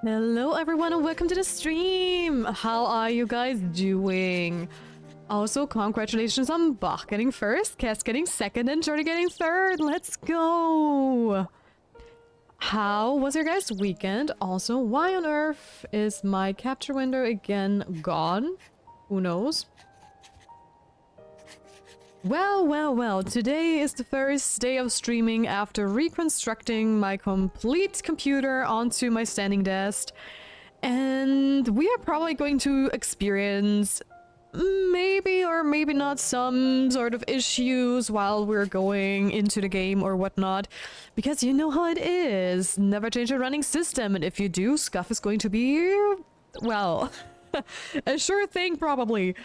Hello everyone and welcome to the stream! How are you guys doing? Also, congratulations on Bach getting first, Cass getting second, and Jordy getting third! Let's go! How was your guys' weekend? Also, why on earth is my capture window again gone? Who knows? Well, today is the first day of streaming after reconstructing my complete computer onto my standing desk. And we are probably going to experience maybe or maybe not some sort of issues while we're going into the game or whatnot. Because you know how it is. Never change a running system, and if you do, scuff is going to be, well, a sure thing probably.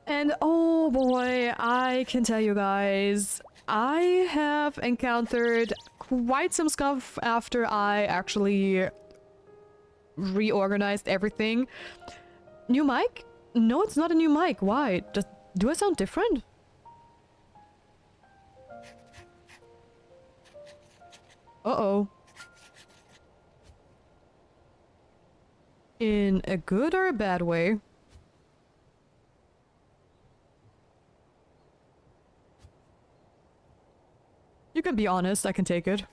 And oh boy, I can tell you guys, I have encountered quite some stuff after I actually reorganized everything. New mic? No, it's not a new mic. Why? Do I sound different? Uh-oh. In a good or a bad way? You can be honest, I can take it.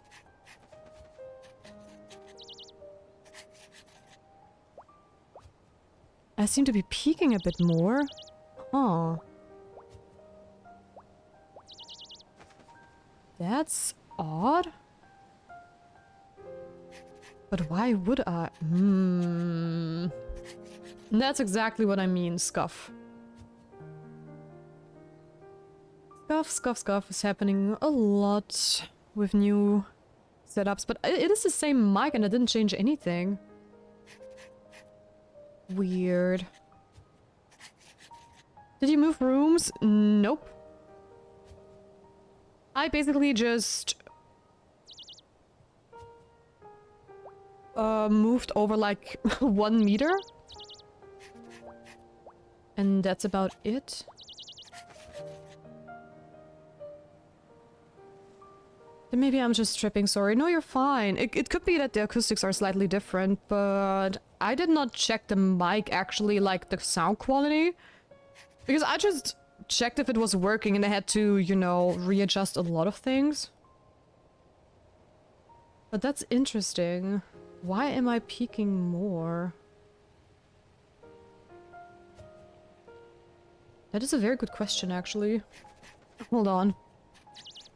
I seem to be peaking a bit more. Huh. That's odd. But why would I? That's exactly what I mean, scuff. Scuff is happening a lot with new setups, but it is the same mic and I didn't change anything. Weird. Did you move rooms? Nope. I basically just moved over like 1 meter. And that's about it. Then maybe I'm just tripping, sorry. No, you're fine. It could be that the acoustics are slightly different, but I did not check the mic actually, like the sound quality. Because I just checked if it was working and I had to, you know, readjust a lot of things. But that's interesting. Why am I peaking more? That is a very good question, actually. Hold on.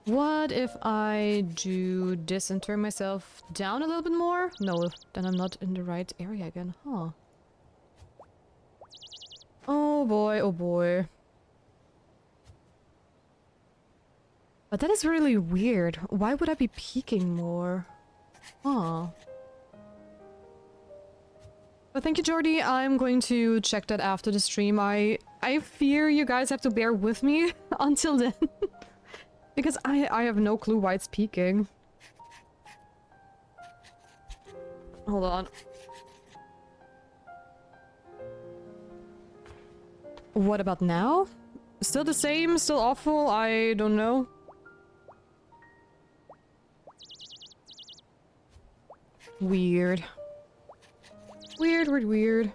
What if I do this and turn myself down a little bit more? No, then I'm not in the right area again, huh? Oh boy, oh boy. But that is really weird. Why would I be peaking more? Huh. But thank you, Jordy. I'm going to check that after the stream. I fear you guys have to bear with me until then. Because I have no clue why it's peaking. Hold on. What about now? Still the same? Still awful? I don't know. Weird. Weird, weird, weird.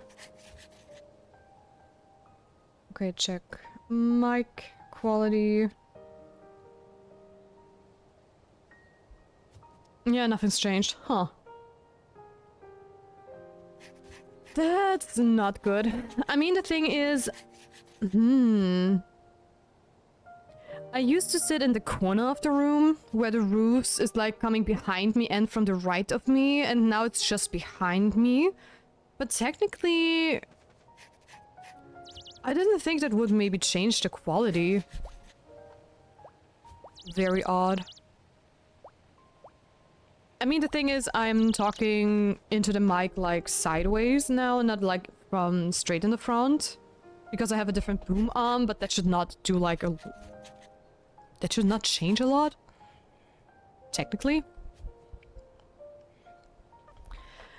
Okay, check. Mic quality. Yeah, nothing's changed. Huh. That's not good. I mean, the thing is... I used to sit in the corner of the room, where the roofs is like coming behind me and from the right of me, and now it's just behind me. But technically... I didn't think that would maybe change the quality. Very odd. I mean, the thing is, I'm talking into the mic like sideways now, not like from straight in the front. Because I have a different boom arm, but that should not do like a... That should not change a lot. Technically.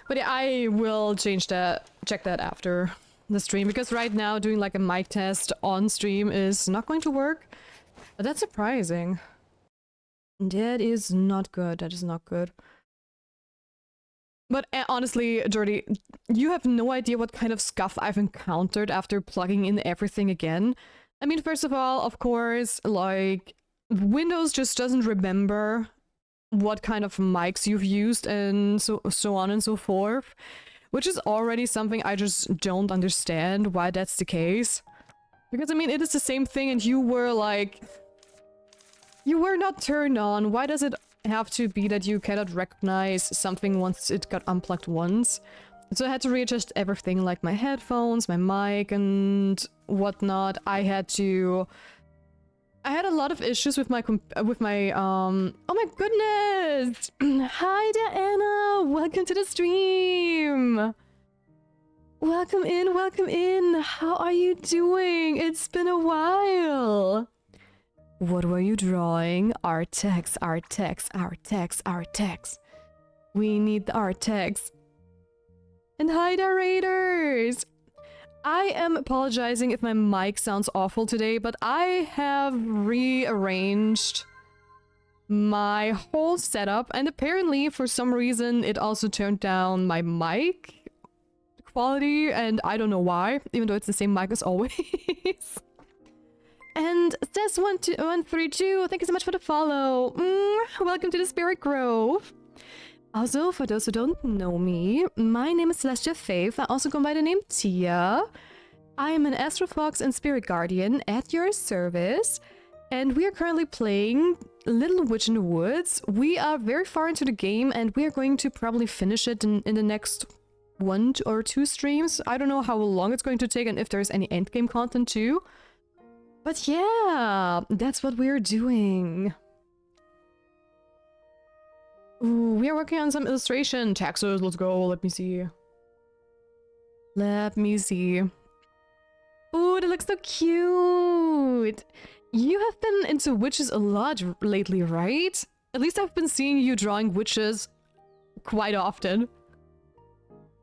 But yeah, I will change that, check that after the stream, because right now doing like a mic test on stream is not going to work. But that's surprising. That is not good, that is not good. But honestly, Jordy, you have no idea what kind of scuff I've encountered after plugging in everything again. I mean, first of all, of course, like, Windows just doesn't remember what kind of mics you've used and so on and so forth. Which is already something I just don't understand why that's the case. Because, I mean, it is the same thing and you were like... You were not turned on. Why does it have to be that you cannot recognize something once it got unplugged once? So I had to readjust everything, like my headphones, my mic, and whatnot. I had a lot of issues with my oh my goodness! Hi Diana! Welcome to the stream! Welcome in, welcome in! How are you doing? It's been a while! What were you drawing? Art text, art text, art text, art text. We need the art text. And hi there, Raiders! I am apologizing if my mic sounds awful today, but I have rearranged my whole setup, and apparently, for some reason, it also turned down my mic quality, and I don't know why, even though it's the same mic as always. And Tess132, thank you so much for the follow. Welcome to the Spirit Grove. Also, for those who don't know me, my name is Celestia Faith. I also go by the name Tia. I am an Astrofox and Spirit Guardian at your service. And we are currently playing Little Witch in the Woods. We are very far into the game and we are going to probably finish it in the next 1 or 2 streams. I don't know how long it's going to take and if there's any endgame content too. But yeah, that's what we're doing. Ooh, we are working on some illustration. Taxes, let's go. Let me see. Let me see. Ooh, that looks so cute. You have been into witches a lot lately, right? At least I've been seeing you drawing witches quite often.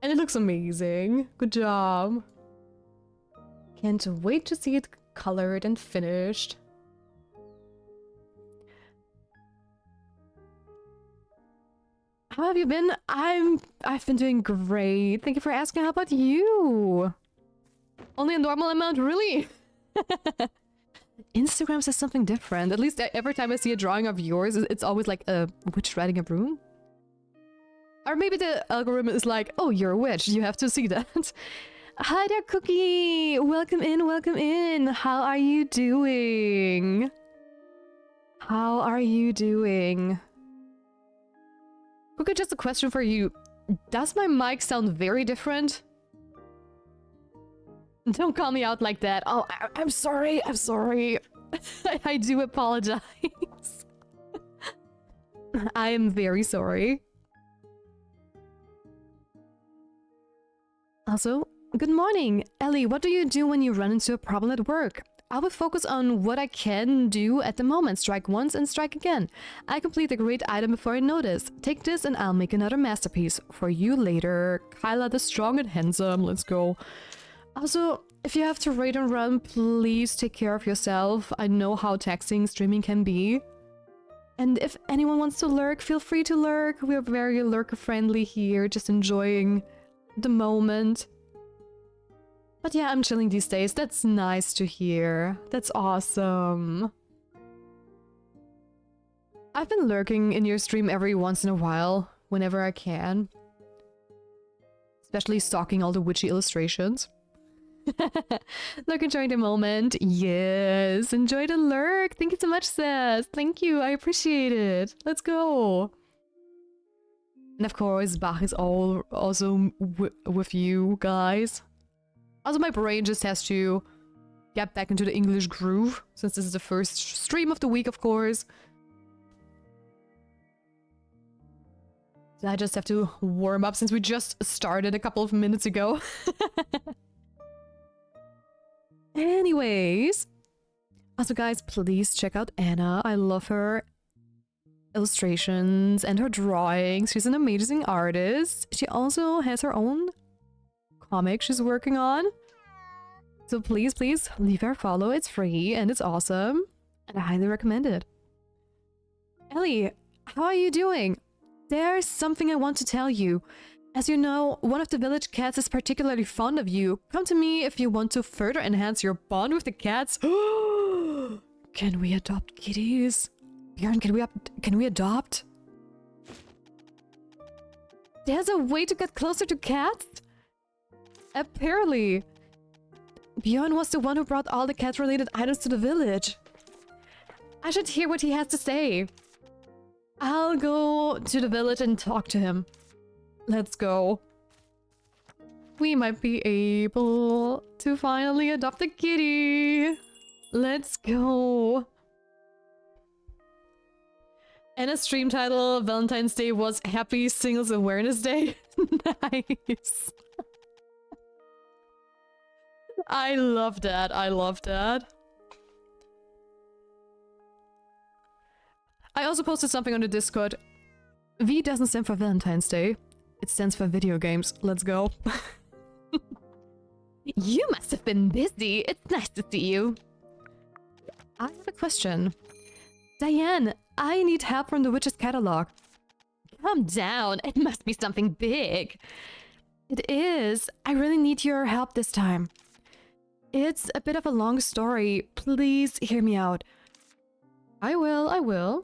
And it looks amazing. Good job. Can't wait to see it colored and finished. How have you been? I've been doing great. Thank you for asking. How about you? Only a normal amount, really? Instagram says something different. At least every time I see a drawing of yours, it's always like a witch riding a broom. Or maybe the algorithm is like, oh, you're a witch. You have to see that. Hi there, Cookie. Welcome in, welcome in. How are you doing? How are you doing? Cookie, just a question for you. Does my mic sound very different? Don't call me out like that. Oh, I'm sorry. I'm sorry. I do apologize. I am very sorry. Also, good morning. Ellie, what do you do when you run into a problem at work? I will focus on what I can do at the moment. Strike once and strike again. I complete a great item before I notice. Take this and I'll make another masterpiece for you later. Kyla the strong and handsome. Let's go. Also, if you have to raid and run, please take care of yourself. I know how taxing streaming can be. And if anyone wants to lurk, feel free to lurk. We are very lurker-friendly here, just enjoying the moment. But yeah, I'm chilling these days. That's nice to hear. That's awesome. I've been lurking in your stream every once in a while, whenever I can. Especially stalking all the witchy illustrations. Lurk, enjoying the moment. Yes, enjoy the lurk. Thank you so much, Seth. Thank you, I appreciate it. Let's go. And of course, Bach is also with you guys. Also, my brain just has to get back into the English groove, since this is the first stream of the week, of course. So I just have to warm up, since we just started a couple of minutes ago. Anyways. Also, guys, please check out Anna. I love her illustrations and her drawings. She's an amazing artist. She also has her own comic she's working on. So please, please leave her a follow. It's free and it's awesome. And I highly recommend it. Ellie, how are you doing? There's something I want to tell you. As you know, one of the village cats is particularly fond of you. Come to me if you want to further enhance your bond with the cats. Can we adopt kitties? Björn, can we adopt? There's a way to get closer to cats? Apparently. Björn was the one who brought all the cat-related items to the village. I should hear what he has to say. I'll go to the village and talk to him. Let's go. We might be able to finally adopt a kitty. Let's go. And a stream title, Valentine's Day was Happy Singles Awareness Day. Nice. I love that. I love that. I also posted something on the Discord. V doesn't stand for Valentine's Day. It stands for video games. Let's go. You must have been busy. It's nice to see you. I have a question. Diane, I need help from the witch's catalog. Calm down. It must be something big. It is. I really need your help this time. It's a bit of a long story. Please hear me out. I will. I wish.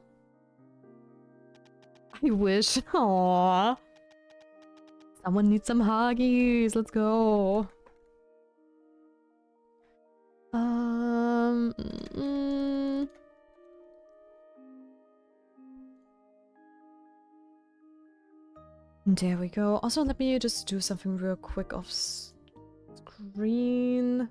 Aww. Someone needs some huggies. Let's go. There we go. Also, let me just do something real quick off screen.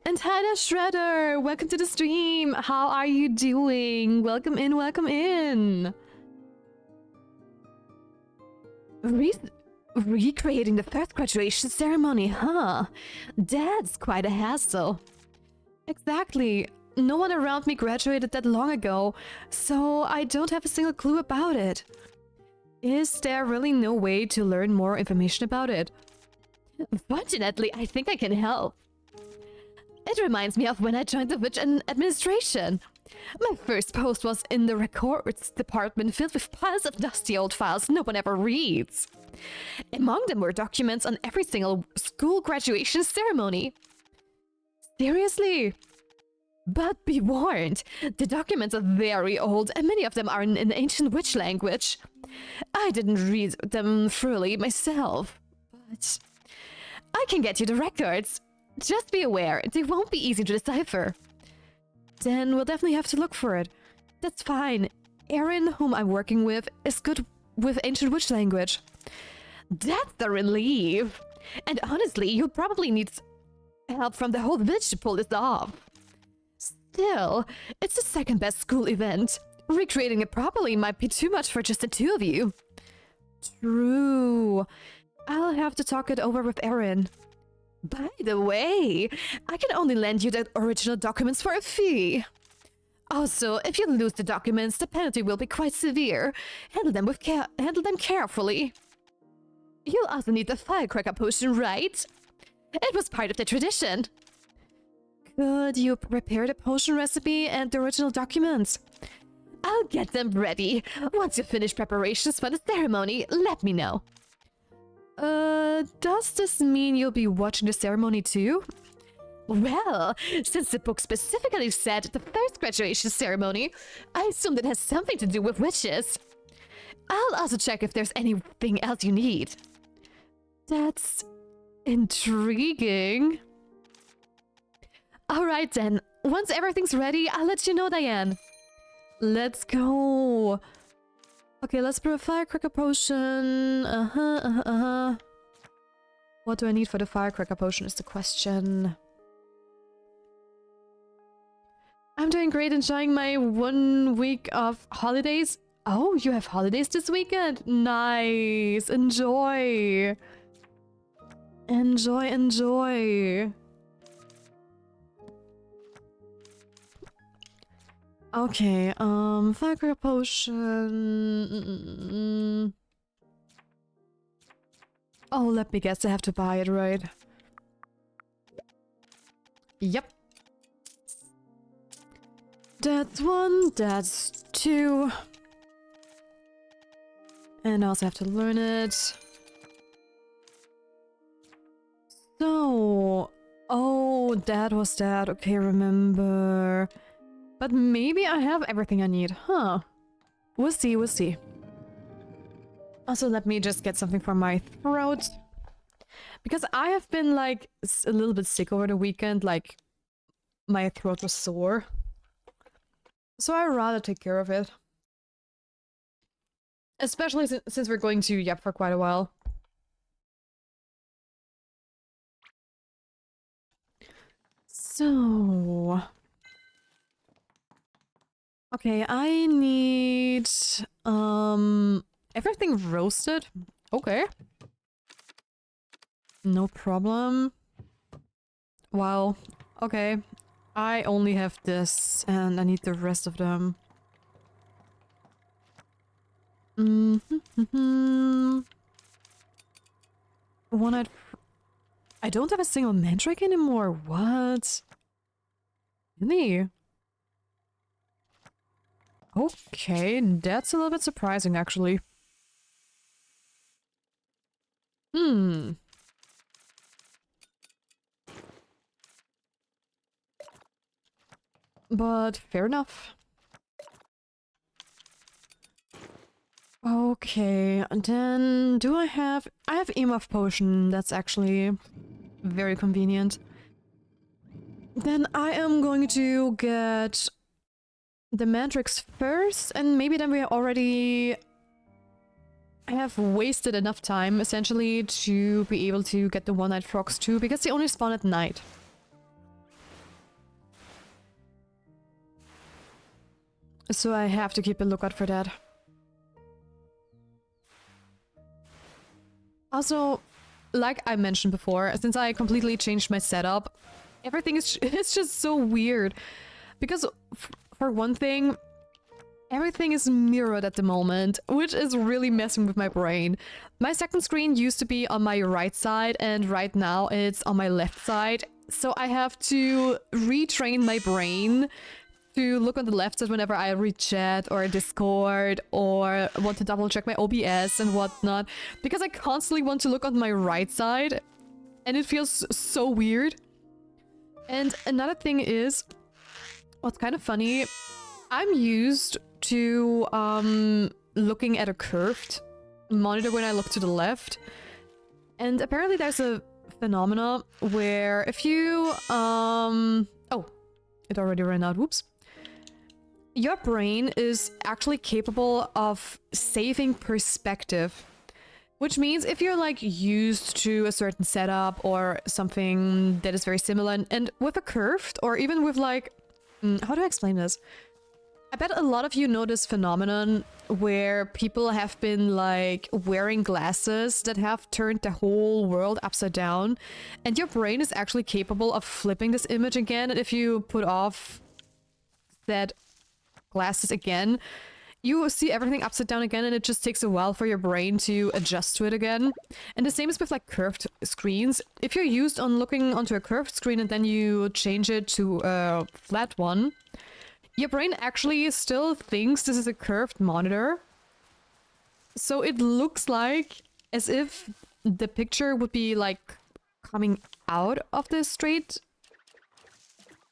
And Tyler Shredder, welcome to the stream. How are you doing? Welcome in, welcome in. Recreating the first graduation ceremony, huh? That's quite a hassle. Exactly. no one around me graduated that long ago, so I don't have a single clue about it. Is there really no way to learn more information about it? Fortunately, I think I can help. It reminds me of when I joined the witch administration. My first post was in the records department filled with piles of dusty old files no one ever reads. Among them were documents on every single school graduation ceremony. Seriously? But be warned, the documents are very old and many of them are in an ancient witch language. I didn't read them thoroughly myself, but I can get you the records. Just be aware, they won't be easy to decipher. Then we'll definitely have to look for it. That's fine. Arin, whom I'm working with, is good with ancient witch language. That's a relief! And honestly, you'll probably need help from the whole village to pull this off. Still, it's the second best school event. Recreating it properly might be too much for just the two of you. True. I'll have to talk it over with Arin. By the way, I can only lend you the original documents for a fee. Also, if you lose the documents, the penalty will be quite severe. Handle them carefully. You'll also need the firecracker potion, right? It was part of the tradition. Could you prepare the potion recipe and the original documents? I'll get them ready. Once you finish preparations for the ceremony, let me know. Does this mean you'll be watching the ceremony too? Well, since the book specifically said the first graduation ceremony, I assumed it has something to do with witches. I'll also check if there's anything else you need. That's intriguing. Alright then, once everything's ready, I'll let you know, Diane. Let's go. Okay, let's brew a firecracker potion. What do I need for the firecracker potion is the question. I'm doing great, enjoying my 1 week of holidays. Oh, you have holidays this weekend? Nice. Enjoy. Enjoy, enjoy. Okay, firecracker potion. Oh, let me guess, I have to buy it, right? Yep. That's 1, that's 2. And I also have to learn it. So... Oh, that was that. Okay, remember. But maybe I have everything I need, huh? We'll see, we'll see. Also, let me just get something for my throat. Because I have been, like, a little bit sick over the weekend, like, my throat was sore. So I'd rather take care of it. Especially since we're going to Yep for quite a while. So... Okay, I need... everything roasted? Okay. No problem. Wow. Okay. I only have this, and I need the rest of them. One-eyed... I don't have a single mandrake anymore. What? Really? Okay, that's a little bit surprising, actually. But fair enough. Okay, and then do I have EMF potion. That's actually very convenient. Then I am going to get the mandrakes first, and maybe then we already have wasted enough time, essentially, to be able to get the one-eyed frogs too, because they only spawn at night. So I have to keep a lookout for that. Also, like I mentioned before, since I completely changed my setup, everything is it's just so weird. Because for one thing, everything is mirrored at the moment, which is really messing with my brain. My second screen used to be on my right side, and right now it's on my left side. So I have to retrain my brain to look on the left side whenever I read chat or Discord or want to double check my OBS and whatnot. Because I constantly want to look on my right side, and it feels so weird. And another thing is, what's kind of funny, I'm used to looking at a curved monitor when I look to the left, and apparently there's a phenomena where if you oh, it already ran out, whoops. Your brain is actually capable of saving perspective, which means if you're like used to a certain setup or something that is very similar, and with a curved or even with like how do I explain this? I bet a lot of you know this phenomenon where people have been like wearing glasses that have turned the whole world upside down, and your brain is actually capable of flipping this image again. And if you put off that glasses again, you see everything upside down again, and it just takes a while for your brain to adjust to it again. And the same is with like curved screens. If you're used on looking onto a curved screen and then you change it to a flat one, your brain actually still thinks this is a curved monitor. So it looks like as if the picture would be like coming out of the straight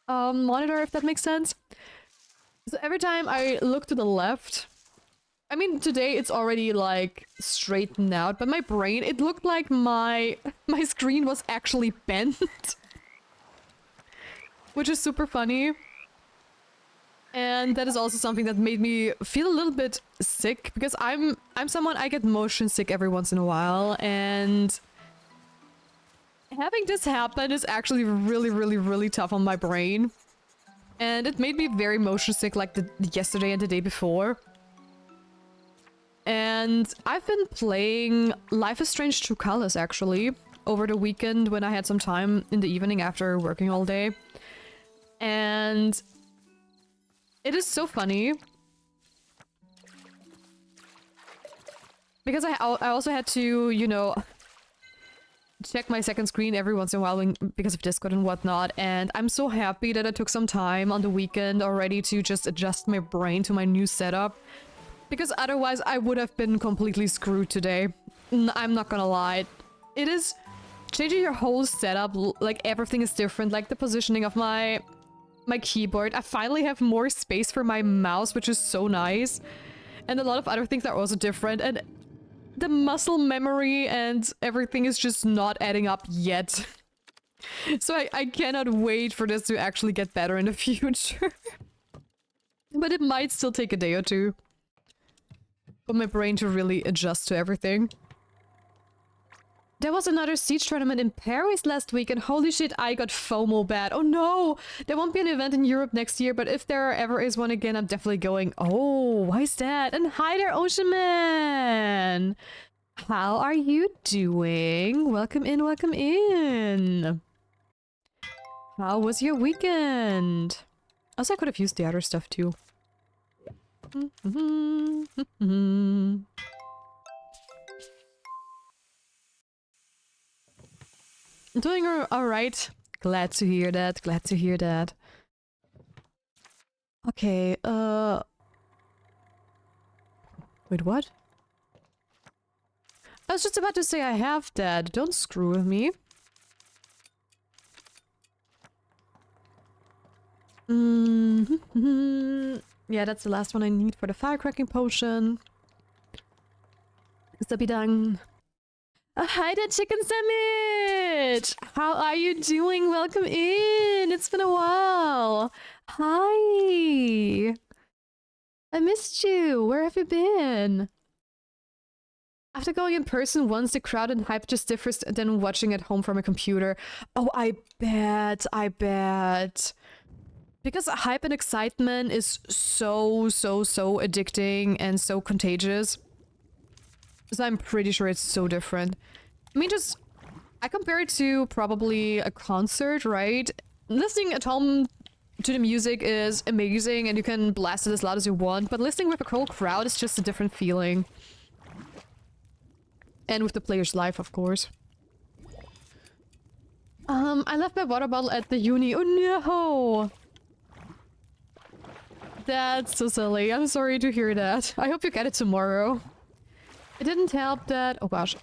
monitor, if that makes sense. So every time I look to the left, I mean today it's already like straightened out, but my brain, it looked like my screen was actually bent. Which is super funny. And that is also something that made me feel a little bit sick, because I'm someone, I get motion sick every once in a while, and having this happen is actually really tough on my brain. And it made me very motion sick like yesterday and the day before. And I've been playing Life is Strange True Colors actually over the weekend when I had some time in the evening after working all day. And it is so funny because I also had to, you know, check my second screen every once in a while because of Discord and whatnot, and I'm so happy that I took some time on the weekend already to just adjust my brain to my new setup, because otherwise I would have been completely screwed today. I'm not gonna lie. It is changing your whole setup, like everything is different, like the positioning of my keyboard. I finally have more space for my mouse, which is so nice. And a lot of other things are also different. And the muscle memory and everything is just not adding up yet. So I cannot wait for this to actually get better in the future. But it might still take a day or two for my brain to really adjust to everything. There was another Siege tournament in Paris last week, and holy shit, I got FOMO bad. Oh no! There won't be an event in Europe next year, but if there ever is one again, I'm definitely going. Oh, why is that? And hi there, Ocean Man! How are you doing? Welcome in, welcome in! How was your weekend? Also, I could have used the other stuff too. Doing alright. Glad to hear that. Glad to hear that. Okay, wait, what? I was just about to say I have that. Don't screw with me. Yeah, that's the last one I need for the firecracking potion. Zabidang. Hi there, Chicken Sandwich! How are you doing? Welcome in! It's been a while! Hi! I missed you! Where have you been? After going in person once, the crowd and hype just differs than watching at home from a computer. Oh, I bet! I bet! Because hype and excitement is so addicting and so contagious. So I'm pretty sure it's so different. I mean, I compare it to probably a concert, right? Listening at home to the music is amazing and you can blast it as loud as you want, but listening with a whole crowd is just a different feeling. And with the player's life, of course. I left my water bottle at the uni. Oh no! That's so silly. I'm sorry to hear that. I hope you get it tomorrow. It didn't help that... Oh gosh.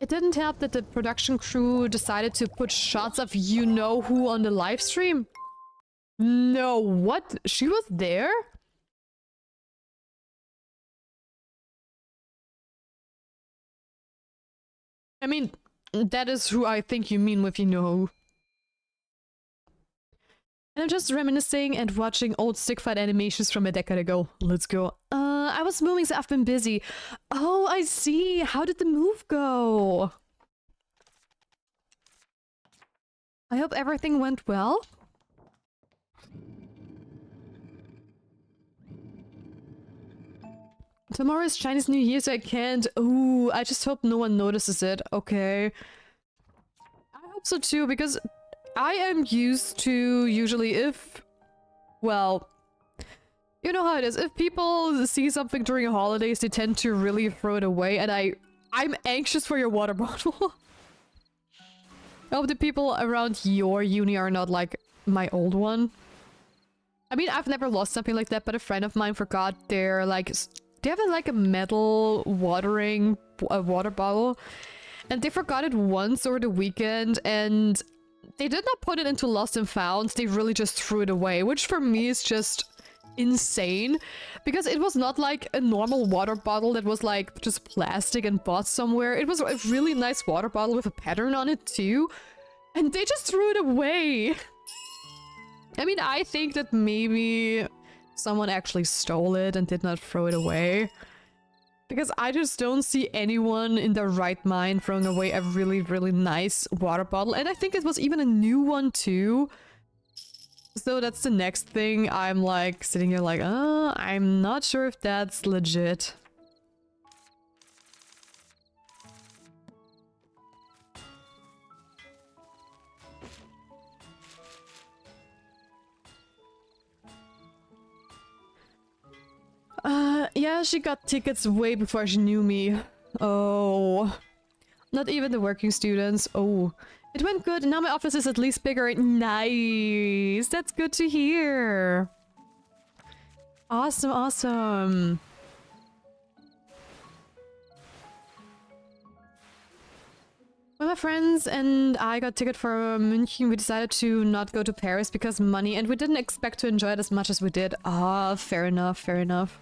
It didn't help that the production crew decided to put shots of you-know-who on the live stream. No, what? She was there? I mean, that is who I think you mean with you-know-who. And I'm just reminiscing and watching old stick fight animations from a decade ago. Let's go. I was moving, so I've been busy. Oh, I see. How did the move go? I hope everything went well. Tomorrow is Chinese New Year, so I can't... Ooh, I just hope no one notices it. Okay. I hope so too, because I am used to usually if... Well... You know how it is. If people see something during holidays, they tend to really throw it away, and I'm anxious for your water bottle. I hope the people around your uni are not like my old one. I mean, I've never lost something like that, but a friend of mine forgot their like... They have like a metal watering water bottle, and they forgot it once over the weekend, and they did not put it into lost and found. They really just threw it away, which for me is just insane, because it was not like a normal water bottle that was like just plastic and bought somewhere. It was a really nice water bottle with a pattern on it too, and they just threw it away. I mean, I think that maybe someone actually stole it and did not throw it away. Because I just don't see anyone in their right mind throwing away a really, really nice water bottle. And I think it was even a new one too. So that's the next thing. I'm like sitting here like, I'm not sure if that's legit. Yeah, she got tickets way before she knew me. Oh. Not even the working students. Oh. It went good. Now my office is at least bigger. Nice. That's good to hear. Awesome, awesome. When my friends and I got ticket for München, we decided to not go to Paris because money, and we didn't expect to enjoy it as much as we did. Ah, fair enough, fair enough.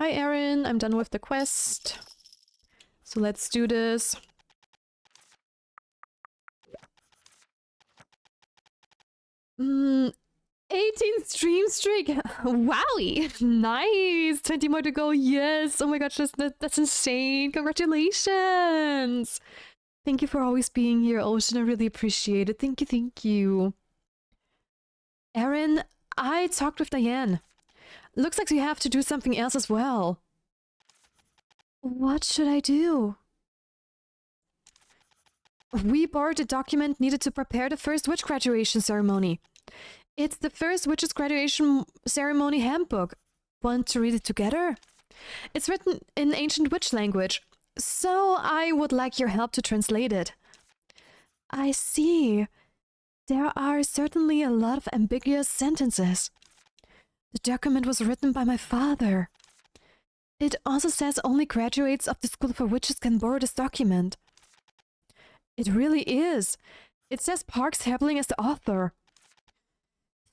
Hi, Arin. I'm done with the quest. So let's do this. Mm, 18th stream streak! Wowie! Nice! 20 more to go, yes! Oh my gosh, that's insane! Congratulations! Thank you for always being here, Ocean. I really appreciate it. Thank you, thank you. Arin, I talked with Diane. Looks like you have to do something else as well. What should I do? We borrowed a document needed to prepare the first witch graduation ceremony. It's the first witch's graduation ceremony handbook. Want to read it together? It's written in ancient witch language, so I would like your help to translate it. I see. There are certainly a lot of ambiguous sentences. The document was written by my father. It also says only graduates of the School for Witches can borrow this document. It really is. It says Parks Hebling as the author.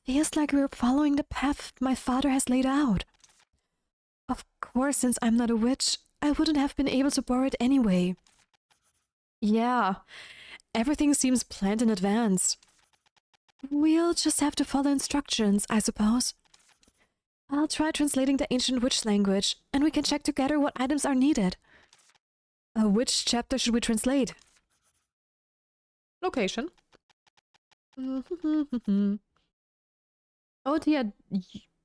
Feels like we're following the path my father has laid out. Of course, since I'm not a witch, I wouldn't have been able to borrow it anyway. Yeah, everything seems planned in advance. We'll just have to follow instructions, I suppose. I'll try translating the ancient witch language, and we can check together what items are needed. Which chapter should we translate? Location. Oh dear,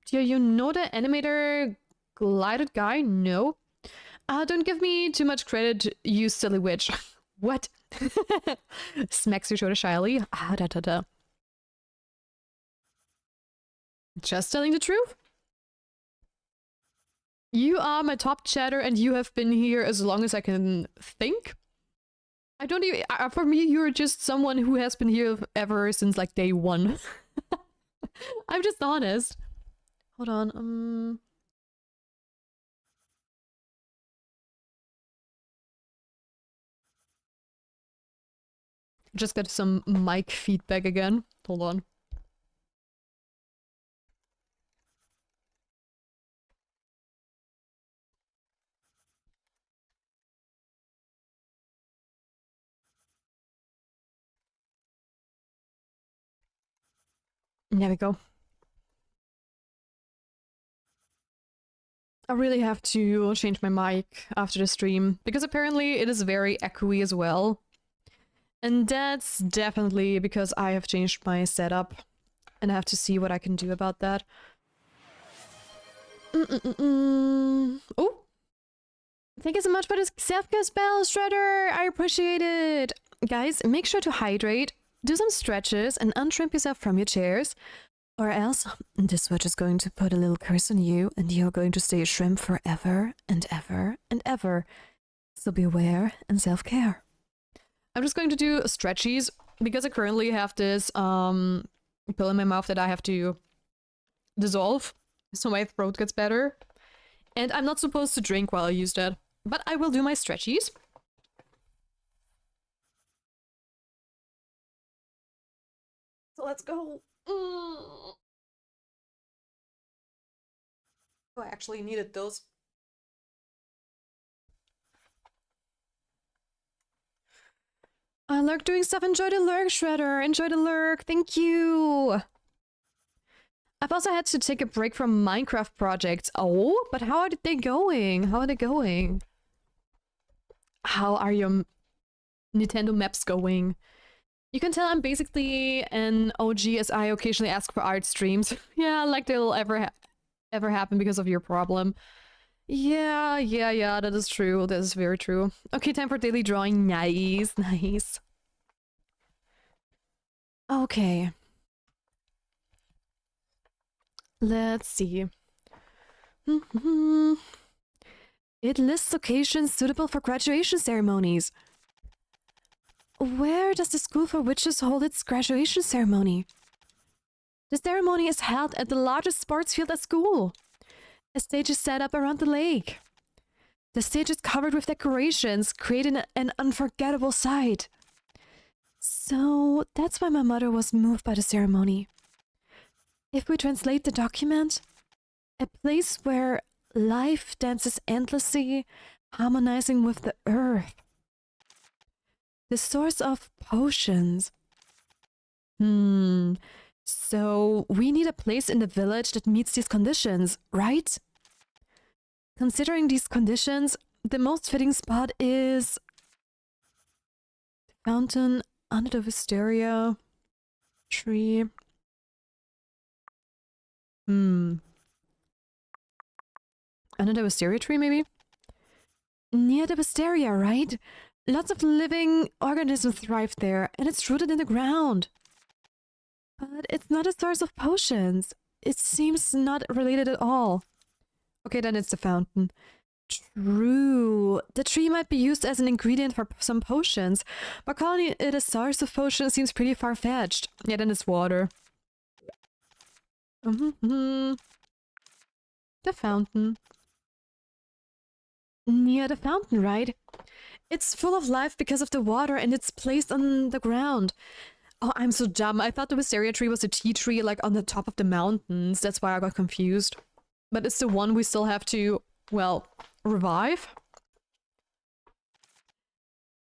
you know the animator glided guy? No. Don't give me too much credit, you silly witch. What? Smacks your shoulder shyly. Ah, da da da. Just telling the truth. You are my top chatter and you have been here as long as I can think. I don't even... for me, you're just someone who has been here ever since, like, day one. I'm just honest. Hold on, Just got some mic feedback again. Hold on. There we go. I really have to change my mic after the stream, because apparently it is very echoey as well. And that's definitely because I have changed my setup, and I have to see what I can do about that. Oh! Thank you so much for this self-care spell, Shredder! I appreciate it! Guys, make sure to hydrate, do some stretches, and untrimp yourself from your chairs. Or else, this witch is going to put a little curse on you, and you're going to stay a shrimp forever and ever and ever. So beware and self-care. I'm just going to do stretchies, because I currently have this pill in my mouth that I have to dissolve, so my throat gets better. And I'm not supposed to drink while I use that, but I will do my stretchies. So let's go. Oh, I actually needed those. Lurk doing stuff. Enjoy the lurk, Shredder. Enjoy the lurk. Thank you. I've also had to take a break from Minecraft projects. Oh, but how are they going? How are they going? How are your Nintendo maps going? You can tell I'm basically an OG as I occasionally ask for art streams. Yeah, like they'll ever happen because of your problem. Yeah, that is true. That is very true. Okay, time for daily drawing. Nice, nice. Okay. Let's see. It lists occasions suitable for graduation ceremonies. Where does the School for Witches hold its graduation ceremony? The ceremony is held at the largest sports field at school. A stage is set up around the lake. The stage is covered with decorations, creating an unforgettable sight. So that's why my mother was moved by the ceremony. If we translate the document, a place where life dances endlessly, harmonizing with the earth. The source of potions. So we need a place in the village that meets these conditions, right? Considering these conditions, the most fitting spot is the fountain under the wisteria tree. Under the wisteria tree, maybe? Near the wisteria, right? Lots of living organisms thrive there, and it's rooted in the ground. But it's not a source of potions. It seems not related at all. Okay, then it's the fountain. True. The tree might be used as an ingredient for some potions, but calling it a source of potions seems pretty far-fetched. Yeah, then it's water. The fountain. Near the fountain, right? It's full of life because of the water and it's placed on the ground. Oh, I'm so dumb. I thought the wisteria tree was a tea tree like on the top of the mountains. That's why I got confused. But it's the one we still have to, well, revive.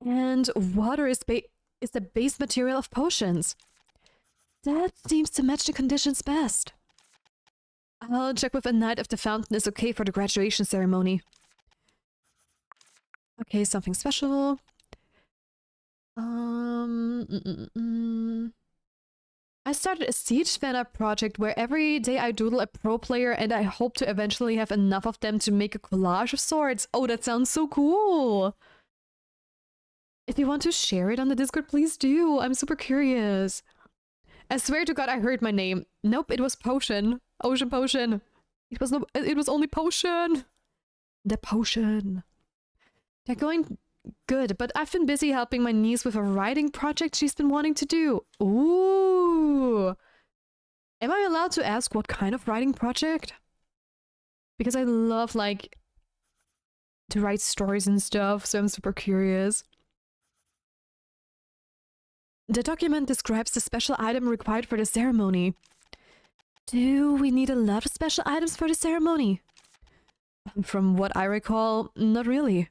And water is the base material of potions. That seems to match the conditions best. I'll check with a knight if the fountain is okay for the graduation ceremony. Okay, something special. I started a Siege fan-up project where every day I doodle a pro player and I hope to eventually have enough of them to make a collage of sorts. Oh, that sounds so cool! If you want to share it on the Discord, please do. I'm super curious. I swear to God, I heard my name. Nope, it was Potion. Ocean Potion. It was only Potion. The Potion. They're going good, but I've been busy helping my niece with a writing project she's been wanting to do. Ooh. Am I allowed to ask what kind of writing project? Because I love, like, to write stories and stuff, so I'm super curious. The document describes the special item required for the ceremony. Do we need a lot of special items for the ceremony? From what I recall, not really.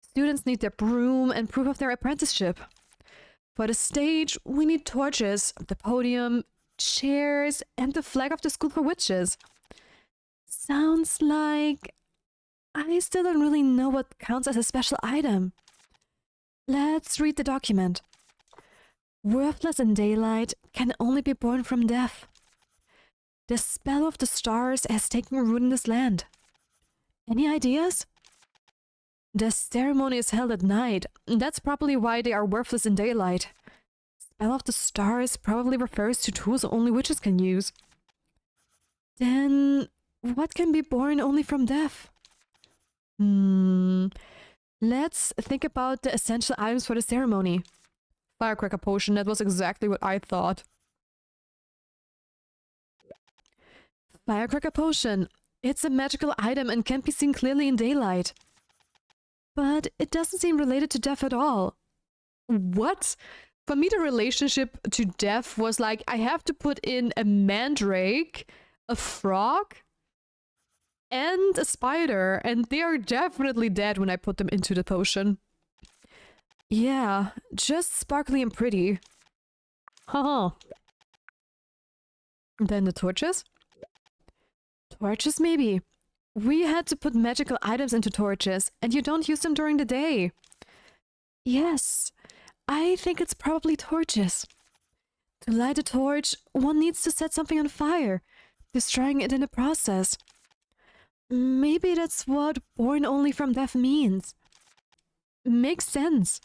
Students need their broom and proof of their apprenticeship. For the stage, we need torches, the podium, chairs, and the flag of the school for witches. Sounds like I still don't really know what counts as a special item. Let's read the document. Worthless in daylight can only be born from death. The spell of the stars has taken root in this land. Any ideas? The ceremony is held at night. That's probably why they are worthless in daylight. Spell of the stars probably refers to tools only witches can use. Then, what can be born only from death? Let's think about the essential items for the ceremony. Firecracker potion, that was exactly what I thought. Firecracker potion. It's a magical item and can't be seen clearly in daylight. But it doesn't seem related to death at all. What? For me, the relationship to death was like, I have to put in a mandrake, a frog, and a spider, and they are definitely dead when I put them into the potion. Yeah, just sparkly and pretty. Haha. Then the torches? Torches, maybe. We had to put magical items into torches, and you don't use them during the day. Yes, I think it's probably torches. To light a torch, one needs to set something on fire, destroying it in the process. Maybe that's what born only from death means. Makes sense.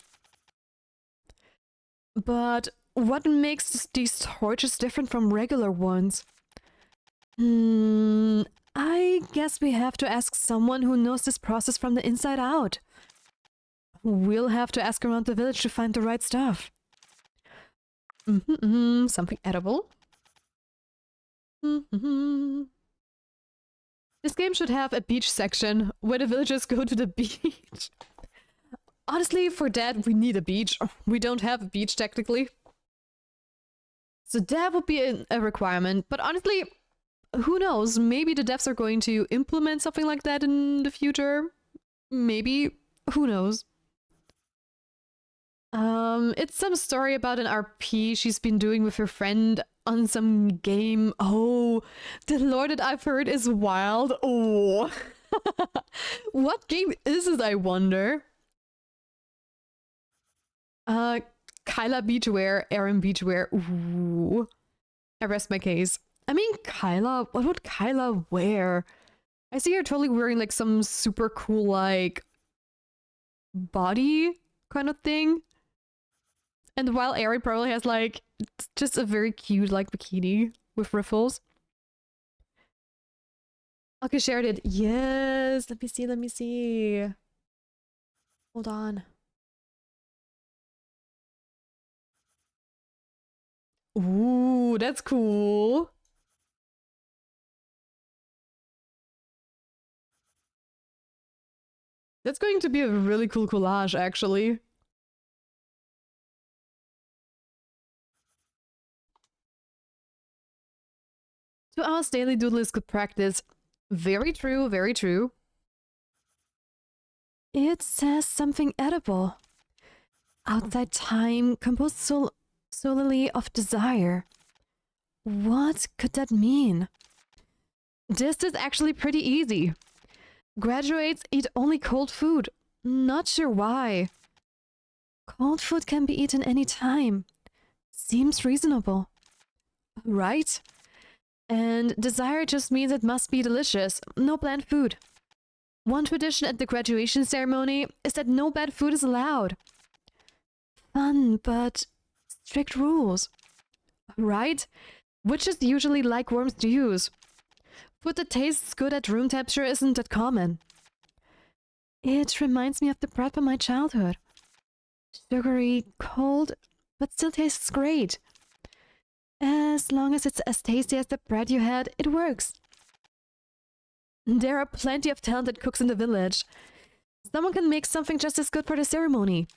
But what makes these torches different from regular ones? I guess we have to ask someone who knows this process from the inside out. We'll have to ask around the village to find the right stuff. Something edible. This game should have a beach section where the villagers go to the beach. Honestly, for that, we need a beach. We don't have a beach, technically. So that would be a requirement. But honestly, who knows? Maybe the devs are going to implement something like that in the future. Maybe. Who knows? It's some story about an RP she's been doing with her friend on some game. Oh, the lore that I've heard is wild. Oh. What game is it, I wonder? Kyla Beachwear, Arin Beachwear. Ooh. I rest my case. I mean, Kyla, what would Kyla wear? I see her totally wearing like some super cool, like, body kind of thing. And while Arin probably has like just a very cute like bikini with riffles. Okay, shared it. Yes, let me see. Hold on. Ooh, that's cool. That's going to be a really cool collage, actually. 2 hours daily doodle is good practice. Very true, very true. It says something edible. Outside time composed solely of desire. What could that mean? This is actually pretty easy. Graduates eat only cold food. Not sure why. Cold food can be eaten any time. Seems reasonable. Right? And desire just means it must be delicious. No bland food. One tradition at the graduation ceremony is that no bad food is allowed. fun, but strict rules. Right? Witches usually like worms to use. Food that tastes good at room temperature isn't that common. It reminds me of the bread from my childhood. Sugary, cold, but still tastes great. As long as it's as tasty as the bread you had, it works. There are plenty of talented cooks in the village. Someone can make something just as good for the ceremony.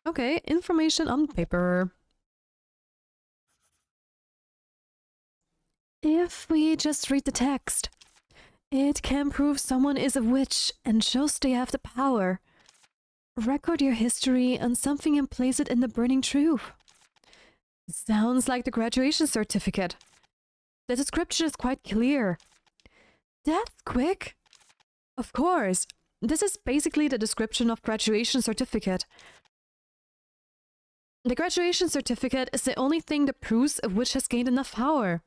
Okay, information on paper. If we just read the text, it can prove someone is a witch and shows they have the power. Record your history on something and place it in the burning truth. Sounds like the graduation certificate. The description is quite clear. That's quick. Of course, this is basically the description of graduation certificate. The graduation certificate is the only thing that proves a witch has gained enough power.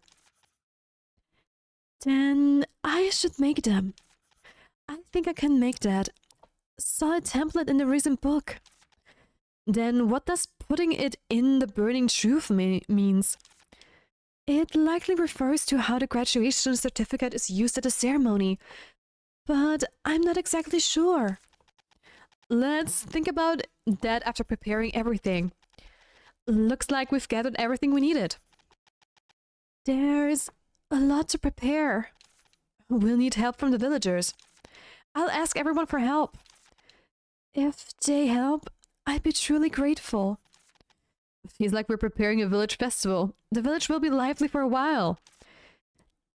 Then I should make them. I think I can make that. Saw a template in the recent book. Then what does putting it in the burning truth means? It likely refers to how the graduation certificate is used at the ceremony, but I'm not exactly sure. Let's think about that after preparing everything. Looks like we've gathered everything we needed. There's a lot to prepare. We'll need help from the villagers. I'll ask everyone for help. If they help, I'd be truly grateful. Feels like we're preparing a village festival. The village will be lively for a while.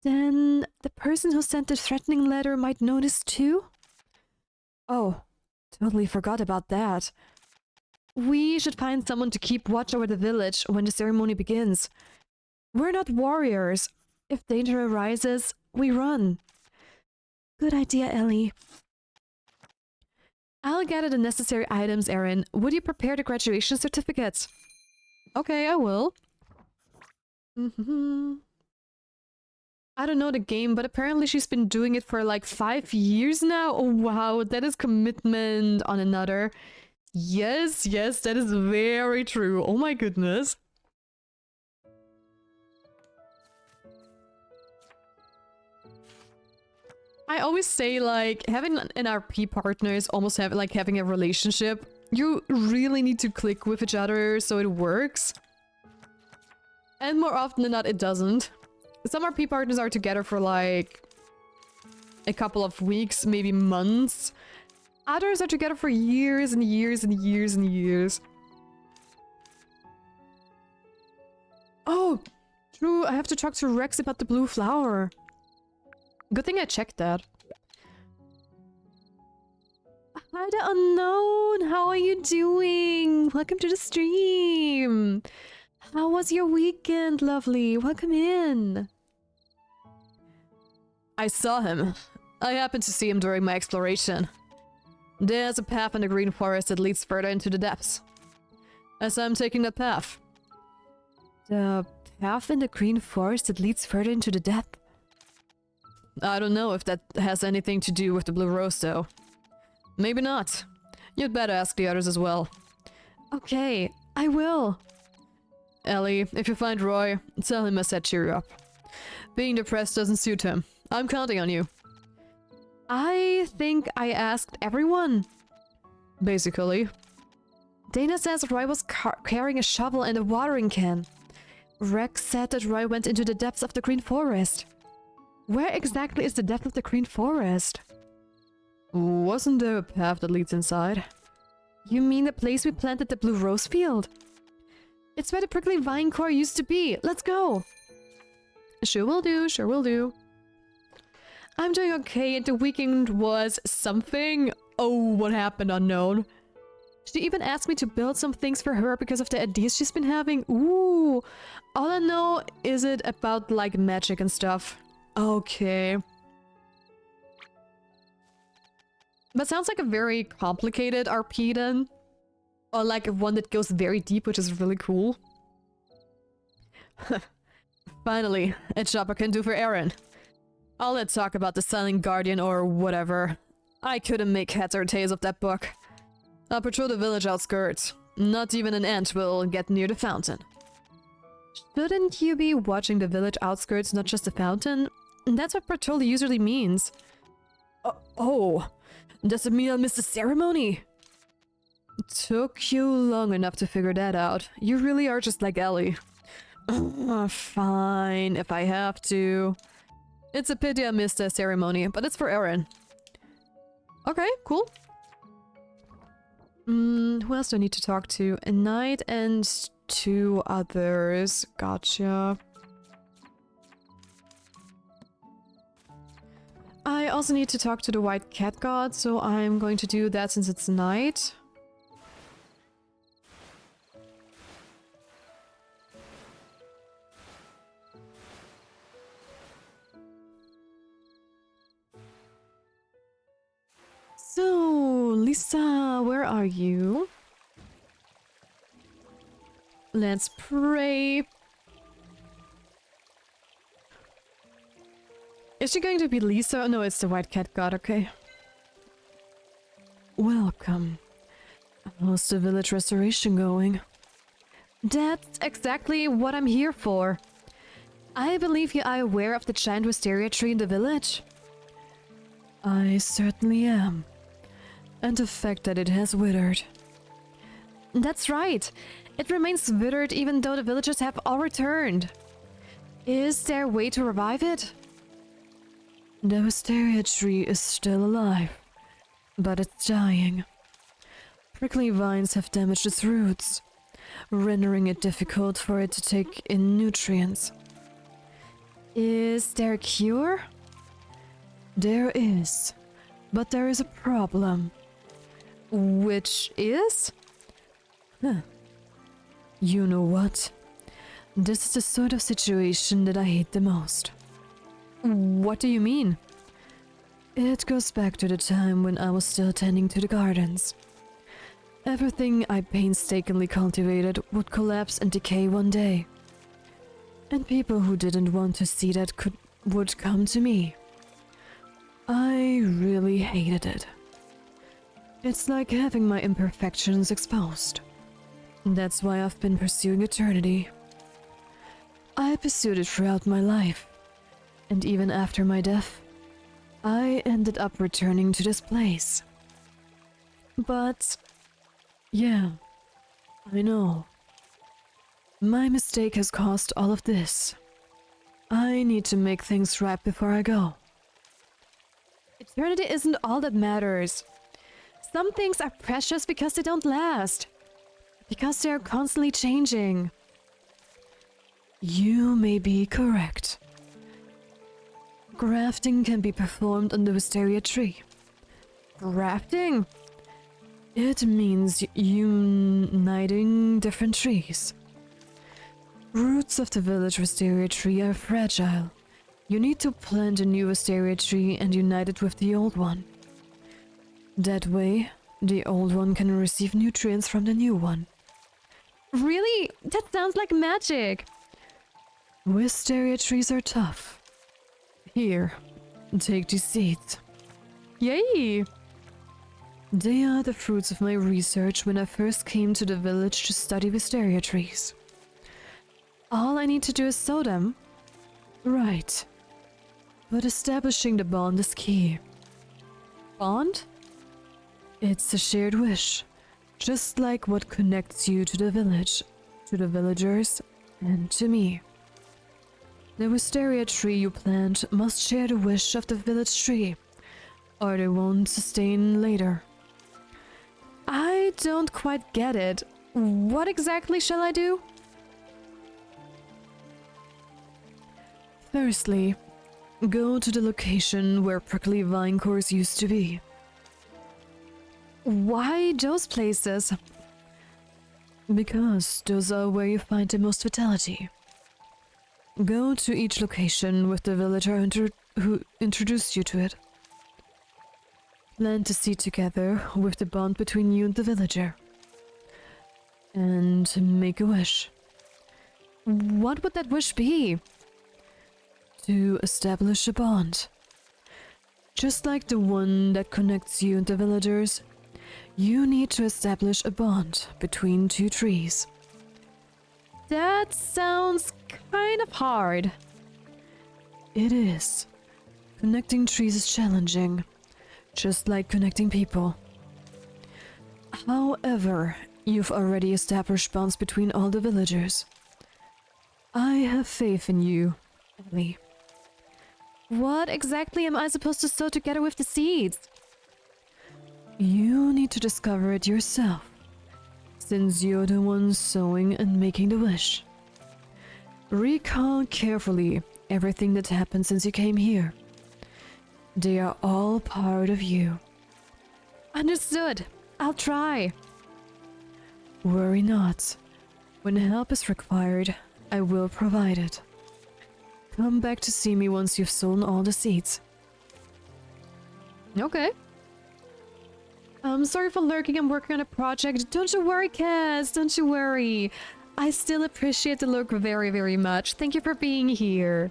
Then the person who sent the threatening letter might notice too? Oh, totally forgot about that. We should find someone to keep watch over the village when the ceremony begins. We're not warriors. If danger arises, we run. Good idea, Ellie. I'll gather the necessary items, Arin. Would you prepare the graduation certificates? Okay, I will. I don't know the game, but apparently she's been doing it for like 5 years now. Oh wow, that is commitment on another. Yes, yes, that is very true. Oh my goodness. I always say, like, having an RP partner is almost like having a relationship. You really need to click with each other so it works. And more often than not, it doesn't. Some RP partners are together for like a couple of weeks, maybe months. Others are together for years and years and years and years. Oh, true, I have to talk to Rex about the blue flower. Good thing I checked that. Hi, the unknown! How are you doing? Welcome to the stream! How was your weekend, lovely? Welcome in! I saw him. I happened to see him during my exploration. There's a path in the green forest that leads further into the depths. As I'm taking that path. The path in the green forest that leads further into the depth? I don't know if that has anything to do with the blue rose, though. Maybe not. You'd better ask the others as well. Okay, I will. Ellie, if you find Roy, tell him I said cheer you up. Being depressed doesn't suit him. I'm counting on you. I think I asked everyone. Basically. Dana says Roy was carrying a shovel and a watering can. Rex said that Roy went into the depths of the green forest. Where exactly is the depth of the green forest? Wasn't there a path that leads inside? You mean the place we planted the blue rose field? It's where the prickly vine core used to be. Let's go! Sure will do, sure will do. I'm doing okay and the weekend was something. Oh, what happened unknown. She even asked me to build some things for her because of the ideas she's been having. Ooh. All I know is it about like magic and stuff. Okay. But sounds like a very complicated RP then. Or like one that goes very deep, which is really cool. Finally, a job I can do for Arin. All that talk about the Silent Guardian or whatever. I couldn't make heads or tails of that book. I'll patrol the village outskirts. Not even an ant will get near the fountain. Shouldn't you be watching the village outskirts, not just the fountain? That's what patrol usually means. Oh, does it mean I'll miss the ceremony? Took you long enough to figure that out. You really are just like Ellie. Fine, if I have to. It's a pity I missed the ceremony, but it's for Arin. Okay, cool. Who else do I need to talk to? A knight and 2 others. Gotcha. I also need to talk to the white cat god, so I'm going to do that since it's night. So, Lisa, where are you? Let's pray. Is she going to be Lisa? No, it's the white cat god, okay. Welcome. How's the village restoration going? That's exactly what I'm here for. I believe you are aware of the giant wisteria tree in the village? I certainly am. And the fact that it has withered. That's right. It remains withered even though the villagers have all returned. Is there a way to revive it? The wisteria tree is still alive, but it's dying. Prickly vines have damaged its roots, rendering it difficult for it to take in nutrients. Is there a cure? There is, but there is a problem. Which is? You know what? This is the sort of situation that I hate the most. What do you mean? It goes back to the time when I was still tending to the gardens. Everything I painstakingly cultivated would collapse and decay one day. And people who didn't want to see that would come to me. I really hated it. It's like having my imperfections exposed. That's why I've been pursuing eternity. I pursued it throughout my life. And even after my death, I ended up returning to this place. But, yeah, I know. My mistake has caused all of this. I need to make things right before I go. Eternity isn't all that matters. Some things are precious because they don't last. Because they are constantly changing. You may be correct. Grafting can be performed on the wisteria tree. Grafting? It means uniting different trees. Roots of the village wisteria tree are fragile. You need to plant a new wisteria tree and unite it with the old one. That way, the old one can receive nutrients from the new one. Really? That sounds like magic! Wisteria trees are tough. Here, take these seeds. Yay! They are the fruits of my research when I first came to the village to study wisteria trees. All I need to do is sow them. Right. But establishing the bond is key. Bond? It's a shared wish. Just like what connects you to the village, to the villagers, and to me. The wisteria tree you plant must share the wish of the village tree, or they won't sustain later. I don't quite get it. What exactly shall I do? Firstly, go to the location where prickly vine cores used to be. Why those places? Because those are where you find the most vitality. Go to each location with the villager who introduced you to it. Plant the seed together with the bond between you and the villager. And make a wish. What would that wish be? To establish a bond. Just like the one that connects you and the villagers, You need to establish a bond between two trees. That sounds kind of hard. It is. Connecting trees is challenging, just like connecting people. However, you've already established bonds between all the villagers. I have faith in you, Ellie. What exactly am I supposed to sow together with the seeds? You need to discover it yourself, since you're the one sowing and making the wish. Recall carefully everything that happened since you came here. They are all part of you. Understood. I'll try. Worry not. When help is required, I will provide it. Come back to see me once you've sown all the seeds. Okay. I'm sorry for lurking. I'm working on a project. Don't you worry, Cass. Don't you worry. I still appreciate the lurk very, very much. Thank you for being here.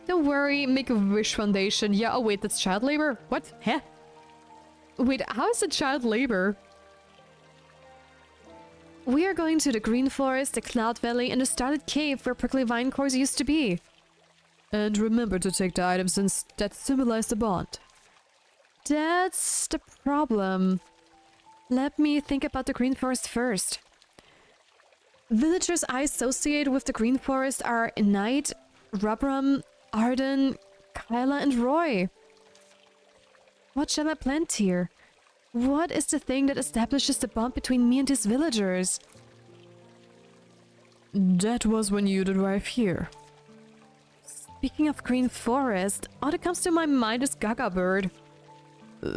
Don't worry. Make-A-Wish Foundation. Yeah, oh wait, that's child labor? What? Huh? Wait, how is it child labor? We are going to the Green Forest, the Cloud Valley, and the Starlit Cave where Prickly Vine Cores used to be. And remember to take the items that symbolize the bond. That's the problem. Let me think about the Green Forest first. Villagers I associate with the Green Forest are Knight, Rubram, Arden, Kyla, and Roy. What shall I plant here? What is the thing that establishes the bond between me and these villagers? That was when you arrived here. Speaking of Green Forest, all that comes to my mind is Gaga Bird.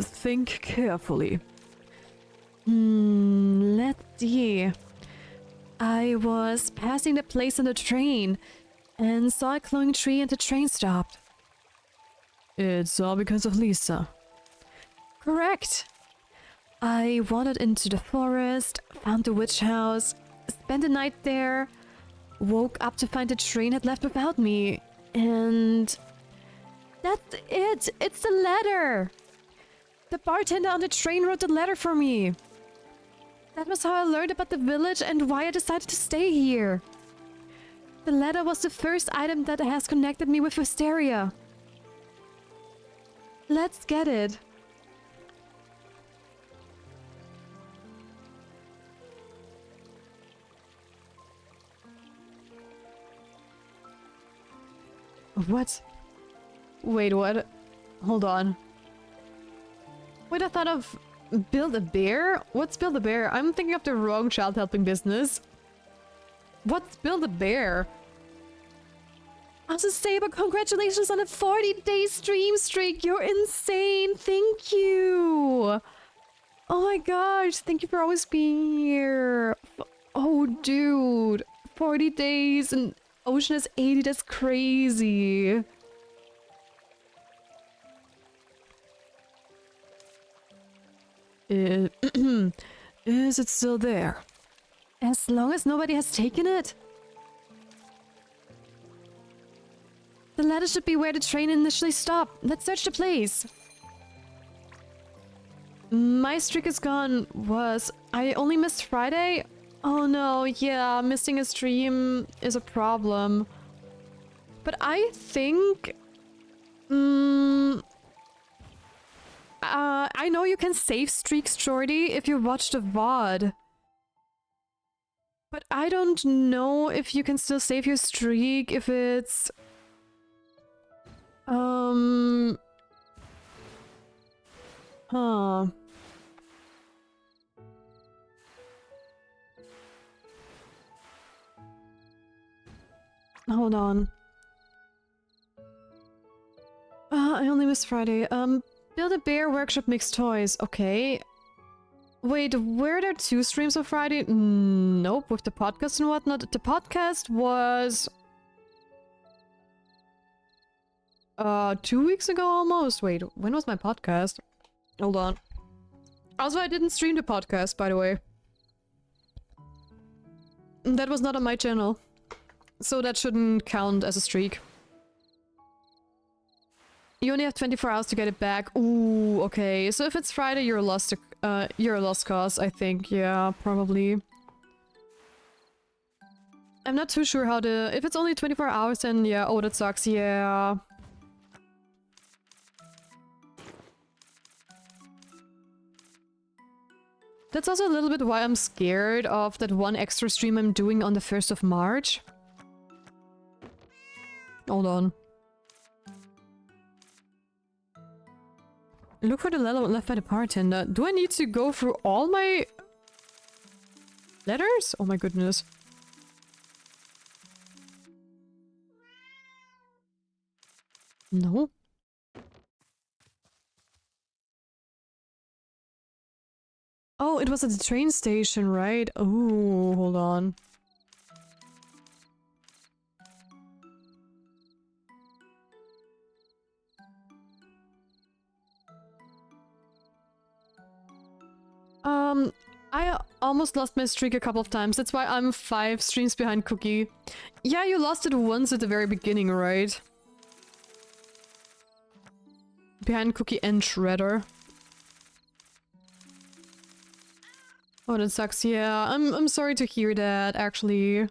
Think carefully. Let's see. I was passing the place on the train and saw a glowing tree and the train stopped. It's all because of Lisa. Correct. I wandered into the forest, found the witch house, spent the night there, woke up to find the train had left without me, and... That's it! It's the letter! The bartender on the train wrote the letter for me. That was how I learned about the village and why I decided to stay here. The letter was the first item that has connected me with Wisteria. Let's get it. What? Wait, what? Hold on. Wait, I thought of Build a Bear? What's Build a Bear? I'm thinking of the wrong child helping business. What's Build a Bear? Saber, congratulations on a 40-day stream streak! You're insane! Thank you! Oh my gosh, thank you for always being here! Oh dude, 40 days and Ocean is 80, that's crazy! Is it still there? As long as nobody has taken it? The ladder should be where the train initially stopped. Let's search the place. My streak is gone. I only missed Friday? Oh no, yeah, missing a stream is a problem. But I think... I know you can save streaks, Jordy, if you watch the VOD. But I don't know if you can still save your streak if it's... Huh. Hold on. I only missed Friday. Build a Bear Workshop Mixed Toys. Okay. Wait, were there 2 streams on Friday? Nope, with the podcast and whatnot. The podcast was... 2 weeks ago almost. Wait, when was my podcast? Hold on. Also, I didn't stream the podcast, by the way. That was not on my channel. So that shouldn't count as a streak. You only have 24 hours to get it back. Ooh, okay. So if it's Friday, you're lost you're a lost cause, I think. Yeah, probably. I'm not too sure how to... If it's only 24 hours, then yeah, oh, that sucks, yeah. That's also a little bit why I'm scared of that one extra stream I'm doing on the 1st of March. Hold on. Look for the letter left by the bartender. Do I need to go through all my letters? Oh my goodness. No. Oh, it was at the train station, right? Oh, hold on. I almost lost my streak a couple of times. That's why I'm 5 streams behind Cookie. Yeah, you lost it once at the very beginning, right? Behind Cookie and Shredder. Oh, that sucks. Yeah, I'm sorry to hear that, actually.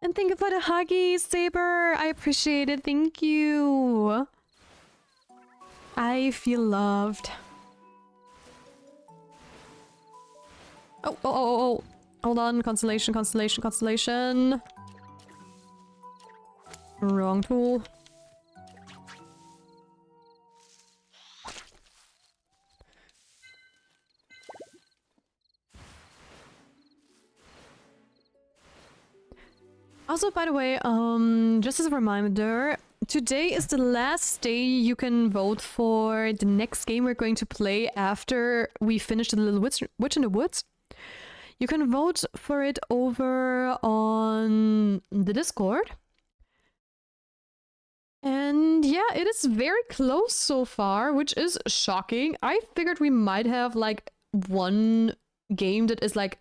And thank you for the huggy, Saber. I appreciate it. Thank you. I feel loved. Oh. Hold on. Constellation. Wrong tool. Also, by the way, just as a reminder, today is the last day you can vote for the next game we're going to play after we finish the Little Witch in the Woods. You can vote for it over on the Discord. And yeah, it is very close so far, which is shocking. I figured we might have like one game that is like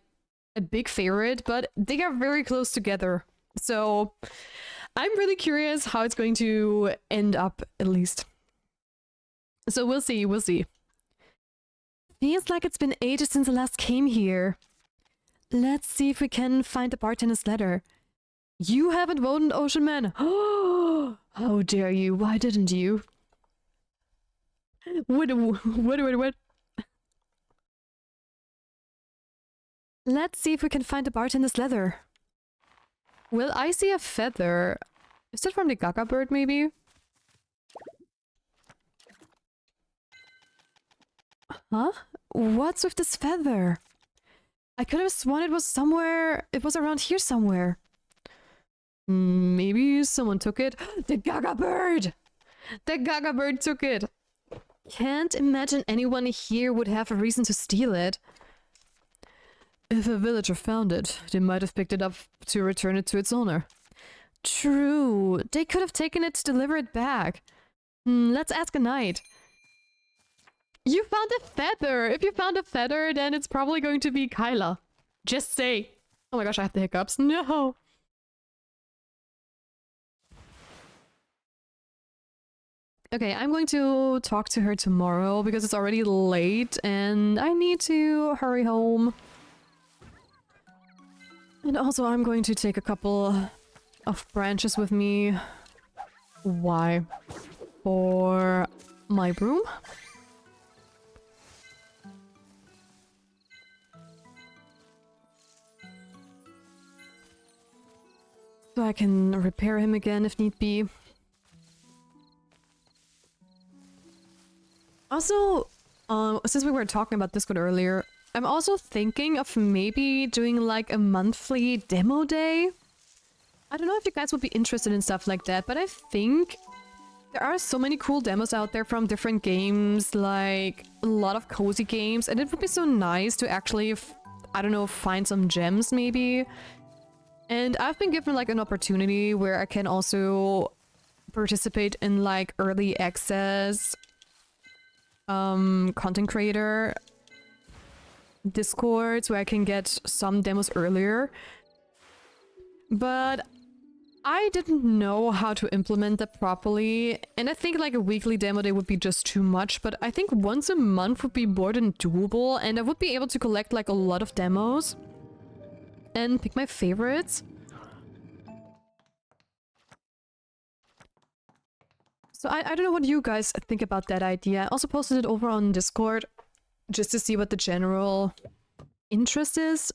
a big favorite, but they are very close together. So I'm really curious how it's going to end up, at least. So we'll see. Feels like it's been ages since I last came here. Let's see if we can find the bartender's letter. You haven't voted, Ocean Man. Oh, how dare you? Why didn't you? What? Let's see if we can find the bartender's letter. Will I see a feather? Is it from the Gaga bird, maybe? Huh? What's with this feather? I could have sworn it was somewhere... It was around here somewhere. Maybe someone took it. The Gaga bird! The Gaga bird took it! Can't imagine anyone here would have a reason to steal it. If a villager found it, they might have picked it up to return it to its owner. True. They could have taken it to deliver it back. Let's ask a knight. You found a feather! If you found a feather, then it's probably going to be Kyla. Just say. Oh my gosh, I have the hiccups. No! Okay, I'm going to talk to her tomorrow because it's already late and I need to hurry home. And also I'm going to take a couple of branches with me. Why? For my broom? So I can repair him again if need be. Also, since we were talking about Discord earlier, I'm also thinking of maybe doing like a monthly demo day. I don't know if you guys would be interested in stuff like that, but I think there are so many cool demos out there from different games, like a lot of cozy games, and it would be so nice to actually, I don't know, find some gems maybe. And I've been given like an opportunity where I can also participate in like early access content creator discords where I can get some demos earlier. But I didn't know how to implement that properly, and I think like a weekly demo day would be just too much, but I think once a month would be more than doable, and I would be able to collect like a lot of demos and pick my favorites. So I don't know what you guys think about that idea. I also posted it over on Discord just to see what the general interest is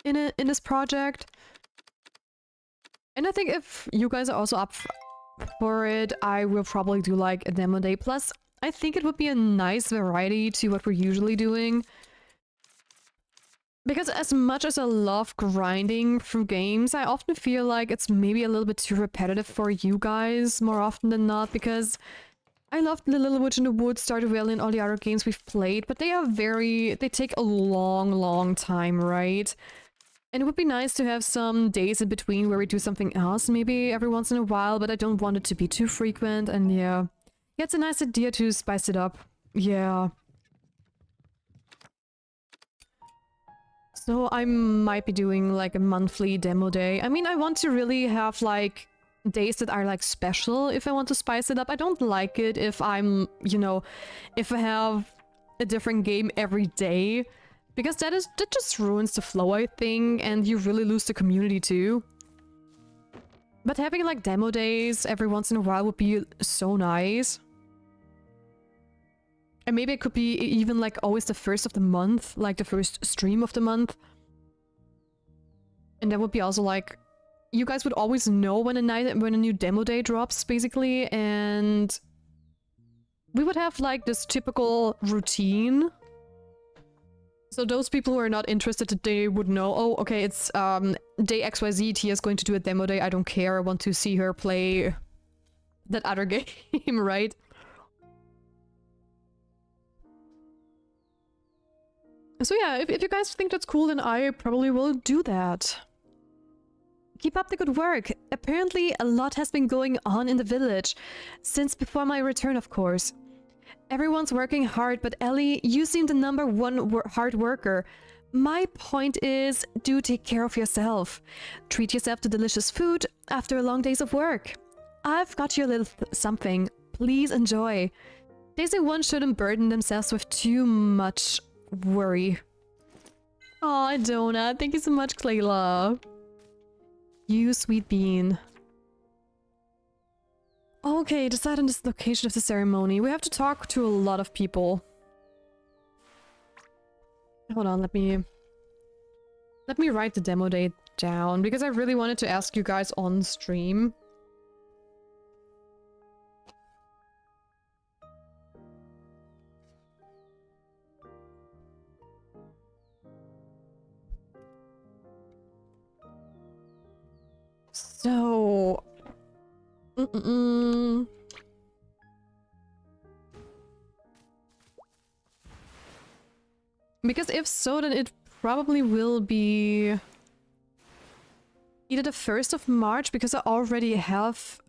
in this project. And I think if you guys are also up for it, I will probably do like a demo day. Plus, I think it would be a nice variety to what we're usually doing. Because as much as I love grinding through games, I often feel like it's maybe a little bit too repetitive for you guys more often than not. Because I loved The Little Witch in the Woods, Stardew Valley, and all the other games we've played, but they take a long time, right? And it would be nice to have some days in between where we do something else, maybe every once in a while, but I don't want it to be too frequent, and yeah. Yeah, it's a nice idea to spice it up. Yeah. So I might be doing like a monthly demo day. I mean, I want to really have like days that are like special if I want to spice it up. I don't like it if I'm, you know, if I have a different game every day. Because that just ruins the flow, I think, and you really lose the community too. But having like demo days every once in a while would be so nice. And maybe it could be even like always the first of the month, like the first stream of the month. And that would be also like, you guys would always know when a new demo day drops, basically, and we would have like this typical routine. So those people who are not interested, they would know, oh, okay, it's day XYZ, Tia's going to do a demo day, I don't care, I want to see her play that other game, right? So yeah, if you guys think that's cool, then I probably will do that. Keep up the good work. Apparently a lot has been going on in the village, since before my return, of course. Everyone's working hard, but Ellie, you seem the #1 hard worker. My point is, do take care of yourself. Treat yourself to delicious food after a long days of work. I've got you a little something. Please enjoy. They say one shouldn't burden themselves with too much worry. Aw, Donut. Thank you so much, Clayla. You sweet bean. Okay, decide on this location of the ceremony. We have to talk to a lot of people. Hold on, let me write the demo date down, because I really wanted to ask you guys on stream. So... Because if so, then it probably will be either the 1st of March, because I already have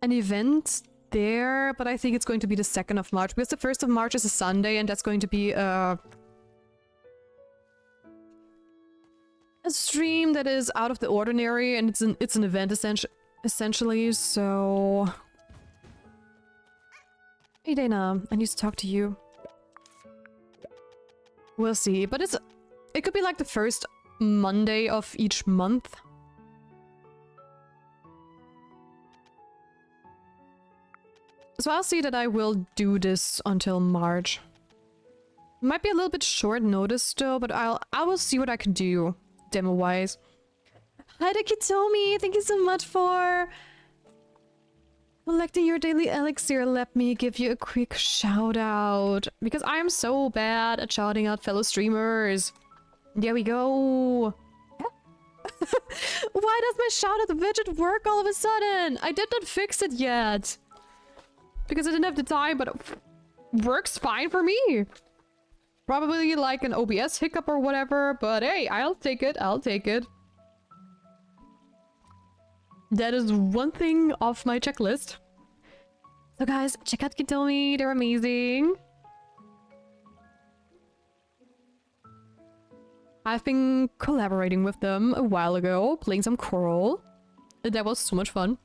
an event there, but I think it's going to be the 2nd of March, because the 1st of March is a Sunday, and that's going to be a stream that is out of the ordinary, and it's an event essentially, so... Hey Dana, I need to talk to you. We'll see, but it could be like the first Monday of each month. So I'll see that I will do this until March. Might be a little bit short notice still, but I will see what I can do demo-wise. Hi to Kitomi, thank you so much for collecting your daily elixir. Let me give you a quick shout out, because I am so bad at shouting out fellow streamers. There we go. Why does my shout out widget work all of a sudden? I did not fix it yet. Because I didn't have the time, but it works fine for me. Probably like an OBS hiccup or whatever, but hey, I'll take it, I'll take it. That is one thing off my checklist. So guys, check out Kitomi, they're amazing. I've been collaborating with them a while ago, playing some Coral. That was so much fun.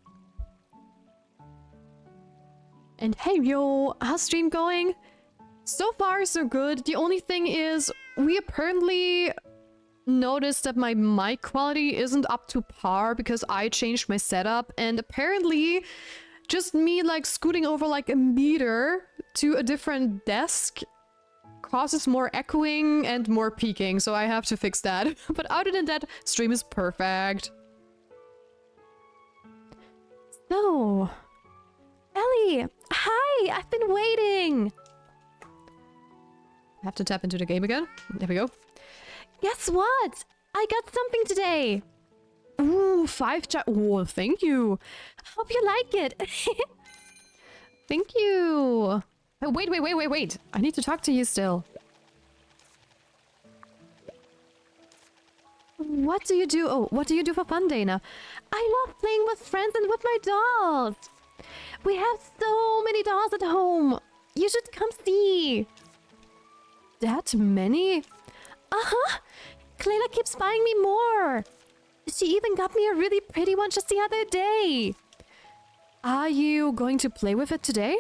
And hey, yo, how's stream going? So far, so good. The only thing is, we apparently noticed that my mic quality isn't up to par because I changed my setup, and apparently just me like scooting over like a meter to a different desk causes more echoing and more peaking, so I have to fix that. But other than that, stream is perfect. So, Ellie, hi, I've been waiting. I have to tap into the game again. There we go. Guess what? I got something today. Ooh, 5 chat. Oh, thank you. Hope you like it. Thank you. Oh, wait. I need to talk to you still. What do you do? Oh, what do you do for fun, Dana? I love playing with friends and with my dolls. We have so many dolls at home. You should come see. That many? Uh-huh. Clayla keeps buying me more. She even got me a really pretty one just the other day. Are you going to play with it today?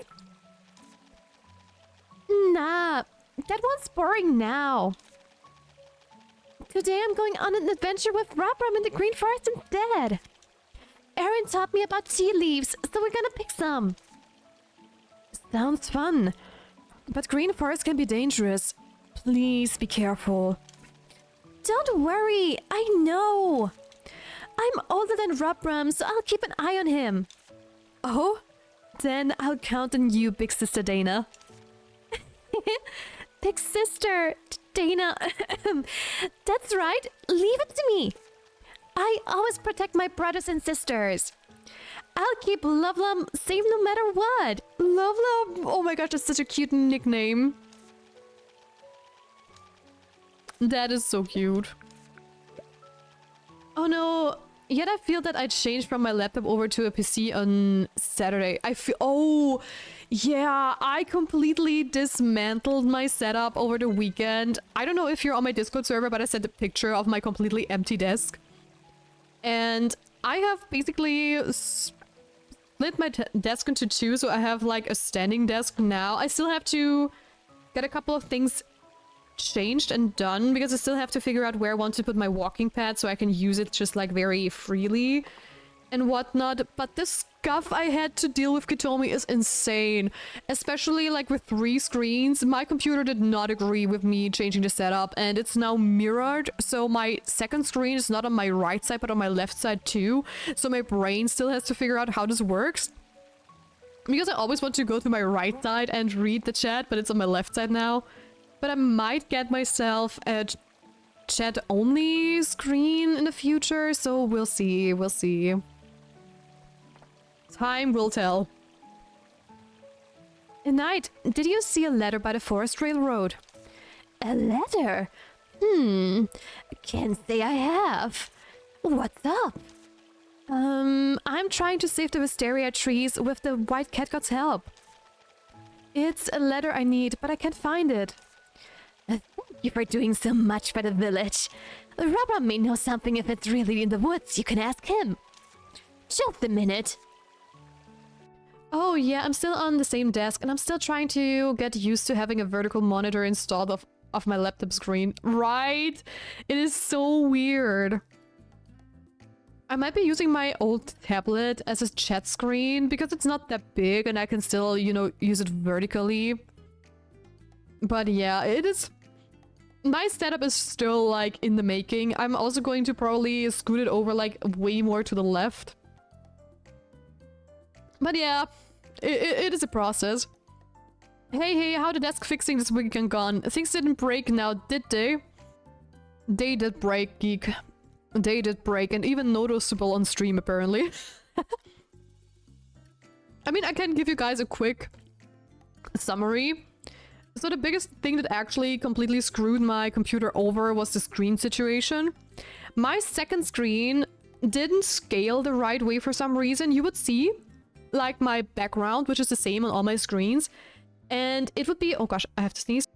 Nah, that one's boring now. Today I'm going on an adventure with Robram in the Green Forest instead. Arin taught me about tea leaves, so we're gonna pick some. Sounds fun. But Green Forest can be dangerous. Please be careful. Don't worry, I know. I'm older than Robram, so I'll keep an eye on him. Oh? Then I'll count on you, Big Sister Dana. Big Sister Dana. That's right, leave it to me. I always protect my brothers and sisters. I'll keep Lovelum safe no matter what. Lovelum? Oh my gosh, that's such a cute nickname. That is so cute. Oh no, yet I feel that I changed from my laptop over to a PC on Saturday. I feel... Oh, yeah, I completely dismantled my setup over the weekend. I don't know if you're on my Discord server, but I sent a picture of my completely empty desk. And I have basically split my desk into two, so I have like a standing desk now. I still have to get a couple of things changed and done because I still have to figure out where I want to put my walking pad so I can use it just like very freely and whatnot. But this stuff I had to deal with Kitomi is insane, especially like with 3 screens. My computer did not agree with me changing the setup, and it's now mirrored, so my second screen is not on my right side but on my left side too, so my brain still has to figure out how this works. Because I always want to go to my right side and read the chat, but it's on my left side now. But I might get myself a chat-only screen in the future, so we'll see, we'll see. Time will tell. Knight, did you see a letter by the Forest Railroad? A letter? Can't say I have. What's up? I'm trying to save the wisteria trees with the White Cat God's help. It's a letter I need, but I can't find it. Thank you for doing so much for the village. Robert may know something if it's really in the woods. You can ask him. Just a minute. Oh yeah, I'm still on the same desk and I'm still trying to get used to having a vertical monitor installed of my laptop screen. Right? It is so weird. I might be using my old tablet as a chat screen because it's not that big and I can still, you know, use it vertically. But yeah, it is... My setup is still, like, in the making. I'm also going to probably scoot it over, like, way more to the left. But yeah, it is a process. Hey, how the desk fixing this weekend gone? Things didn't break now, did they? They did break, geek. They did break, and even noticeable on stream, apparently. I mean, I can give you guys a quick summary. So the biggest thing that actually completely screwed my computer over was the screen situation. My second screen didn't scale the right way for some reason. You would see, like, my background, which is the same on all my screens. And it would be... Oh gosh, I have to sneeze.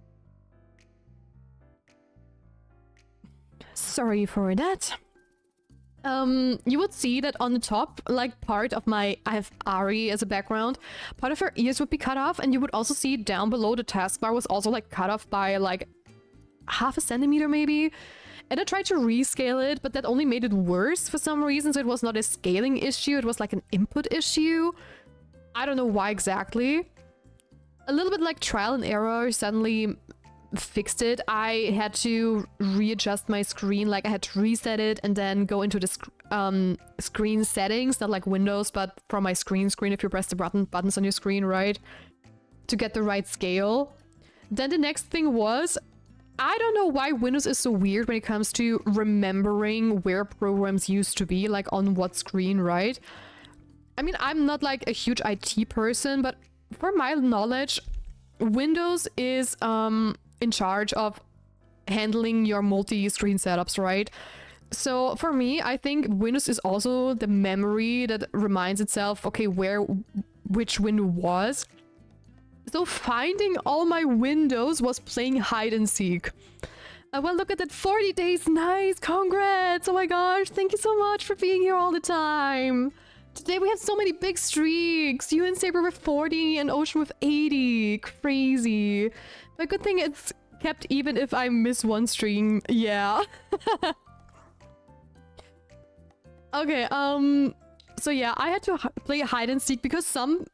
Sorry for that. You would see that on the top, like part of my, I have Ari as a background, part of her ears would be cut off, and you would also see down below the taskbar was also like cut off by like half a centimeter maybe. And I tried to rescale it, but that only made it worse for some reason. So it was not a scaling issue, it was like an input issue. I don't know why exactly. A little bit like trial and error suddenly fixed it. I had to readjust my screen, like I had to reset it and then go into the screen settings, not like Windows, but from my screen if you press the buttons on your screen, right? To get the right scale. Then the next thing was, I don't know why Windows is so weird when it comes to remembering where programs used to be, like on what screen, right? I mean, I'm not like a huge IT person, but for my knowledge, Windows is in charge of handling your multi-screen setups, right? So for me, I think Windows is also the memory that reminds itself, okay, which window was. So finding all my windows was playing hide and seek. Well, look at that, 40 days, nice, congrats, oh my gosh, thank you so much for being here all the time. Today we have so many big streaks, you and Saber with 40 and Ocean with 80, crazy. But good thing it's kept even if I miss one stream, yeah. Okay, so yeah, I had to play hide and seek because some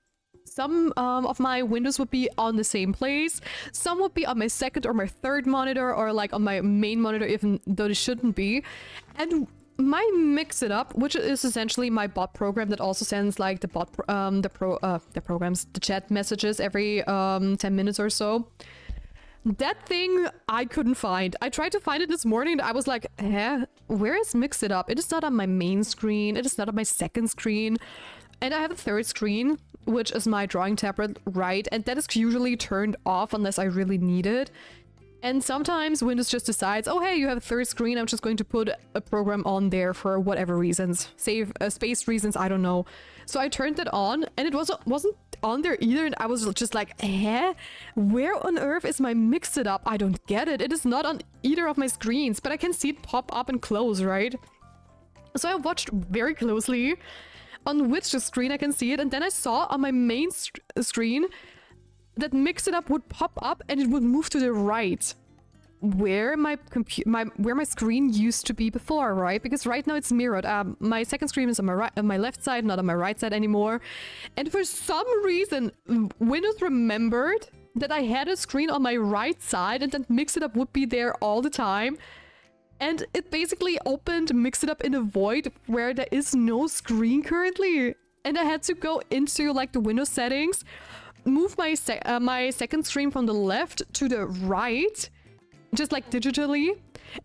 of my windows would be on the same place. Some would be on my second or my third monitor, or like on my main monitor, even though they shouldn't be. And my Mix It Up, which is essentially my bot program that also sends like the chat messages every 10 minutes or so. That thing I couldn't find. I tried to find it this morning and I was like, where is Mix It Up? It is not on my main screen. It is not on my second screen. And I have a third screen, which is my drawing tablet, right? And that is usually turned off unless I really need it. And sometimes Windows just decides, oh hey, you have a third screen, I'm just going to put a program on there for whatever reasons. Save space reasons, I don't know. So I turned it on and it wasn't on there either, and I was just like, where on earth is my Mix It Up? I don't get it. It is not on either of my screens, but I can see it pop up and close, right? So I watched very closely on which screen I can see it, and then I saw on my main screen that Mix It Up would pop up and it would move to the right, where my screen used to be before, right? Because right now it's mirrored. My second screen is on my left side, not on my right side anymore. And for some reason, Windows remembered that I had a screen on my right side and that Mix It Up would be there all the time. And it basically opened Mix It Up in a void where there is no screen currently. And I had to go into like the Windows settings, move my second screen from the left to the right, just like digitally.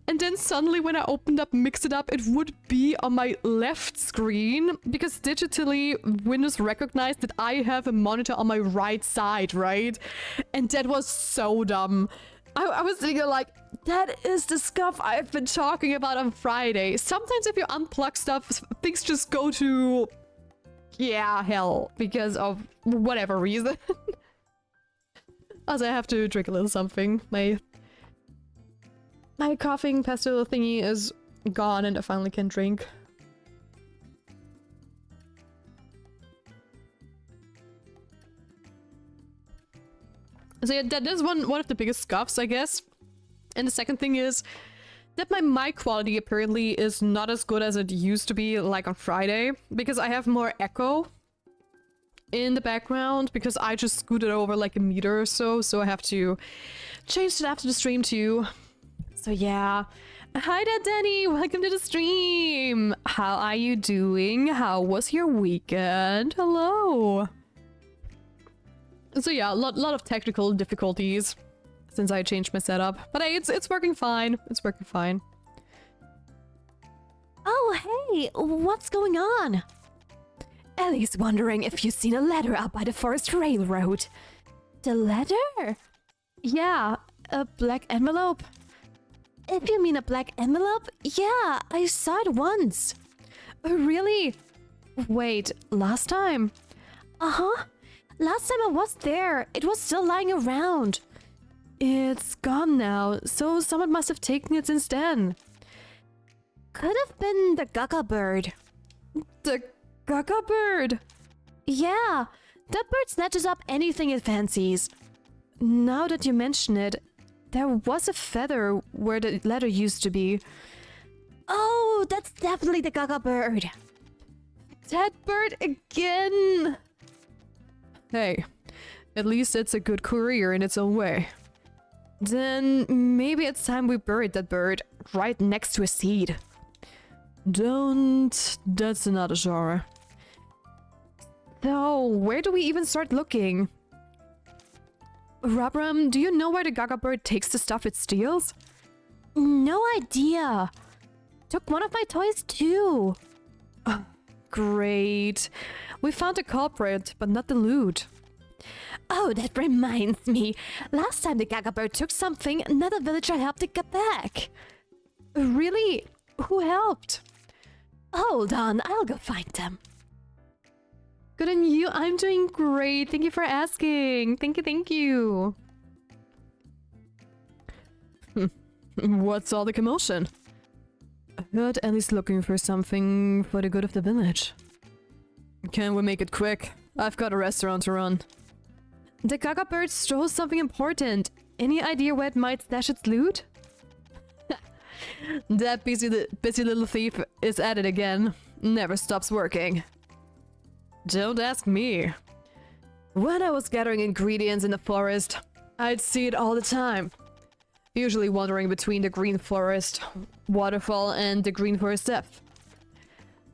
And then suddenly when I opened up Mix It Up, it would be on my left screen because digitally Windows recognized that I have a monitor on my right side, right? And that was so dumb. I was thinking like, that is the stuff I've been talking about on Friday. Sometimes if you unplug stuff, things just go to, yeah, hell, because of whatever reason. Also, I have to drink a little something. My coughing pastel thingy is gone and I finally can drink. So yeah, that is one of the biggest scuffs, I guess. And the second thing is that my mic quality apparently is not as good as it used to be, like on Friday, because I have more echo in the background because I just scooted over like a meter or so, so I have to change it after the stream too. So yeah. Hi there, Danny! Welcome to the stream! How are you doing? How was your weekend? Hello! So yeah, a lot of technical difficulties since I changed my setup. But hey, it's working fine. It's working fine. Oh, hey! What's going on? Ellie's wondering if you've seen a letter out by the Forest Railroad. The letter? Yeah, a black envelope. If you mean a black envelope, yeah, I saw it once. Oh, really? Wait, last time? Uh-huh. Last time I was there, it was still lying around. It's gone now, so someone must have taken it since then. Could have been the Gaga bird. The Gaga bird! Yeah, that bird snatches up anything it fancies. Now that you mention it, there was a feather where the letter used to be. Oh, that's definitely the Gaga bird. That bird again! Hey, at least it's a good career in its own way. Then maybe it's time we buried that bird right next to a seed. Don't. That's another genre. So, where do we even start looking? Rabram, do you know where the Gaga bird takes the stuff it steals? No idea. Took one of my toys too. Great. We found the culprit, but not the loot. Oh, that reminds me. Last time the Gaga bird took something, another villager helped it get back. Really? Who helped? Hold on, I'll go find them. Good on you. I'm doing great. Thank you for asking. Thank you, thank you. What's all the commotion? I heard Ellie's looking for something for the good of the village. Can we make it quick? I've got a restaurant to run. The Gaga bird stole something important. Any idea where it might stash its loot? That busy little thief is at it again. Never stops working. Don't ask me. When I was gathering ingredients in the forest, I'd see it all the time. Usually wandering between the green forest waterfall and the green forest depth.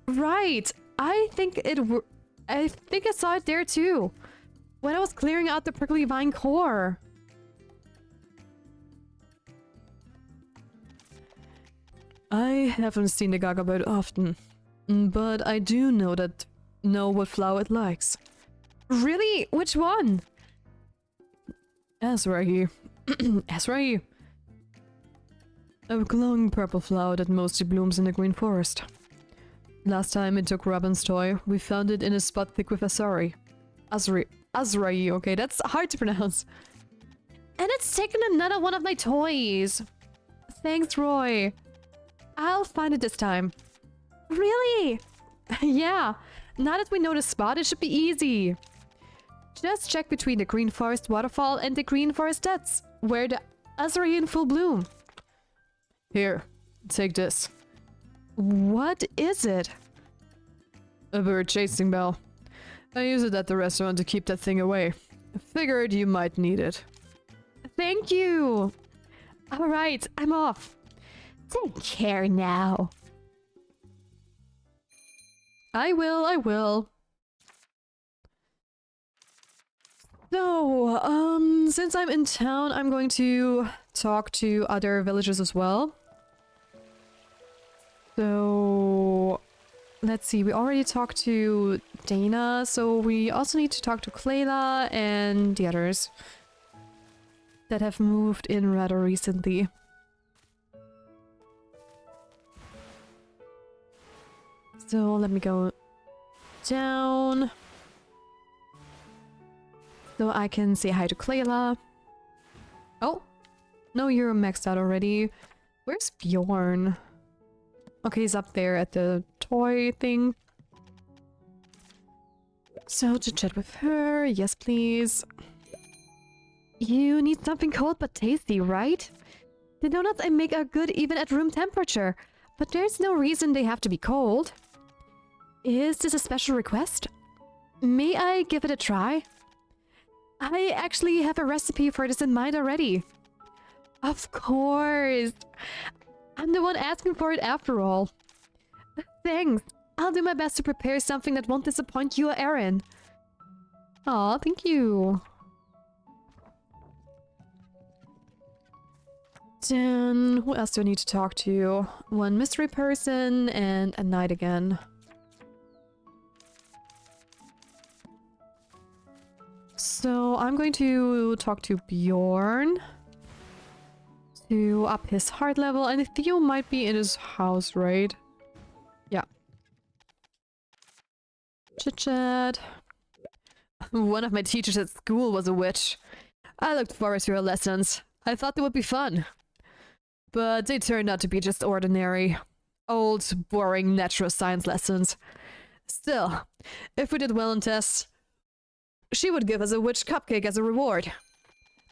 Right, I think I saw it there too. When I was clearing out the prickly vine core. I haven't seen the Gaga bird often, but I do know what flower it likes. Really? Which one? Azrahi. Azrahi. A glowing purple flower that mostly blooms in the green forest. Last time it took Robin's toy, we found it in a spot thick with Azari. Azrahi, okay, that's hard to pronounce. And it's taken another one of my toys. Thanks, Roy. I'll find it this time. Really? Yeah. Now that we know the spot, it should be easy. Just check between the green forest waterfall and the green forest depths, where the Azrahi in full bloom. Here, take this. What is it? A bird chasing bell. I use it at the restaurant to keep that thing away. I figured you might need it. Thank you! Alright, I'm off. Take care now. I will. So, since I'm in town, I'm going to talk to other villagers as well. So, let's see, we already talked to Dana, so we also need to talk to Clayla and the others that have moved in rather recently. So let me go down so I can say hi to Clayla. Oh, no, you're maxed out already. Where's Bjorn? Okay, he's up there at the toy thing. So to chat with her, yes please. You need something cold but tasty, right? The donuts I make are good even at room temperature, but there's no reason they have to be cold. Is this a special request? May I give it a try? I actually have a recipe for this in mind already. Of course. I'm the one asking for it after all. Thanks. I'll do my best to prepare something that won't disappoint you or Arin. Aw, thank you. Then, who else do I need to talk to? One mystery person and a knight again. So I'm going to talk to Bjorn to up his heart level, and Theo might be in his house, right? Yeah. Chit chat. One of my teachers at school was a witch. I looked forward to her lessons. I thought they would be fun. But they turned out to be just ordinary. old, boring natural science lessons. Still, if we did well on tests, she would give us a witch cupcake as a reward.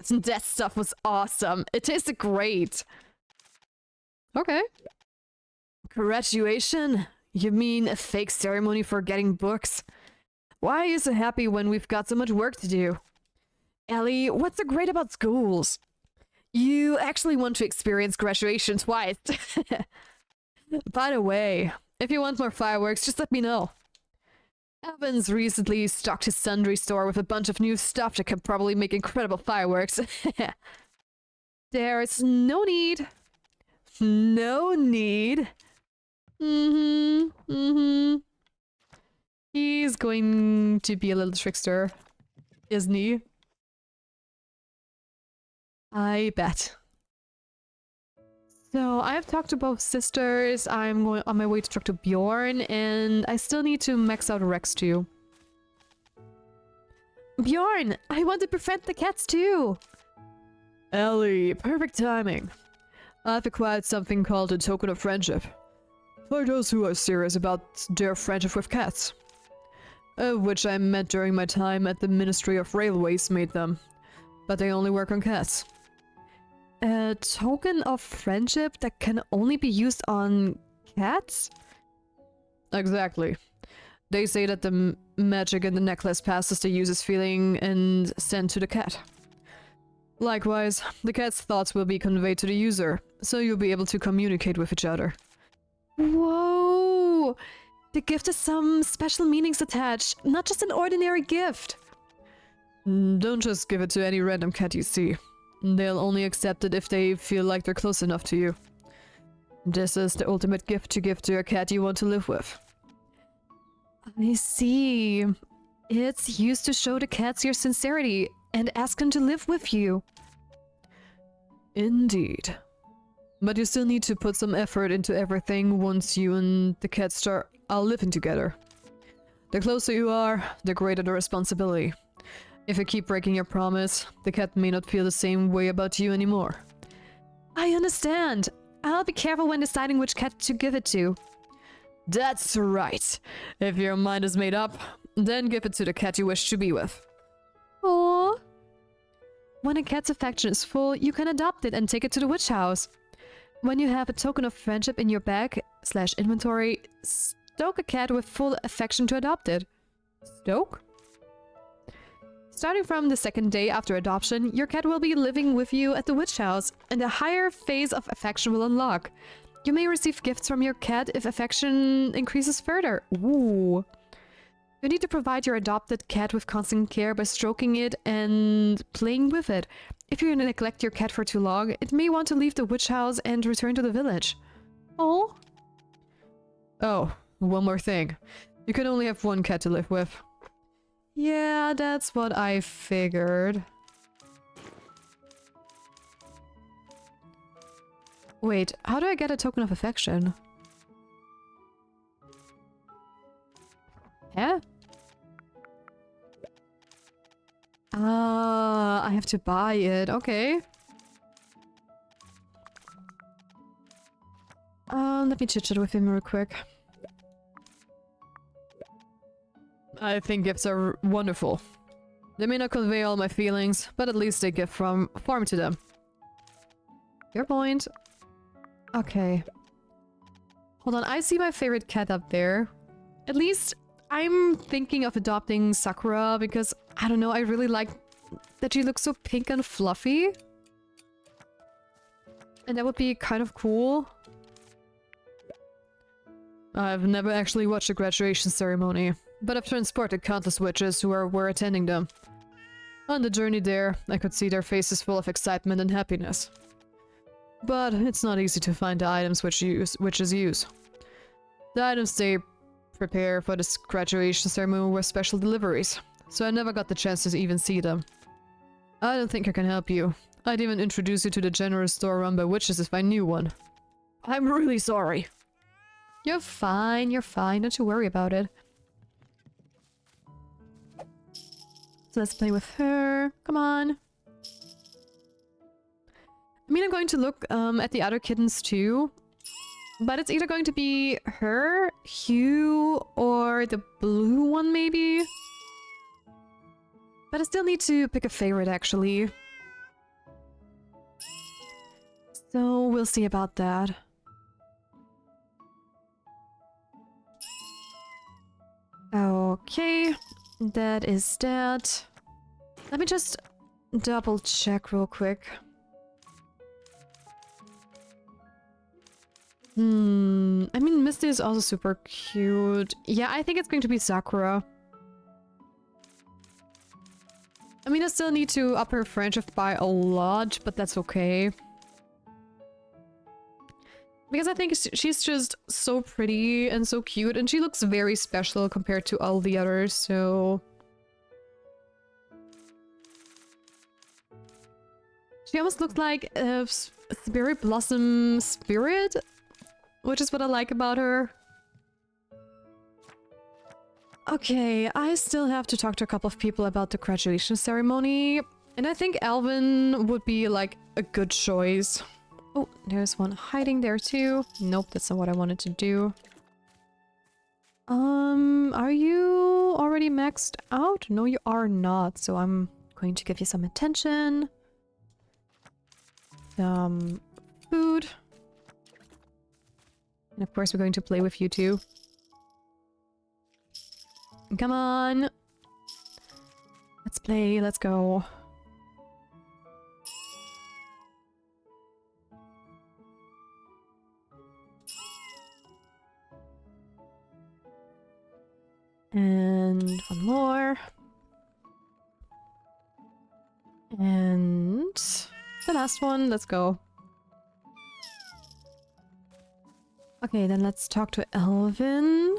That stuff was awesome. It tasted great. Okay. Graduation? You mean a fake ceremony for getting books? Why are you so happy when we've got so much work to do? Ellie, what's so great about schools? You actually want to experience graduation twice. By the way, if you want more fireworks, just let me know. Evans recently stocked his sundry store with a bunch of new stuff that can probably make incredible fireworks. There's no need. No need. He's going to be a little trickster, isn't he? I bet. So I have talked to both sisters. I'm going on my way to talk to Bjorn, and I still need to max out Rex too. Bjorn, I want to befriend the cats too. Ellie, perfect timing. I've acquired something called a token of friendship. For those who are serious about their friendship with cats. Which I met during my time at the Ministry of Railways made them. But they only work on cats. A token of friendship that can only be used on cats? Exactly. They say that the magic in the necklace passes the user's feeling and sent to the cat. Likewise, the cat's thoughts will be conveyed to the user, so you'll be able to communicate with each other. Whoa! The gift has some special meanings attached, not just an ordinary gift. Don't just give it to any random cat you see. They'll only accept it if they feel like they're close enough to you. This is the ultimate gift to give to a cat you want to live with. I see. It's used to show the cats your sincerity and ask them to live with you. Indeed. But you still need to put some effort into everything once you and the cat start living together. The closer you are, the greater the responsibility. If you keep breaking your promise, the cat may not feel the same way about you anymore. I understand. I'll be careful when deciding which cat to give it to. That's right. If your mind is made up, then give it to the cat you wish to be with. Aww. When a cat's affection is full, you can adopt it and take it to the witch house. When you have a token of friendship in your bag/inventory, stoke a cat with full affection to adopt it. Stoke? Starting from the second day after adoption, your cat will be living with you at the witch house, and a higher phase of affection will unlock. You may receive gifts from your cat if affection increases further. Ooh. You need to provide your adopted cat with constant care by stroking it and playing with it. If you neglect your cat for too long, it may want to leave the witch house and return to the village. Oh. Oh, one more thing. You can only have one cat to live with. Yeah, that's what I figured. Wait, how do I get a token of affection? Huh? Ah, I have to buy it. Okay. Let me chit-chat with him real quick. I think gifts are wonderful. They may not convey all my feelings, but at least they give form to them. Your point. Okay. Hold on, I see my favorite cat up there. At least I'm thinking of adopting Sakura because, I don't know, I really like that she looks so pink and fluffy. And that would be kind of cool. I've never actually watched a graduation ceremony, but I've transported countless witches who were attending them. On the journey there, I could see their faces full of excitement and happiness. But it's not easy to find the items witches use. The items they prepare for this graduation ceremony were special deliveries, so I never got the chance to even see them. I don't think I can help you. I'd even introduce you to the general store run by witches if I knew one. I'm really sorry. You're fine, don't you worry about it. So let's play with her. Come on. I mean, I'm going to look at the other kittens too. But it's either going to be her, Hugh, or the blue one maybe? But I still need to pick a favorite actually. So we'll see about that. Okay, that is that. Let me just double check real quick. I mean, Misty is also super cute. Yeah, I think it's going to be Sakura. I mean, I still need to up her friendship by a lot, but that's okay. Because I think she's just so pretty and so cute, and she looks very special compared to all the others, so... She almost looks like a Spirit Blossom spirit, which is what I like about her. Okay, I still have to talk to a couple of people about the graduation ceremony, and I think Alvin would be like a good choice. Oh, there's one hiding there too. Nope, that's not what I wanted to do. Are you already maxed out? No, you are not, so I'm going to give you some attention. Some food. And of course we're going to play with you too. Come on! Let's play, let's go. And one more. And the last one, let's go. Okay, then let's talk to Elvin.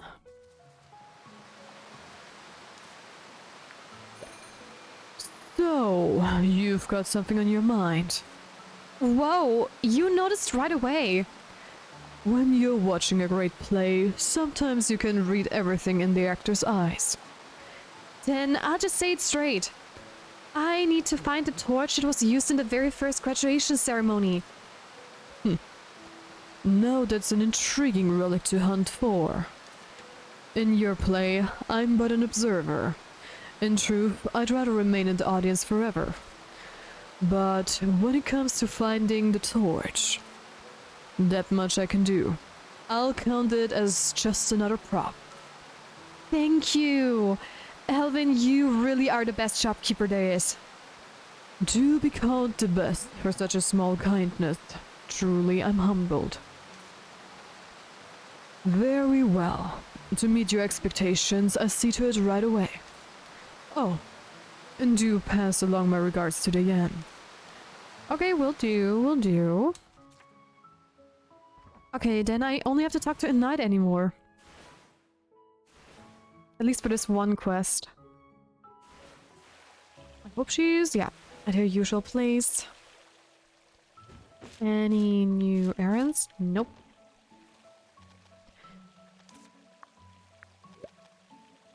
So, you've got something on your mind. Whoa, you noticed right away. When you're watching a great play, sometimes you can read everything in the actor's eyes. Then I'll just say it straight. I need to find the torch that was used in the very first graduation ceremony. Now that's an intriguing relic to hunt for. In your play, I'm but an observer. In truth, I'd rather remain in the audience forever. But when it comes to finding the torch, that much I can do. I'll count it as just another prop. Thank you! Elvin, you really are the best shopkeeper there is. Do be called the best for such a small kindness. Truly, I'm humbled. Very well. To meet your expectations, I see to it right away. Oh, and do pass along my regards to the Yan. Okay, will do, will do. Okay, then I only have to talk to a knight anymore. At least for this one quest. I hope she's, yeah, at her usual place. Any new errands? Nope.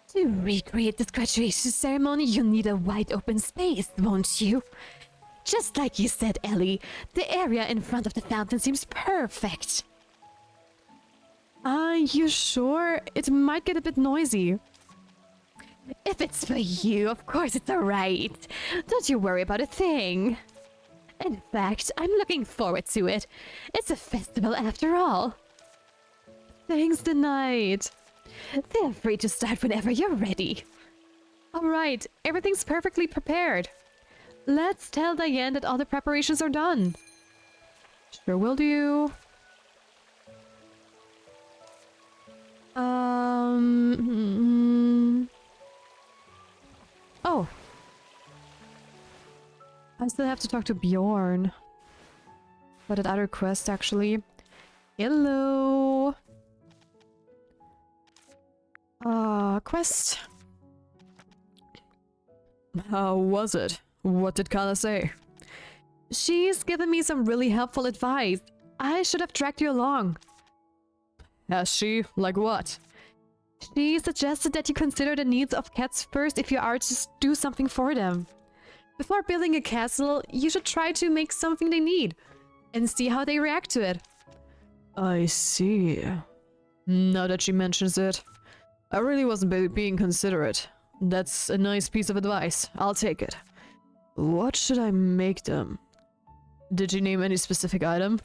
To recreate this graduation ceremony, you'll need a wide open space, won't you? Just like you said, Ellie, the area in front of the fountain seems perfect. Are you sure? It might get a bit noisy. If it's for you, of course it's alright. Don't you worry about a thing. In fact, I'm looking forward to it. It's a festival after all. Thanks, the knight. Feel free to start whenever you're ready. Alright, everything's perfectly prepared. Let's tell Diane that all the preparations are done. Sure will do. Oh. I still have to talk to Bjorn. For that other quest, actually. Hello. Quest. How was it? What did Kala say? She's given me some really helpful advice. I should have dragged you along. Has she? Like what? She suggested that you consider the needs of cats first if you are to do something for them. Before building a castle, you should try to make something they need and see how they react to it. I see. Now that she mentions it, I really wasn't being considerate. That's a nice piece of advice. I'll take it. What should I make them? Did you name any specific item?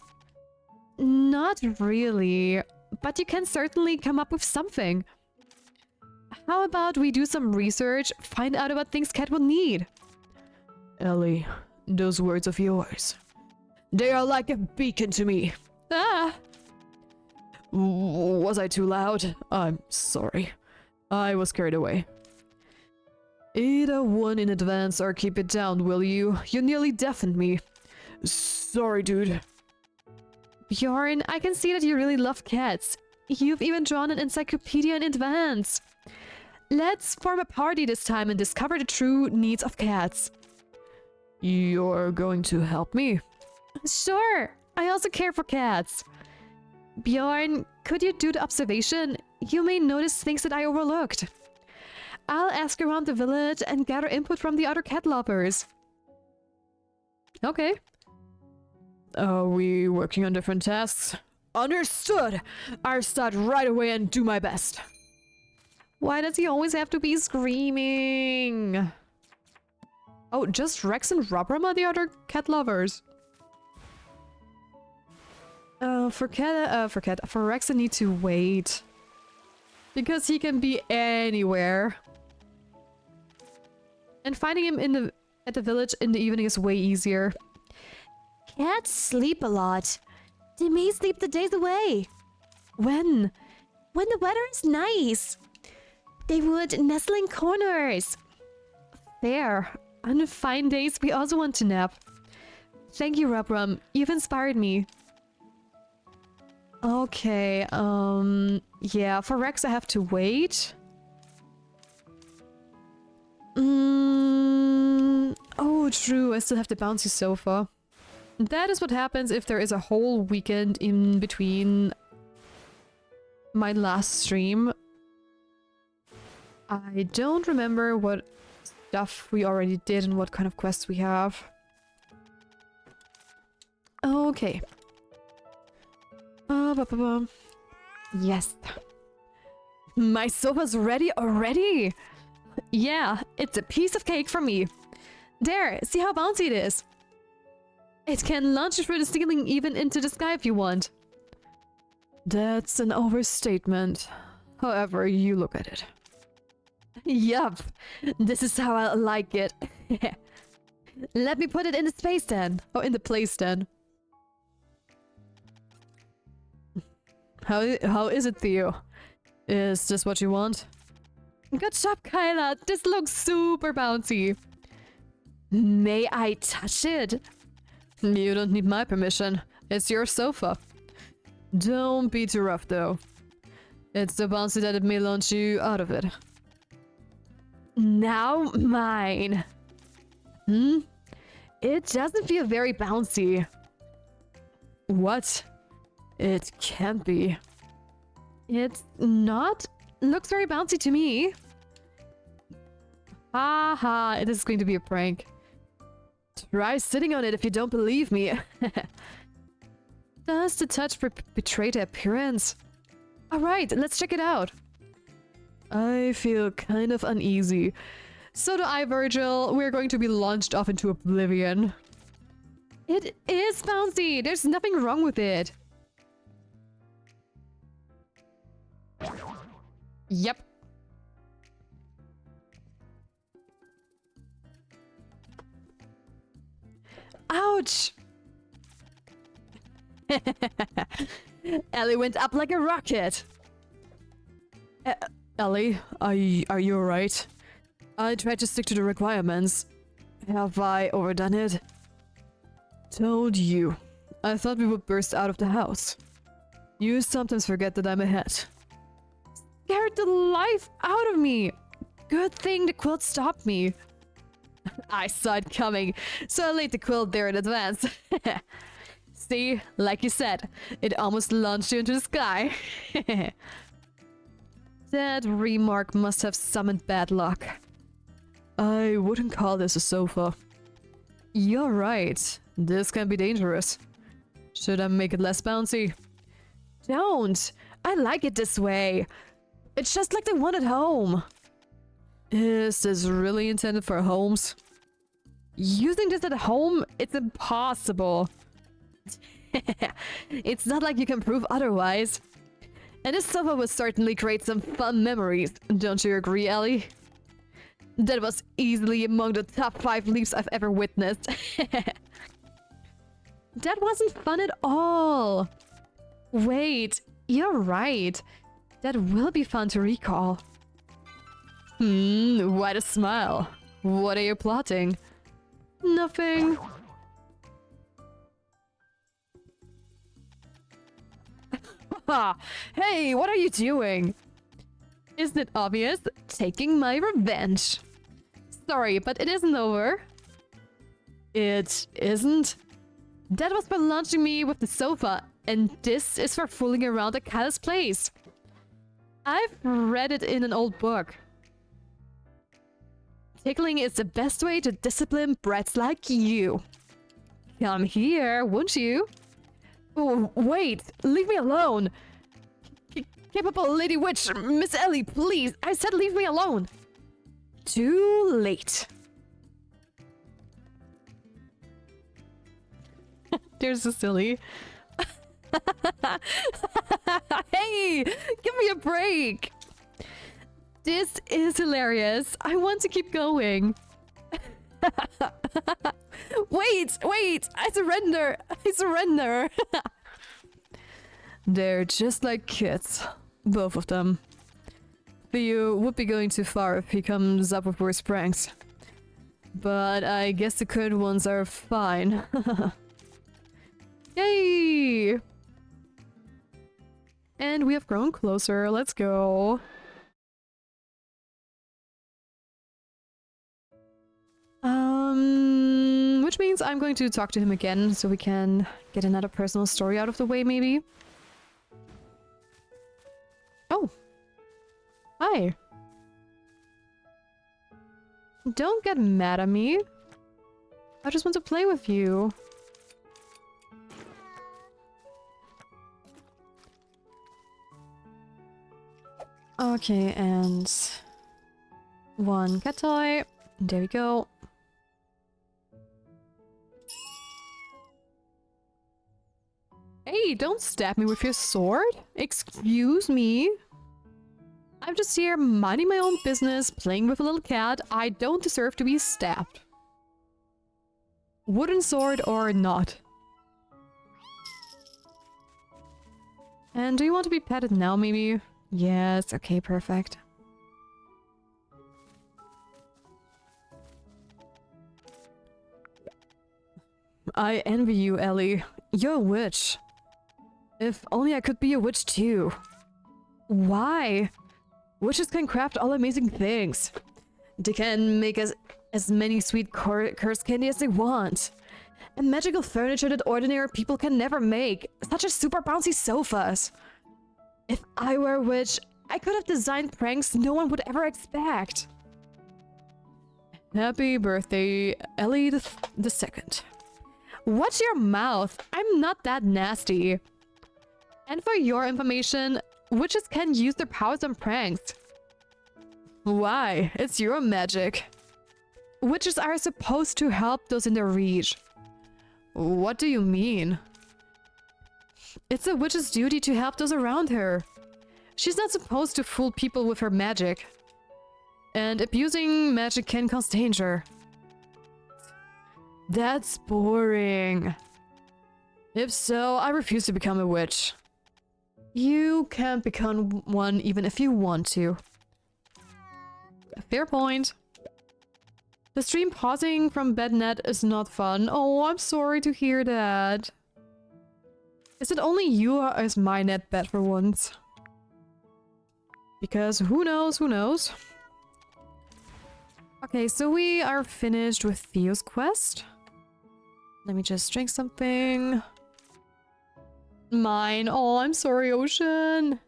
Not really, but you can certainly come up with something. How about we do some research, find out about things Cat will need? Ellie, those words of yours. They are like a beacon to me. Ah! Was I too loud? I'm sorry. I was carried away. Either one in advance or keep it down, will you? You nearly deafened me. Sorry, dude. Bjorn, I can see that you really love cats. You've even drawn an encyclopedia in advance. Let's form a party this time and discover the true needs of cats. You're going to help me? Sure, I also care for cats. Bjorn, could you do the observation? You may notice things that I overlooked. I'll ask around the village and gather input from the other cat lovers. Okay. Are we working on different tasks? Understood! I'll start right away and do my best. Why does he always have to be screaming? Oh, just Rex and Robram are the other cat lovers. For Rex I need to wait. Because he can be anywhere. And finding him at the village in the evening is way easier. Cats sleep a lot. They may sleep the days away. When? When the weather is nice. They would nestle in corners. Fair. On fine days, we also want to nap. Thank you, Robram. You've inspired me. Okay, yeah, for Rex I have to wait. Oh, true, I still have the bouncy sofa. That is what happens if there is a whole weekend in between my last stream. I don't remember what stuff we already did and what kind of quests we have. Okay. Yes. My sofa's ready already? Yeah, it's a piece of cake for me. There, see how bouncy it is. It can launch through the ceiling, even into the sky if you want. That's an overstatement. However you look at it. Yup, this is how I like it. Let me put it in the space then. Oh, in the place then. How is it, Theo? Is this what you want? Good job, Kyla. This looks super bouncy. May I touch it? You don't need my permission. It's your sofa. Don't be too rough, though. It's so bouncy that it may launch you out of it. Now mine. It doesn't feel very bouncy. What? It can't be. It's not? Looks very bouncy to me. Haha, this is going to be a prank. Try sitting on it if you don't believe me. Does the touch betray the appearance? Alright, let's check it out. I feel kind of uneasy. So do I, Virgil. We're going to be launched off into oblivion. It is bouncy. There's nothing wrong with it. Yep. Ouch! Ellie went up like a rocket. Ellie, are you alright? I tried to stick to the requirements. Have I overdone it? Told you. I thought we would burst out of the house. You sometimes forget that I'm ahead. Scared the life out of me! Good thing the quilt stopped me. I saw it coming, so I laid the quilt there in advance. See, like you said, it almost launched you into the sky. That remark must have summoned bad luck. I wouldn't call this a sofa. You're right, this can be dangerous. Should I make it less bouncy? Don't! I like it this way. It's just like the one at home. Is this really intended for homes? Using this at home, it's impossible. It's not like you can prove otherwise. And this sofa will certainly create some fun memories. Don't you agree, Ellie? That was easily among the top 5 leaps I've ever witnessed. That wasn't fun at all. Wait, you're right. That will be fun to recall. Why the smile? What are you plotting? Nothing. Hey, what are you doing? Isn't it obvious? Taking my revenge. Sorry, but it isn't over. It isn't? That was for launching me with the sofa, and this is for fooling around at Kyle's place. I've read it in an old book. Tickling is the best way to discipline brats like you. Come here, won't you? Oh, wait, leave me alone. Capable Lady Witch, Miss Ellie, please. I said leave me alone. Too late. There's a silly. Hey, give me a break. This is hilarious. I want to keep going. Wait, I surrender. They're just like kids. Both of them. Theo would be going too far if he comes up with worse pranks. But I guess the current ones are fine. Yay! And we have grown closer. Let's go. Which means I'm going to talk to him again so we can get another personal story out of the way, maybe. Oh. Hi. Don't get mad at me. I just want to play with you. Okay, and one cat toy. There we go. Hey, don't stab me with your sword. Excuse me. I'm just here minding my own business, playing with a little cat. I don't deserve to be stabbed. Wooden sword or not. And do you want to be petted now, maybe? Yes, okay, perfect. I envy you, Ellie. You're a witch. If only I could be a witch too. Why? Witches can craft all amazing things. They can make as many sweet curse candy as they want. And magical furniture that ordinary people can never make, such as super bouncy sofas. If I were a witch, I could have designed pranks no one would ever expect. Happy birthday, Ellie the Second. Watch your mouth. I'm not that nasty. And for your information, witches can use their powers on pranks. Why? It's your magic. Witches are supposed to help those in their reach. What do you mean? It's a witch's duty to help those around her. She's not supposed to fool people with her magic. And abusing magic can cause danger. That's boring. If so, I refuse to become a witch. You can't become one even if you want to. Fair point. The stream pausing from bednet is not fun. Oh, I'm sorry to hear that. Is it only you or is my net bad for once? Because who knows, who knows? Okay, so we are finished with Theo's quest. Let me just drink something. Mine. Oh, I'm sorry, Ocean.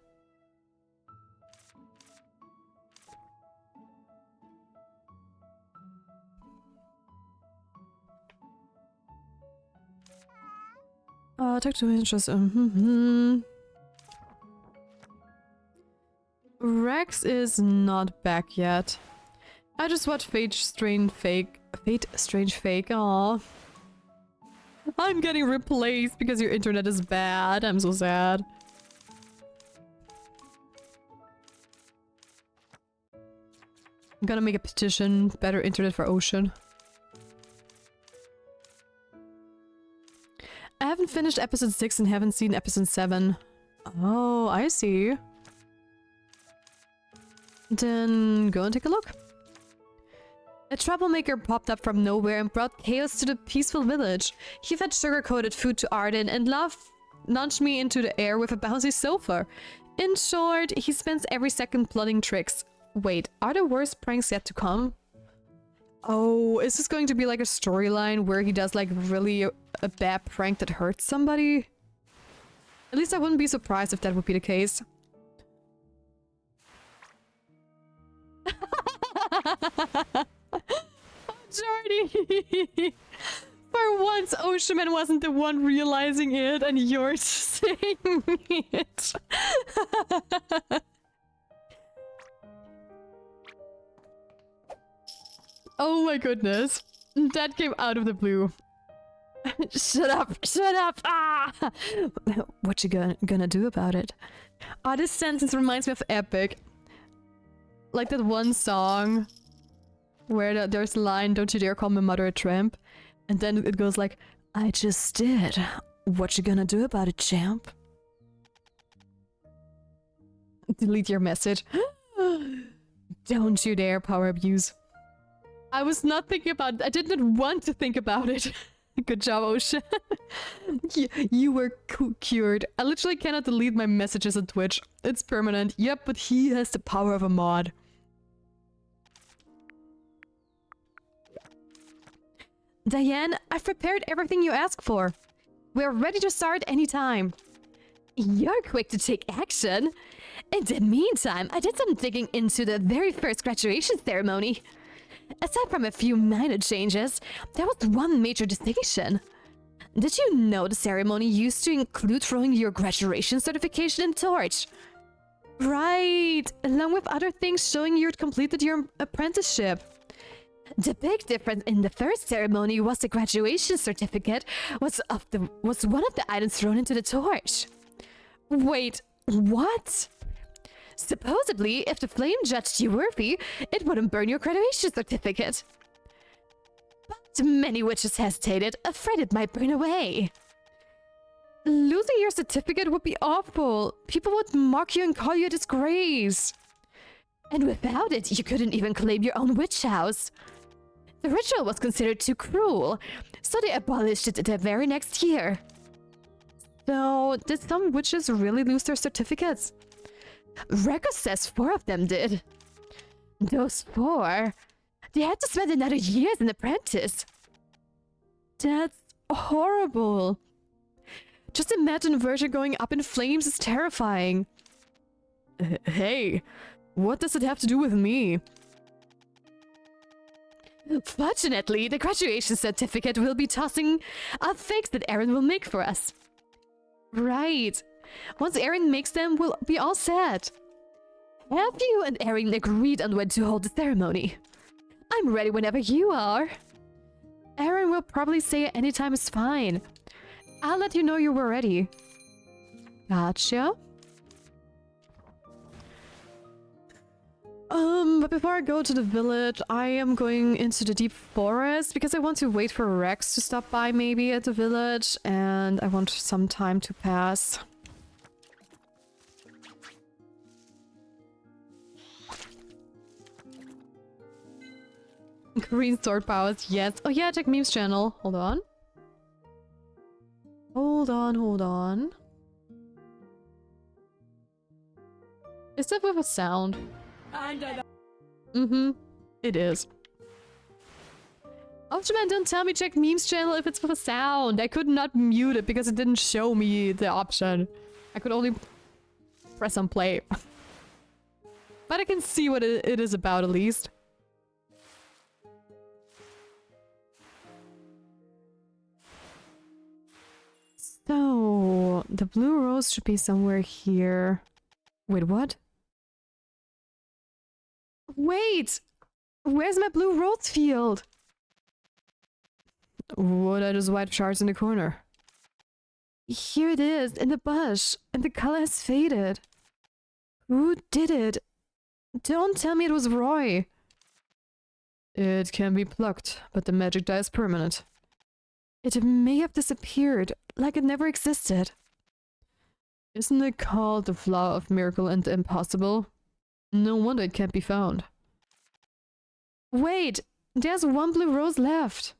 Talk to interest. Rex is not back yet. I just watched Fate Strange Fake. Aw. I'm getting replaced because your internet is bad. I'm so sad. I'm gonna make a petition. Better internet for Ocean. I haven't finished episode 6 and haven't seen episode 7. Oh, I see. Then go and take a look. A troublemaker popped up from nowhere and brought chaos to the peaceful village. He fed sugar-coated food to Arin and launched me into the air with a bouncy sofa. In short, he spends every second plotting tricks. Wait, are the worst pranks yet to come? Oh, is this going to be like a storyline where he does like really a bad prank that hurts somebody? At least I wouldn't be surprised if that would be the case. Jordy! For once, Oceanman wasn't the one realizing it and you're saying it. Oh my goodness. That came out of the blue. Shut up! Shut up! Ah! What you gonna do about it? Oh, this sentence reminds me of Epic. Like that one song where there's a line, "Don't you dare call my mother a tramp." And then it goes like, "I just did. What you gonna do about it, champ?" Delete your message. Don't you dare power abuse. I was not thinking about it. I did not want to think about it. Good job, Ocean. You were cured. I literally cannot delete my messages on Twitch. It's permanent. Yep, but he has the power of a mod. Diane, I've prepared everything you asked for. We're ready to start anytime. You're quick to take action. In the meantime, I did some digging into the very first graduation ceremony. Aside from a few minor changes, there was one major distinction. Did you know the ceremony used to include throwing your graduation certification in torch? Right, along with other things showing you'd completed your apprenticeship. The big difference in the first ceremony was the graduation certificate was one of the items thrown into the torch. Wait, what? Supposedly, if the flame judged you worthy, it wouldn't burn your graduation certificate. But many witches hesitated, afraid it might burn away. Losing your certificate would be awful. People would mock you and call you a disgrace. And without it, you couldn't even claim your own witch house. The ritual was considered too cruel, so they abolished it the very next year. So, did some witches really lose their certificates? Record says 4 of them did. Those 4? They had to spend another year as an apprentice. That's horrible. Just imagine a virgin going up in flames is terrifying. Hey, what does it have to do with me? Fortunately, the graduation certificate will be tossing a fix that Arin will make for us. Right. Once Arin makes them, we'll be all set. Have you and Arin agreed on when to hold the ceremony? I'm ready whenever you are. Arin will probably say any time is fine. I'll let you know you were ready. Gotcha. But before I go to the village, I am going into the deep forest because I want to wait for Rex to stop by maybe at the village, and I want some time to pass. Green sword powers, yes. Oh yeah, check Memes channel. Hold on. Hold on. Is that with a sound? Mm-hmm. It is. Ultraman, don't tell me check Memes channel if it's with a sound. I could not mute it because it didn't show me the option. I could only press on play. But I can see what it is about at least. So, the blue rose should be somewhere here. Wait, what? Wait! Where's my blue rose field? What are those white shards in the corner? Here it is, in the bush, and the color has faded. Who did it? Don't tell me it was Roy. It can be plucked, but the magic dye is permanent. It may have disappeared, like it never existed. Isn't it called the flower of miracle and the impossible? No wonder it can't be found. Wait, there's one blue rose left.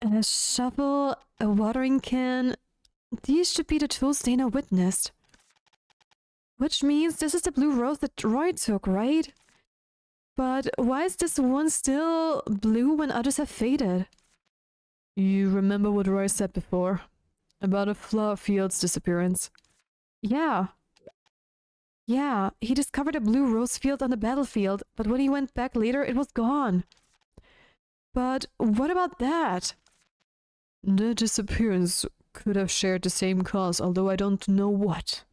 A shovel, a watering can. These should be the tools Dana witnessed. Which means this is the blue rose that Roy took, right? But why is this one still blue when others have faded? You remember what Roy said before? About a flower field's disappearance? Yeah. Yeah, he discovered a blue rose field on the battlefield, but when he went back later, it was gone. But what about that? The disappearance could have shared the same cause, although I don't know what.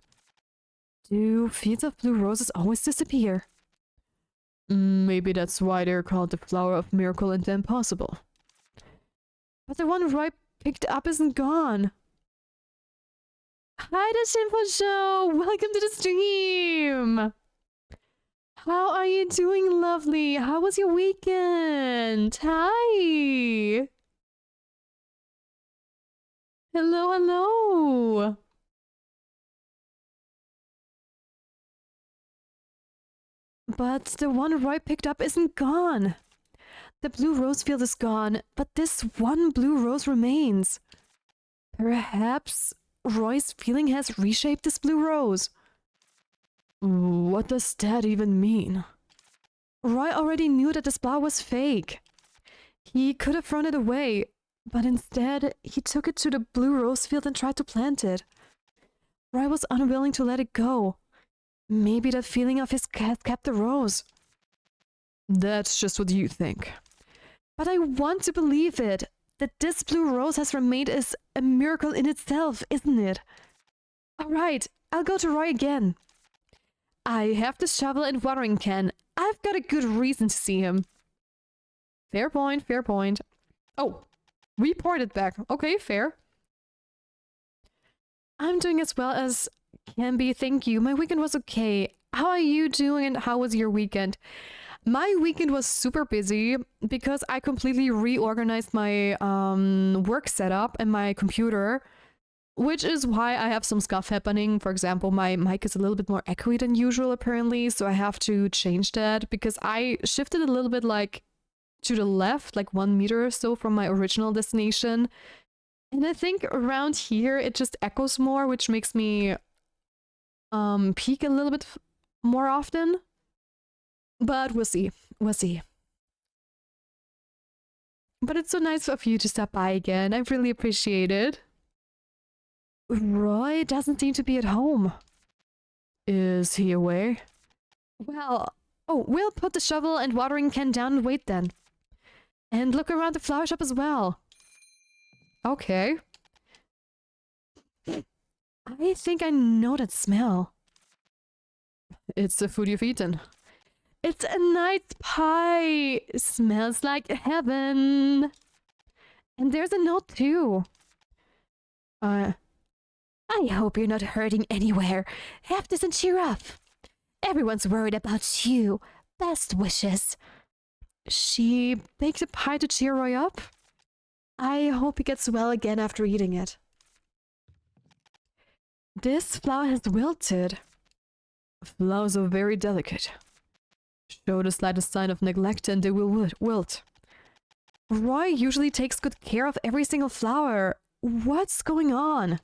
Do fields of blue roses always disappear? Maybe that's why they're called the flower of miracle and the impossible. But the one Roy picked up isn't gone. Hi, the Shameful Show! Welcome to the stream! How are you doing, lovely? How was your weekend? Hi! Hello, hello! But the one Roy picked up isn't gone. The blue rose field is gone, but this one blue rose remains. Perhaps Roy's feeling has reshaped this blue rose. What does that even mean? Roy already knew that this flower was fake. He could have thrown it away, but instead he took it to the blue rose field and tried to plant it. Roy was unwilling to let it go. Maybe that feeling of his cat kept the rose. That's just what you think. But I want to believe it. That this blue rose has remained is a miracle in itself, isn't it? Alright, I'll go to Roy again. I have the shovel and watering can. I've got a good reason to see him. Fair point, fair point. Oh, reported back. Okay, fair. I'm doing as well as can be, thank you. My weekend was okay. How are you doing and how was your weekend? My weekend was super busy because I completely reorganized my work setup and my computer, which is why I have some stuff happening. For example, my mic is a little bit more echoey than usual apparently, so I have to change that because I shifted a little bit like to the left, like 1 meter or so from my original destination. And I think around here it just echoes more, which makes me peak a little bit more often. But we'll see. We'll see. But it's so nice of you to stop by again. I really appreciate it. Roy doesn't seem to be at home. Is he away? Well, we'll put the shovel and watering can down and wait then. And look around the flower shop as well. Okay. I think I know that smell. It's the food you've eaten. It's a nice pie. Smells like heaven. And there's a note too. I hope you're not hurting anywhere. Have this and cheer up. Everyone's worried about you. Best wishes. She baked a pie to cheer Roy up? I hope he gets well again after eating it. This flower has wilted. Flowers are very delicate. Show the slightest sign of neglect and they will wilt. Roy usually takes good care of every single flower. What's going on?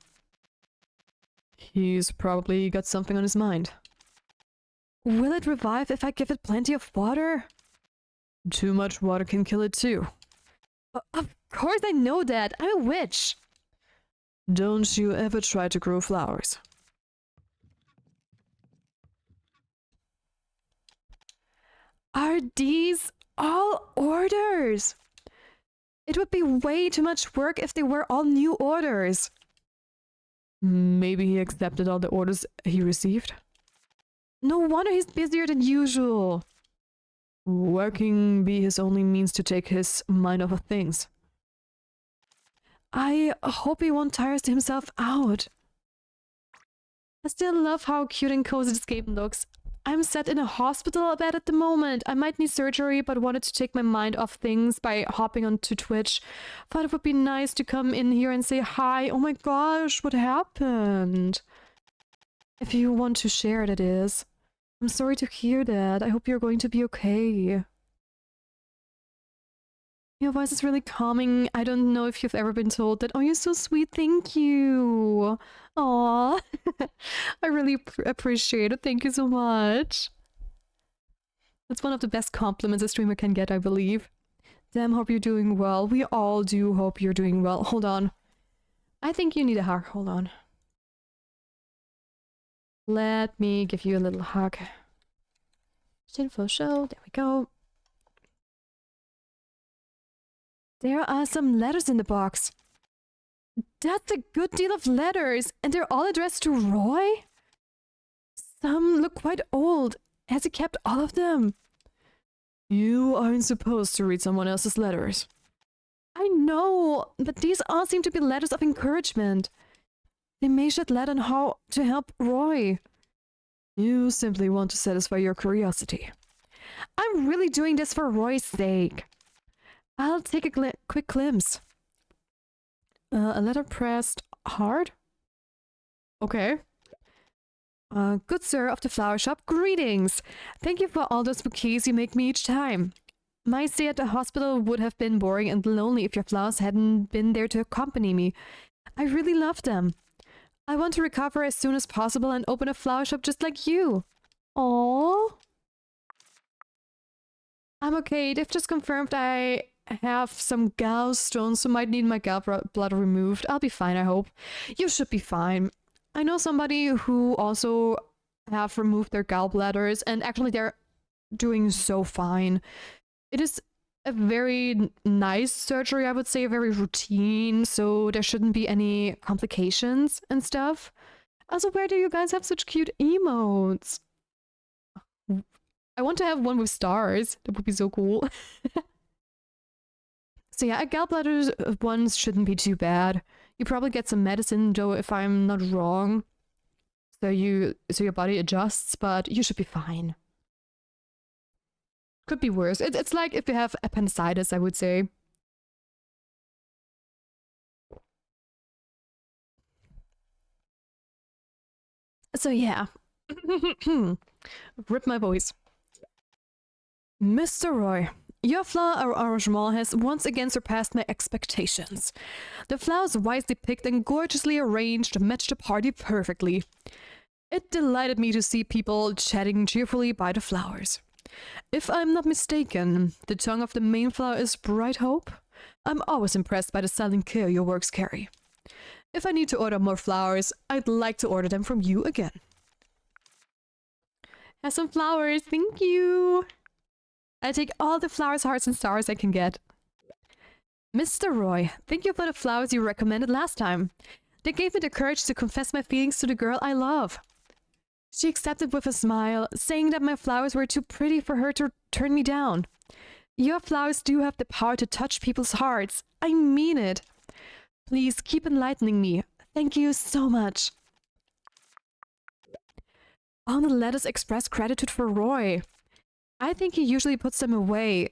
He's probably got something on his mind. Will it revive if I give it plenty of water? Too much water can kill it too. Of course I know that. I'm a witch. Don't you ever try to grow flowers. Are these all orders? It would be way too much work if they were all new orders. Maybe he accepted all the orders he received. No wonder he's busier than usual. Working be his only means to take his mind off of things. I hope he won't tire himself out. I still love how cute and cozy this game looks. I'm set in a hospital bed at the moment. I might need surgery, but wanted to take my mind off things by hopping onto Twitch. Thought it would be nice to come in here and say hi. Oh my gosh, what happened? If you want to share, that is. I'm sorry to hear that. I hope you're going to be okay. Your voice is really calming. I don't know if you've ever been told that. Oh, you're so sweet. Thank you. Aw. I really appreciate it. Thank you so much. That's one of the best compliments a streamer can get, I believe. Damn, hope you're doing well. We all do hope you're doing well. Hold on. I think you need a hug. Hold on. Let me give you a little hug. Info show. There we go. There are some letters in the box. That's a good deal of letters, and they're all addressed to Roy? Some look quite old. Has he kept all of them? You aren't supposed to read someone else's letters. I know, but these all seem to be letters of encouragement. They may shed light on how to help Roy. You simply want to satisfy your curiosity. I'm really doing this for Roy's sake. I'll take a quick glimpse. A letter pressed hard? Okay. Good sir of the flower shop, greetings! Thank you for all those bouquets you make me each time. My stay at the hospital would have been boring and lonely if your flowers hadn't been there to accompany me. I really love them. I want to recover as soon as possible and open a flower shop just like you. Aww. I'm okay. They've just confirmed I have some gallstones, so might need my gallbladder removed. I'll be fine, I hope. You should be fine. I know somebody who also have removed their gallbladders, and actually they're doing so fine. It is a very nice surgery, I would say, very routine, so there shouldn't be any complications and stuff. Also, where do you guys have such cute emotes? I want to have one with stars. That would be so cool. So yeah, a gallbladder ones shouldn't be too bad. You probably get some medicine though, if I'm not wrong. So your body adjusts, but you should be fine. Could be worse. It's like if you have appendicitis, I would say. So yeah. Rip my voice. Mr. Roy, your flower arrangement has once again surpassed my expectations. The flowers wisely picked and gorgeously arranged matched the party perfectly. It delighted me to see people chatting cheerfully by the flowers. If I'm not mistaken, the tongue of the main flower is Bright Hope. I'm always impressed by the silent care your works carry. If I need to order more flowers, I'd like to order them from you again. Have some flowers, thank you! I take all the flowers, hearts, and stars I can get. Mr. Roy, thank you for the flowers you recommended last time. They gave me the courage to confess my feelings to the girl I love. She accepted with a smile, saying that my flowers were too pretty for her to turn me down. Your flowers do have the power to touch people's hearts. I mean it. Please keep enlightening me. Thank you so much. All the letters express gratitude for Roy. I think he usually puts them away.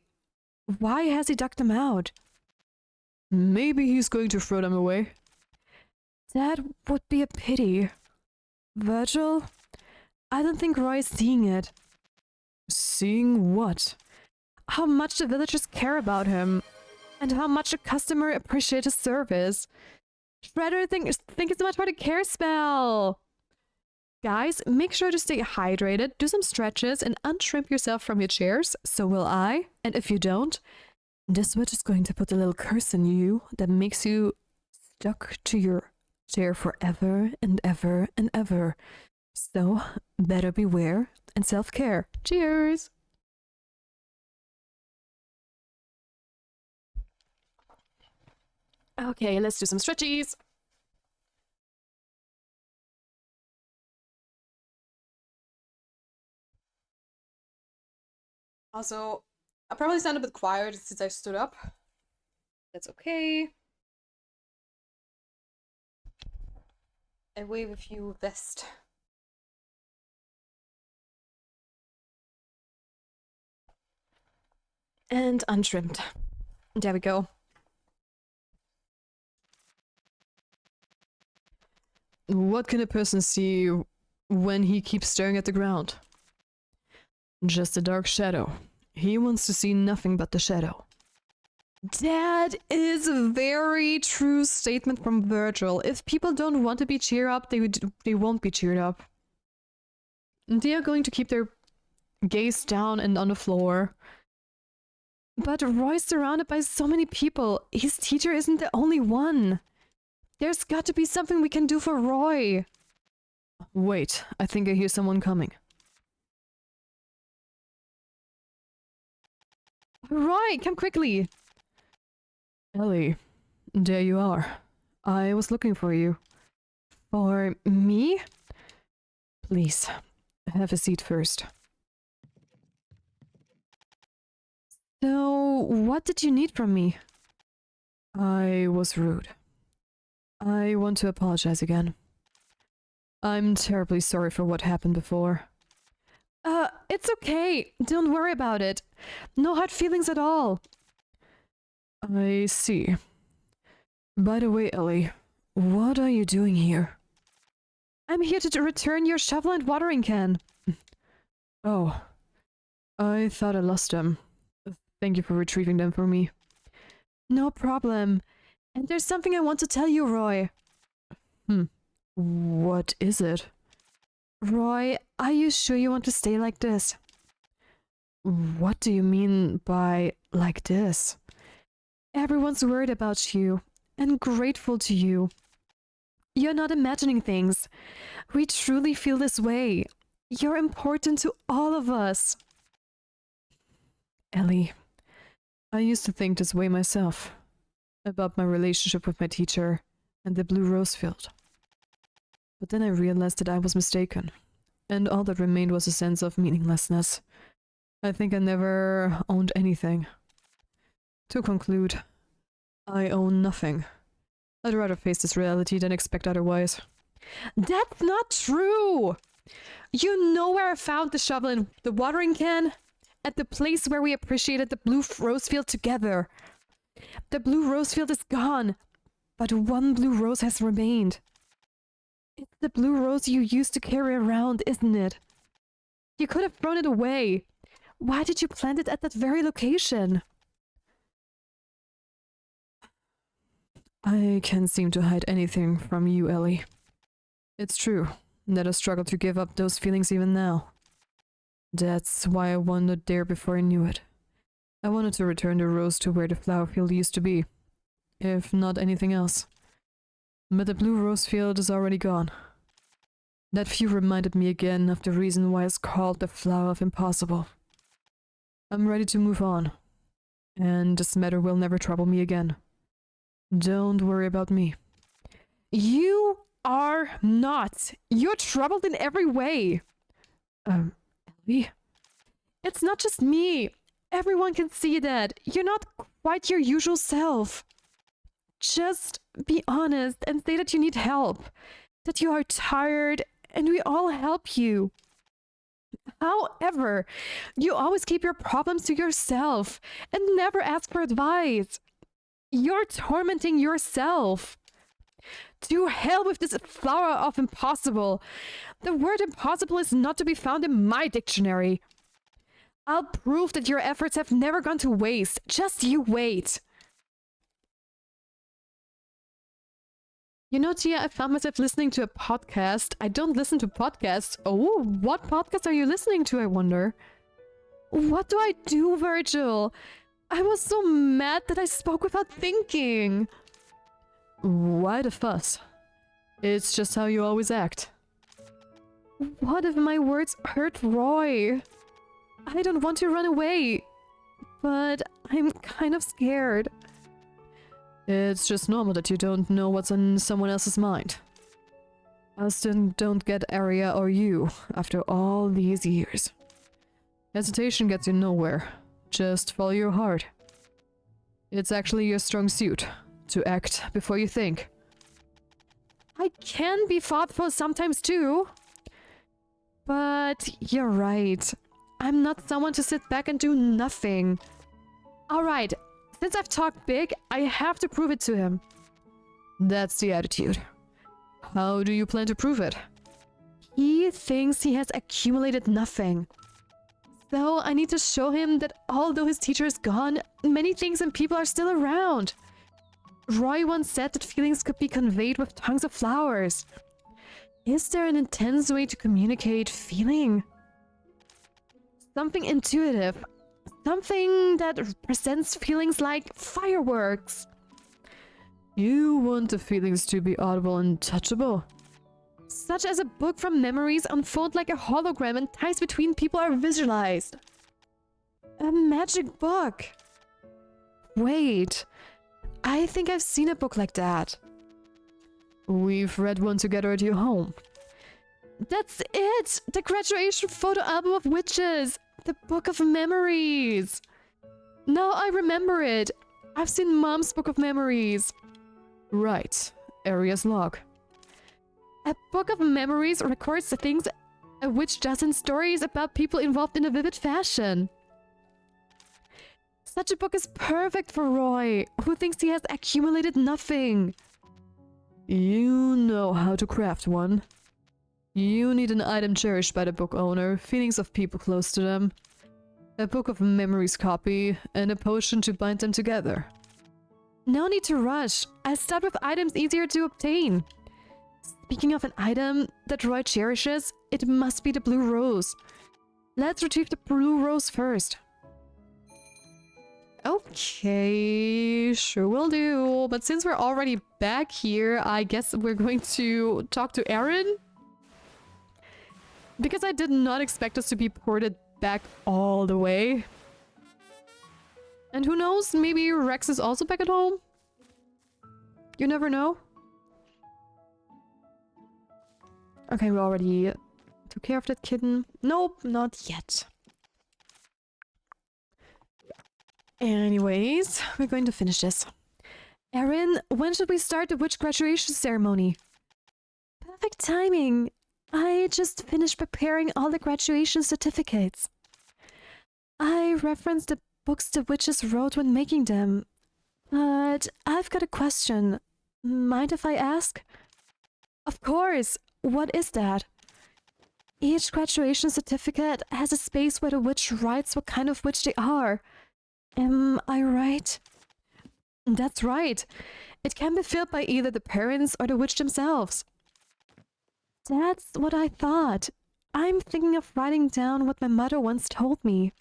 Why has he dug them out? Maybe he's going to throw them away. That would be a pity. Virgil? I don't think Roy is seeing it. Seeing what? How much the villagers care about him. And how much a customer appreciates his service. Shredder thinks so much about a care spell. Guys, make sure to stay hydrated, do some stretches, and unshrimp yourself from your chairs. So will I. And if you don't, this witch is going to put a little curse on you that makes you stuck to your chair forever and ever and ever. So, better beware and self-care. Cheers! Okay, let's do some stretchies. Also, I probably sound a bit quiet since I stood up. That's okay. Away with you, vest. And untrimmed. There we go. What can a person see when he keeps staring at the ground? Just a dark shadow. He wants to see nothing but the shadow. That is a very true statement from Virgil. If people don't want to be cheered up, they won't be cheered up. They are going to keep their gaze down and on the floor. But Roy's surrounded by so many people. His teacher isn't the only one. There's got to be something we can do for Roy. Wait, I think I hear someone coming. Roy, come quickly! Ellie, there you are. I was looking for you. For me? Please, have a seat first. So, what did you need from me? I was rude. I want to apologize again. I'm terribly sorry for what happened before. It's okay. Don't worry about it. No hard feelings at all. I see. By the way, Ellie, what are you doing here? I'm here to return your shovel and watering can. Oh, I thought I lost them. Thank you for retrieving them for me. No problem. And there's something I want to tell you, Roy. What is it? Roy, are you sure you want to stay like this? What do you mean by like this? Everyone's worried about you and grateful to you. You're not imagining things. We truly feel this way. You're important to all of us. Ellie, I used to think this way myself. About my relationship with my teacher and the blue rose field. But then I realized that I was mistaken, and all that remained was a sense of meaninglessness. I think I never owned anything. To conclude, I own nothing. I'd rather face this reality than expect otherwise. That's not true! You know where I found the shovel and the watering can? At the place where we appreciated the blue rose field together. The blue rose field is gone, but one blue rose has remained. It's the blue rose you used to carry around, isn't it? You could have thrown it away. Why did you plant it at that very location? I can't seem to hide anything from you, Ellie. It's true that I struggle to give up those feelings even now. That's why I wandered there before I knew it. I wanted to return the rose to where the flower field used to be, if not anything else. But the blue rose field is already gone. That view reminded me again of the reason why it's called the flower of impossible. I'm ready to move on, and this matter will never trouble me again. Don't worry about me. You are not. You're troubled in every way. Ellie? It's not just me. Everyone can see that. You're not quite your usual self. Just be honest and say that you need help. That you are tired and we all help you. However, you always keep your problems to yourself and never ask for advice. You're tormenting yourself. To hell with this flower of impossible. The word impossible is not to be found in my dictionary. I'll prove that your efforts have never gone to waste. Just you wait. You know, Tia, I found myself listening to a podcast. I don't listen to podcasts. Oh, what podcast are you listening to, I wonder? What do I do, Virgil? I was so mad that I spoke without thinking. Why the fuss? It's just how you always act. What if my words hurt Roy? I don't want to run away, but I'm kind of scared. It's just normal that you don't know what's on someone else's mind. I still don't get Aria or you after all these years. Hesitation gets you nowhere. Just follow your heart. It's actually your strong suit, to act before you think. I can be thoughtful sometimes too. But you're right. I'm not someone to sit back and do nothing. Alright, since I've talked big, I have to prove it to him. That's the attitude. How do you plan to prove it? He thinks he has accumulated nothing. So I need to show him that although his teacher is gone, many things and people are still around. Roy once said that feelings could be conveyed with tongues of flowers. Is there an intense way to communicate feeling? Something intuitive. Something that presents feelings like fireworks. You want the feelings to be audible and touchable? Such as a book from memories unfold like a hologram and ties between people are visualized. A magic book. Wait, I think I've seen a book like that. We've read one together at your home. That's it! The graduation photo album of witches! The book of memories! Now I remember it! I've seen Mom's book of memories. Right. Aria's log. A book of memories records the things a witch does in stories about people involved in a vivid fashion. Such a book is perfect for Roy, who thinks he has accumulated nothing. You know how to craft one. You need an item cherished by the book owner, feelings of people close to them, a book of memories copy, and a potion to bind them together. No need to rush. I'll start with items easier to obtain. Speaking of an item that Roy cherishes, it must be the blue rose. Let's retrieve the blue rose first. Okay, sure will do. But since we're already back here, I guess we're going to talk to Arin. Because I did not expect us to be ported back all the way. And who knows, maybe Rex is also back at home? You never know. Okay, we already took care of that kitten. Nope, not yet. Anyways, we're going to finish this. Arin, when should we start the witch graduation ceremony? Perfect timing. I just finished preparing all the graduation certificates. I referenced the books the witches wrote when making them. But I've got a question. Mind if I ask? Of course. What is that? Each graduation certificate has a space where the witch writes what kind of witch they are. Am I right? That's right. It can be filled by either the parents or the witch themselves. That's what I thought. I'm thinking of writing down what my mother once told me.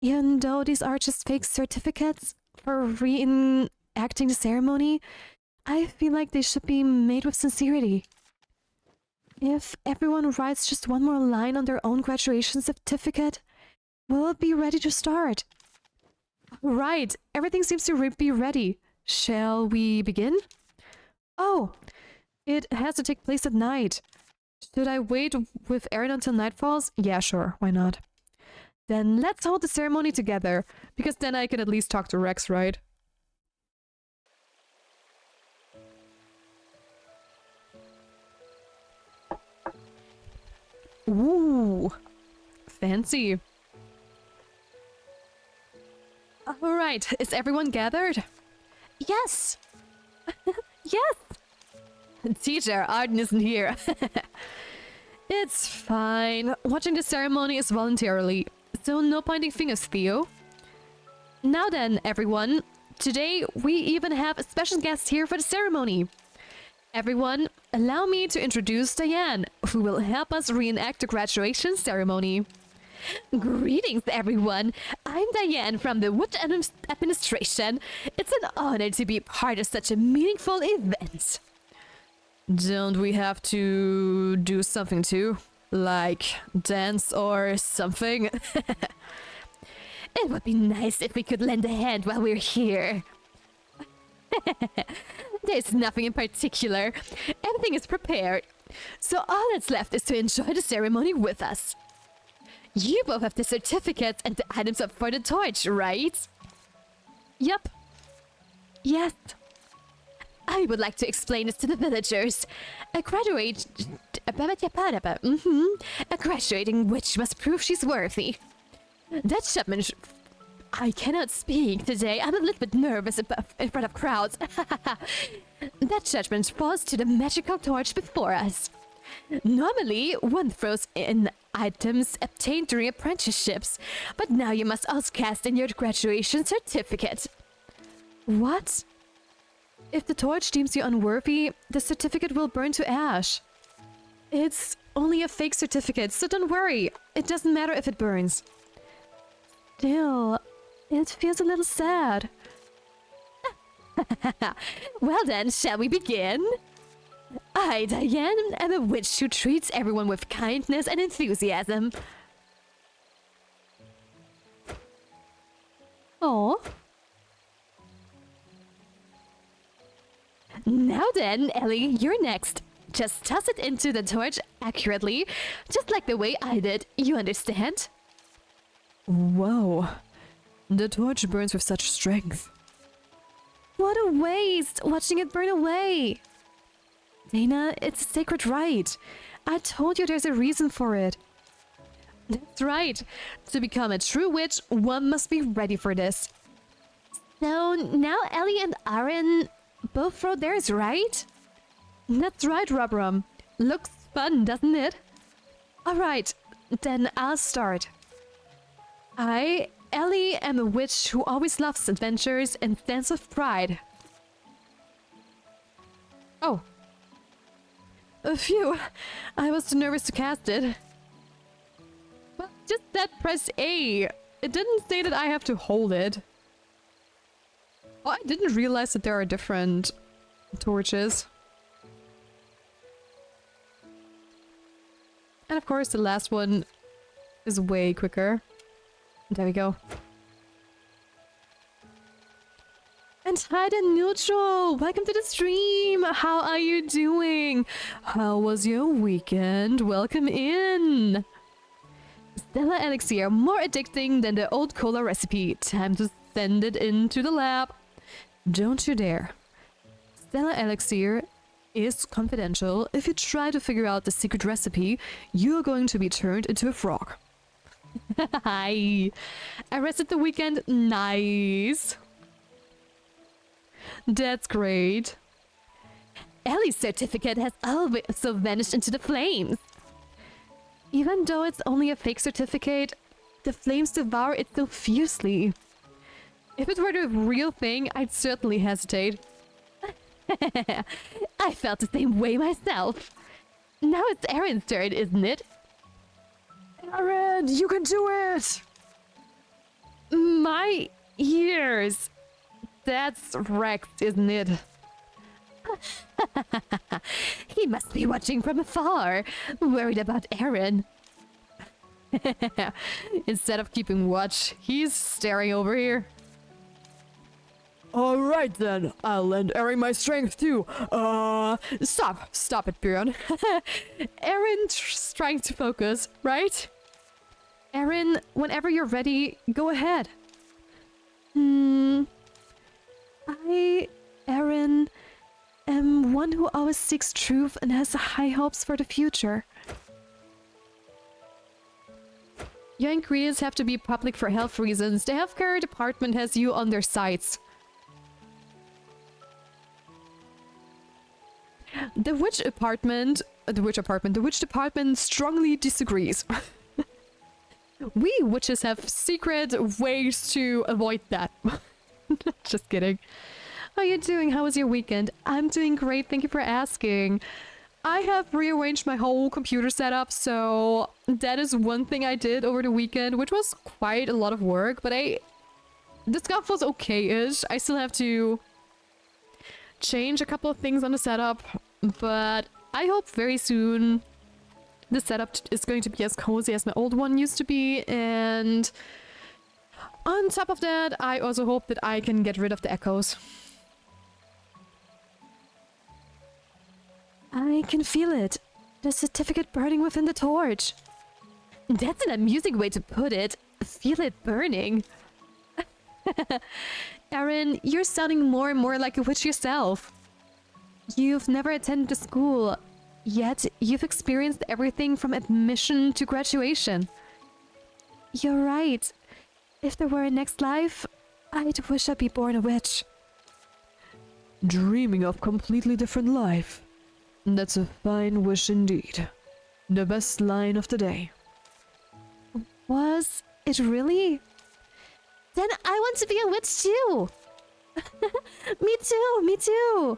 Even though these are just fake certificates for reenacting the ceremony, I feel like they should be made with sincerity. If everyone writes just one more line on their own graduation certificate, we'll be ready to start. Right, everything seems to be ready. Shall we begin? Oh, it has to take place at night. Should I wait with Arin until night falls? Yeah, sure, why not? Then let's hold the ceremony together, because then I can at least talk to Rex, right? Ooh, fancy. Alright, is everyone gathered? Yes! Yes! Teacher, Arden isn't here. It's fine. Watching the ceremony is voluntarily, so no pointing fingers, Theo. Now then, everyone. Today, we even have a special guest here for the ceremony. Everyone, allow me to introduce Diane, who will help us reenact the graduation ceremony. Greetings, everyone. I'm Diane from the Witch Administration. It's an honor to be part of such a meaningful event. Don't we have to do something too? Like dance or something? It would be nice if we could lend a hand while we're here. There's nothing in particular. Everything is prepared. So all that's left is to enjoy the ceremony with us. You both have the certificates and the items up for the torch, right? Yep. Yes. I would like to explain this to the villagers. A graduating witch must prove she's worthy. That shipment... I cannot speak today. I'm a little bit nervous in front of crowds. That judgment falls to the magical torch before us. Normally, one throws in items obtained during apprenticeships, but now you must also cast in your graduation certificate. What? If the torch deems you unworthy, the certificate will burn to ash. It's only a fake certificate, so don't worry. It doesn't matter if it burns. Still, it feels a little sad. Well then, shall we begin? I, Diane, am a witch who treats everyone with kindness and enthusiasm. Oh. Now then, Ellie, you're next. Just toss it into the torch accurately, just like the way I did, you understand? Whoa. The torch burns with such strength. What a waste, watching it burn away. Dana, it's a sacred rite. I told you there's a reason for it. That's right. To become a true witch, one must be ready for this. So now Ellie and Arin both throw theirs, right? That's right, Rubrum. Looks fun, doesn't it? Alright, then I'll start. I, Ellie, am a witch who always loves adventures and stands with pride. Oh. Phew, I was too nervous to cast it. Well, just that press A. It didn't say that I have to hold it. Oh, I didn't realize that there are different torches. And of course, the last one is way quicker. There we go. And hi to Neutral! Welcome to the stream! How are you doing? How was your weekend? Welcome in! Stella Elixir, more addicting than the old cola recipe. Time to send it into the lab. Don't you dare. Stella Elixir is confidential. If you try to figure out the secret recipe, you're going to be turned into a frog. Hi! I rested the weekend. Nice! That's great. Ellie's certificate has also vanished into the flames. Even though it's only a fake certificate, the flames devour it so fiercely. If it were the real thing, I'd certainly hesitate. I felt the same way myself. Now it's Arin's turn, isn't it? Arin, you can do it! My ears! That's wrecked, isn't it? He must be watching from afar, worried about Arin. Instead of keeping watch, he's staring over here. Alright then, I'll lend Arin my strength too. Stop it, Bjorn. Erin's trying to focus, right? Arin, whenever you're ready, go ahead. I, Arin, am one who always seeks truth and has high hopes for the future. Your ingredients have to be public for health reasons. The healthcare department has you on their sites. The witch department strongly disagrees. We witches have secret ways to avoid that. Just kidding. How are you doing? How was your weekend? I'm doing great, thank you for asking. I have rearranged my whole computer setup, so that is one thing I did over the weekend, which was quite a lot of work, but the stuff was okay-ish. I still have to change a couple of things on the setup, but I hope very soon the setup is going to be as cozy as my old one used to be, and on top of that, I also hope that I can get rid of the echoes. I can feel it. The certificate burning within the torch. That's an amusing way to put it. Feel it burning. Arin, you're sounding more and more like a witch yourself. You've never attended a school, yet you've experienced everything from admission to graduation. You're right. If there were a next life, I'd wish I'd be born a witch. Dreaming of completely different life. That's a fine wish indeed. The best line of the day. Was it really? Then I want to be a witch too! Me too, me too!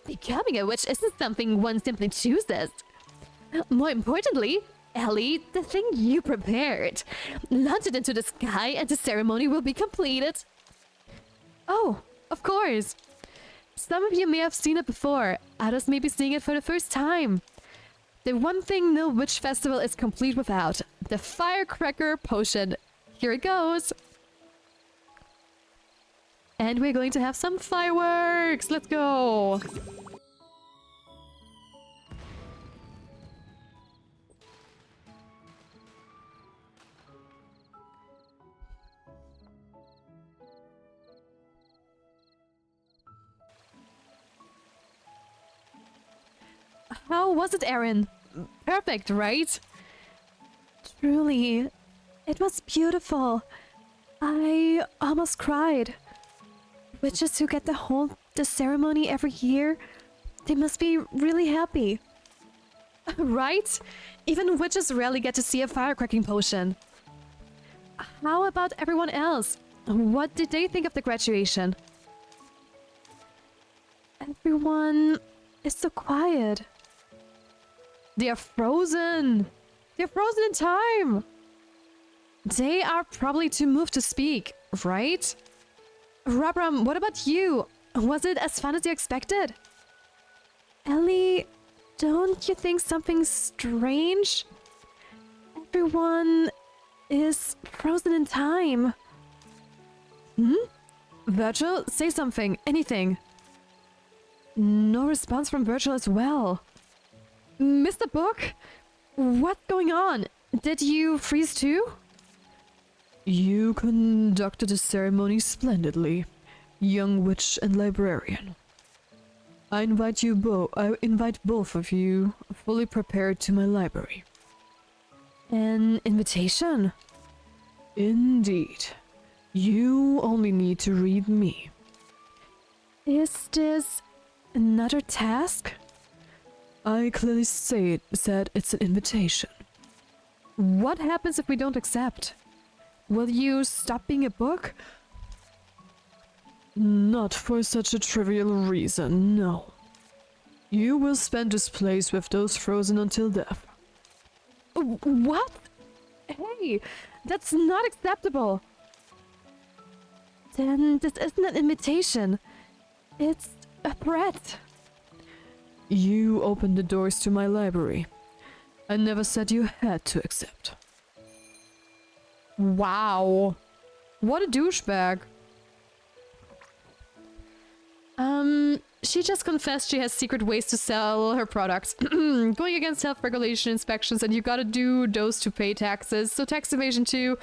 Becoming a witch isn't something one simply chooses. More importantly, Ellie, the thing you prepared. Launch it into the sky and the ceremony will be completed. Oh, of course. Some of you may have seen it before, others may be seeing it for the first time. The one thing no witch festival is complete without, the firecracker potion. Here it goes. And we're going to have some fireworks. Let's go. How was it, Arin? Perfect, right? Truly, it was beautiful. I almost cried. Witches who get to hold the ceremony every year, they must be really happy. Right? Even witches rarely get to see a firecracking potion. How about everyone else? What did they think of the graduation? Everyone is so quiet. They are frozen. They're frozen in time. They are probably too moved to speak, right? Rabram, what about you? Was it as fun as you expected? Ellie, don't you think something's strange? Everyone is frozen in time. Virgil, say something, anything. No response from Virgil as well. Mr. Book? What's going on? Did you freeze too? You conducted the ceremony splendidly, young witch and librarian. I invite both of you, fully prepared, to my library. An invitation? Indeed. You only need to read me. Is this another task? I clearly said it's an invitation. What happens if we don't accept? Will you stop being a book? Not for such a trivial reason, no. You will spend this place with those frozen until death. What? Hey, that's not acceptable. Then this isn't an invitation. It's a threat. You opened the doors to my library. I never said you had to accept. Wow. What a douchebag. She just confessed she has secret ways to sell her products. Going against self-regulation inspections, and you gotta do those to pay taxes. So tax evasion too.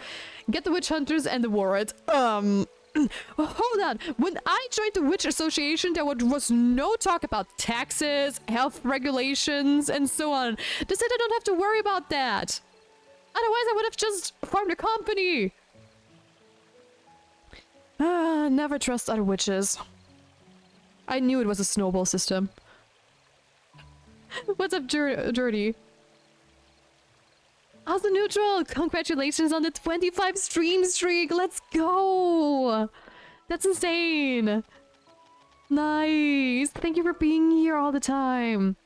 Get the witch hunters and the warrant. Hold on. When I joined the Witch Association, there was no talk about taxes, health regulations, and so on. They said I don't have to worry about that. Otherwise, I would have just formed a company. Never trust other witches. I knew it was a snowball system. What's up, Dirty? Also neutral, congratulations on the 25 stream streak. Let's go. That's insane. Nice. Thank you for being here all the time.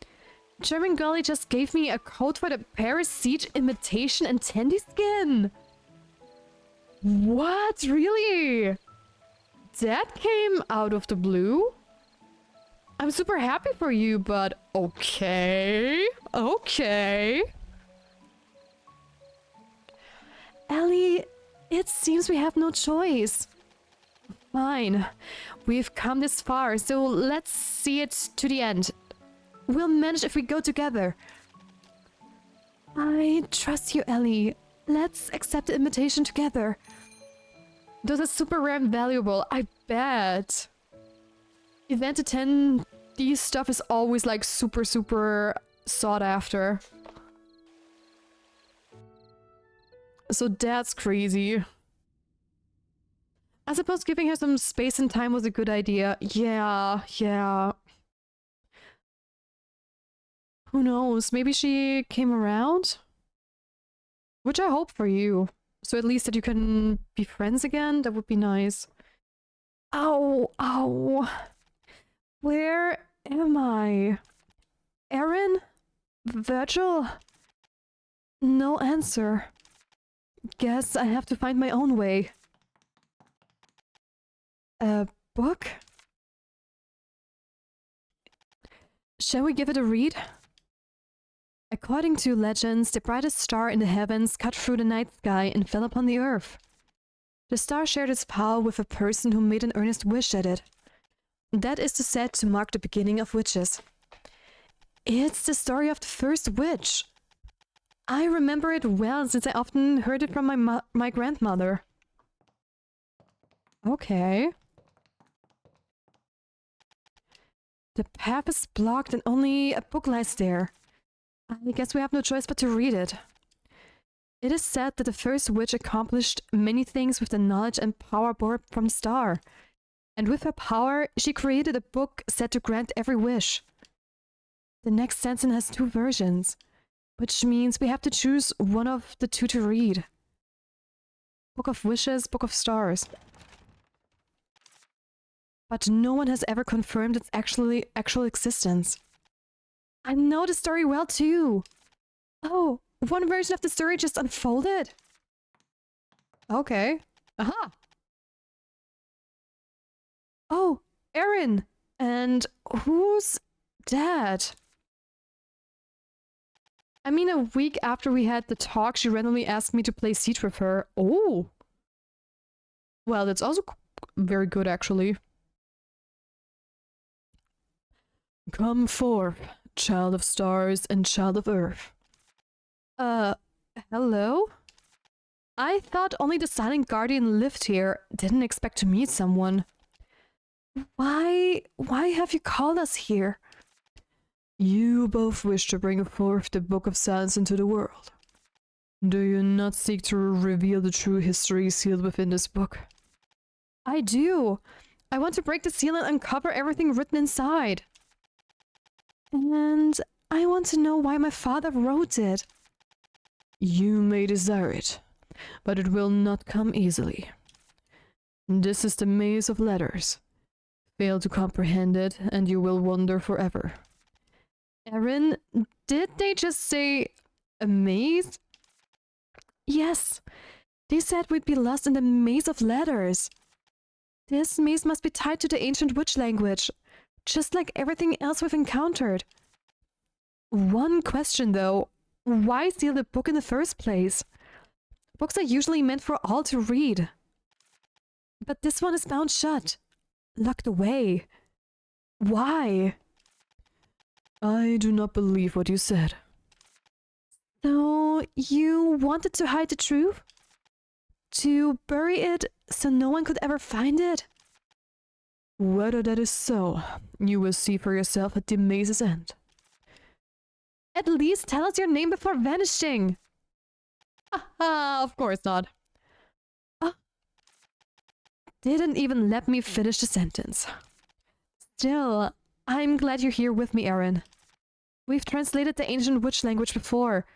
German Gully just gave me a code for the Paris Siege invitation and Tandy skin. What? Really? That came out of the blue? I'm super happy for you, but okay. Okay. Ellie, it seems we have no choice. Fine. We've come this far, so let's see it to the end. We'll manage if we go together. I trust you, Ellie. Let's accept the invitation together. Those are super rare and valuable, I bet. Event attendee stuff is always like super, super sought after. So that's crazy. I suppose giving her some space and time was a good idea. Yeah, yeah. Who knows? Maybe she came around? Which I hope for you. So at least that you can be friends again? That would be nice. Ow, ow. Where am I? Arin? Virgil? No answer. Guess I have to find my own way. A book? Shall we give it a read? According to legends, the brightest star in the heavens cut through the night sky and fell upon the earth. The star shared its power with a person who made an earnest wish at it. That is said to mark the beginning of witches. It's the story of the first witch. I remember it well since I often heard it from my grandmother. Okay. The path is blocked and only a book lies there. I guess we have no choice but to read it. It is said that the first witch accomplished many things with the knowledge and power borrowed from the star. And with her power, she created a book said to grant every wish. The next sentence has 2 versions, which means we have to choose one of the 2 to read. Book of Wishes, Book of Stars. But no one has ever confirmed its actual existence. I know the story well too. Oh, one version of the story just unfolded? Okay. Aha! Oh, Arin! And who's dad? I mean, a week after we had the talk, she randomly asked me to play Siege with her. Oh! Well, that's also very good, actually. Come forth, child of stars and child of earth. Hello? I thought only the Silent Guardian lived here. Didn't expect to meet someone. Why have you called us here? You both wish to bring forth the Book of Silence into the world. Do you not seek to reveal the true history sealed within this book? I do. I want to break the seal and uncover everything written inside. And I want to know why my father wrote it. You may desire it, but it will not come easily. This is the maze of letters. Fail to comprehend it, and you will wander forever. Arin, did they just say a maze? Yes, they said we'd be lost in the maze of letters. This maze must be tied to the ancient witch language, just like everything else we've encountered. One question though, why seal the book in the first place? Books are usually meant for all to read. But this one is bound shut, locked away. Why? I do not believe what you said. So, you wanted to hide the truth? To bury it so no one could ever find it? Whether that is so, you will see for yourself at the maze's end. At least tell us your name before vanishing! Of course not. Didn't even let me finish the sentence. Still, I'm glad you're here with me, Arin. We've translated the ancient witch language before.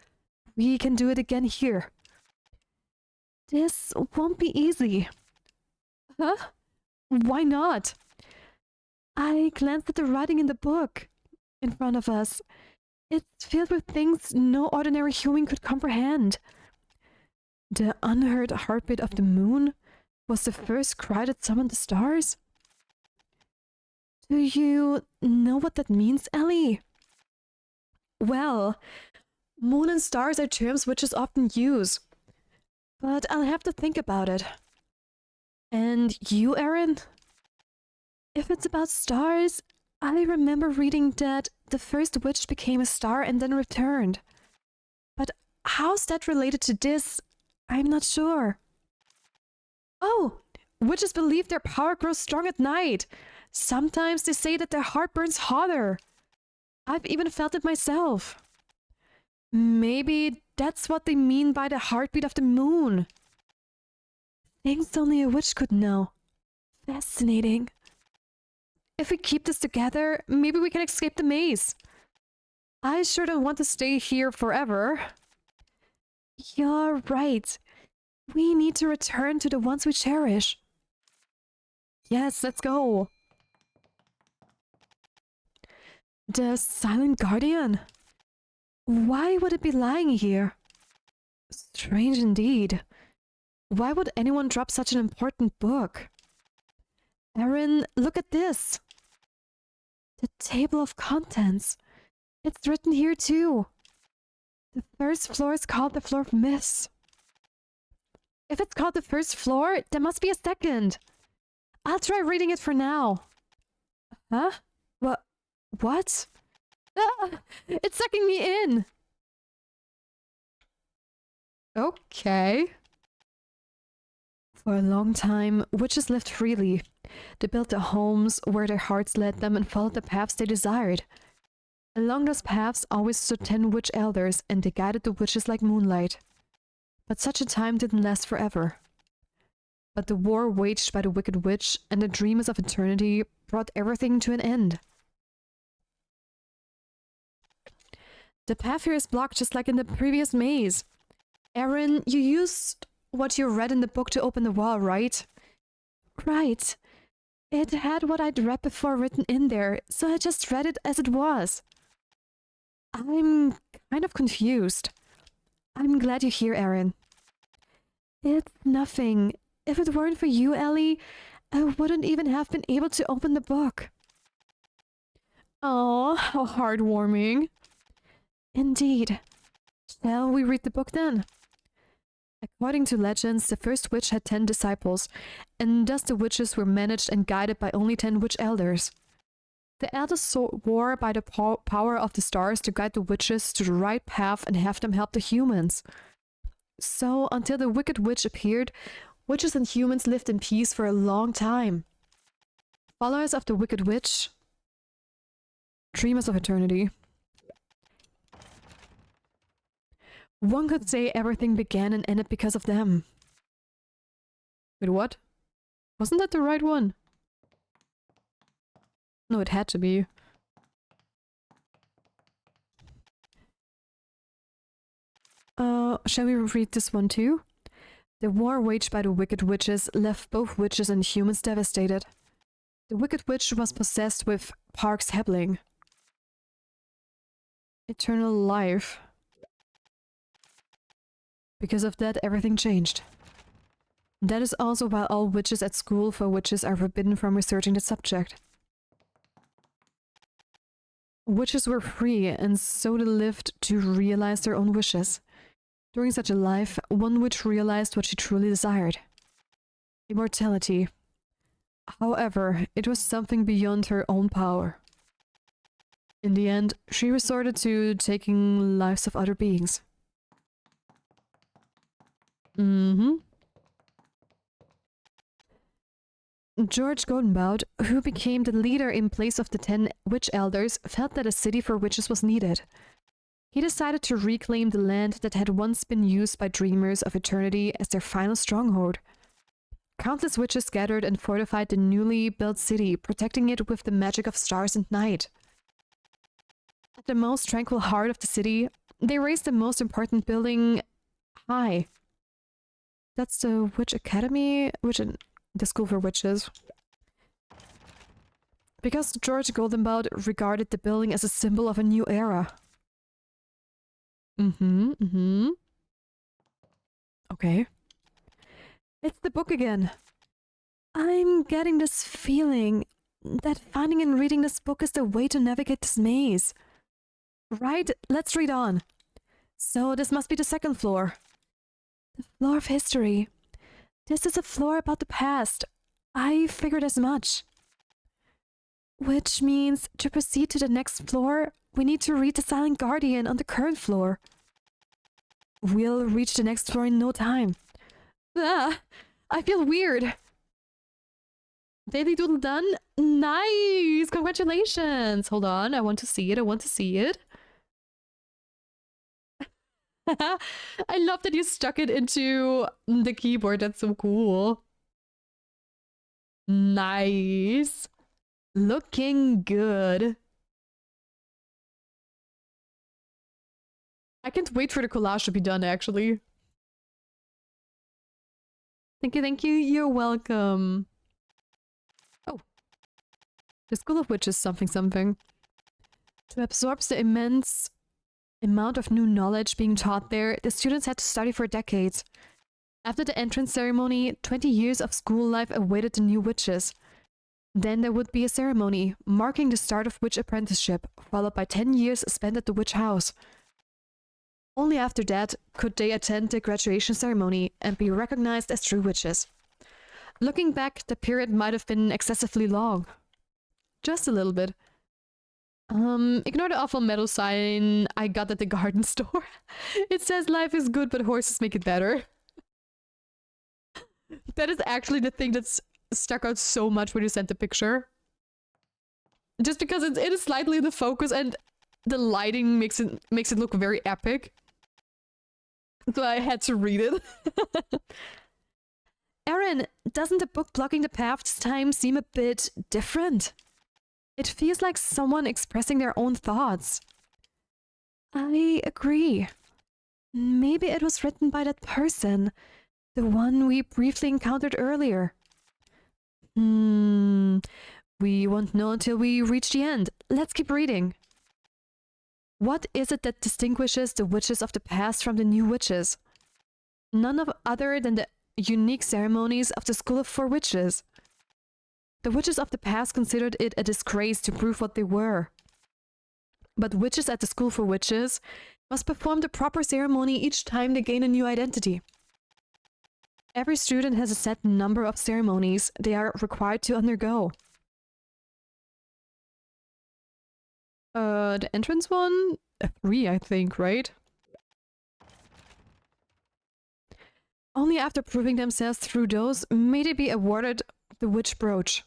We can do it again here. This won't be easy. Huh? Why not? I glanced at the writing in the book in front of us. It's filled with things no ordinary human could comprehend. The unheard heartbeat of the moon was the first cry that summoned the stars. Do you know what that means, Ellie? Well, moon and stars are terms witches often use, but I'll have to think about it. And you, Arin? If it's about stars, I remember reading that the first witch became a star and then returned. But how's that related to this? I'm not sure. Oh, witches believe their power grows strong at night. Sometimes they say that their heart burns hotter. I've even felt it myself. Maybe that's what they mean by the heartbeat of the moon. Things only a witch could know. Fascinating. If we keep this together, maybe we can escape the maze. I sure don't want to stay here forever. You're right. We need to return to the ones we cherish. Yes, let's go. The Silent Guardian? Why would it be lying here? Strange indeed. Why would anyone drop such an important book? Arin, look at this. The table of contents. It's written here too. The first floor is called the floor of myths. If it's called the first floor, there must be a second. I'll try reading it for now. Huh? What? Ah, it's sucking me in! Okay. For a long time, witches lived freely. They built their homes where their hearts led them and followed the paths they desired. Along those paths always stood 10 witch elders, and they guided the witches like moonlight. But such a time didn't last forever. But the war waged by the Wicked Witch and the Dreamers of Eternity brought everything to an end. The path here is blocked just like in the previous maze. Arin, you used what you read in the book to open the wall, right? Right. It had what I'd read before written in there, so I just read it as it was. I'm kind of confused. I'm glad you're here, Arin. It's nothing. If it weren't for you, Ellie, I wouldn't even have been able to open the book. Oh, how heartwarming. Indeed. Shall we read the book then? According to legends, the first witch had 10 disciples, and thus the witches were managed and guided by only 10 witch elders. The elders swore by the power of the stars to guide the witches to the right path and have them help the humans. So, until the Wicked Witch appeared, witches and humans lived in peace for a long time. Followers of the Wicked Witch, Dreamers of Eternity. One could say everything began and ended because of them. Wait, what? Wasn't that the right one? No, it had to be. Shall we read this one too? The war waged by the Wicked Witches left both witches and humans devastated. The Wicked Witch was possessed with Parks Hebling. Eternal life. Because of that, everything changed. That is also why all witches at school for witches are forbidden from researching the subject. Witches were free, and so they lived to realize their own wishes. During such a life, one witch realized what she truly desired: immortality. However, it was something beyond her own power. In the end, she resorted to taking lives of other beings. George Goldenbout, who became the leader in place of the 10 witch elders, felt that a city for witches was needed. He decided to reclaim the land that had once been used by Dreamers of Eternity as their final stronghold. Countless witches gathered and fortified the newly built city, protecting it with the magic of stars and night. At the most tranquil heart of the city, they raised the most important building high. That's the Witch Academy, the school for witches. Because George Goldenbout regarded the building as a symbol of a new era. Okay. It's the book again. I'm getting this feeling that finding and reading this book is the way to navigate this maze. Right, let's read on. So this must be the second floor. The floor of history. This is a floor about the past. I figured as much. Which means to proceed to the next floor, we need to read the Silent Guardian on the current floor. We'll reach the next floor in no time. Ah, I feel weird. Daily Doodle done? Nice! Congratulations! Hold on, I want to see it, I want to see it. I love that you stuck it into the keyboard, that's so cool. Nice. Looking good. I can't wait for the collage to be done, actually. Thank you, you're welcome. Oh. The School of Witches something something. To absorb the immense amount of new knowledge being taught there, the students had to study for decades. After the entrance ceremony, 20 years of school life awaited the new witches. Then there would be a ceremony, marking the start of witch apprenticeship, followed by 10 years spent at the witch house. Only after that could they attend the graduation ceremony and be recognized as true witches. Looking back, the period might have been excessively long. Just a little bit. Ignore the awful metal sign I got at the garden store. It says life is good, but horses make it better. That is actually the thing that's stuck out so much when you sent the picture. Just because it is slightly in the focus and the lighting makes it look very epic. So I had to read it. Arin, doesn't the book blocking the path this time seem a bit different? It feels like someone expressing their own thoughts. I agree. Maybe it was written by that person. The one we briefly encountered earlier. We won't know until we reach the end. Let's keep reading. What is it that distinguishes the witches of the past from the new witches? None of other than the unique ceremonies of the School of Four Witches. The witches of the past considered it a disgrace to prove what they were. But witches at the School for Witches must perform the proper ceremony each time they gain a new identity. Every student has a set number of ceremonies they are required to undergo. The entrance one? 3, I think, right? Only after proving themselves through those may they be awarded the witch brooch.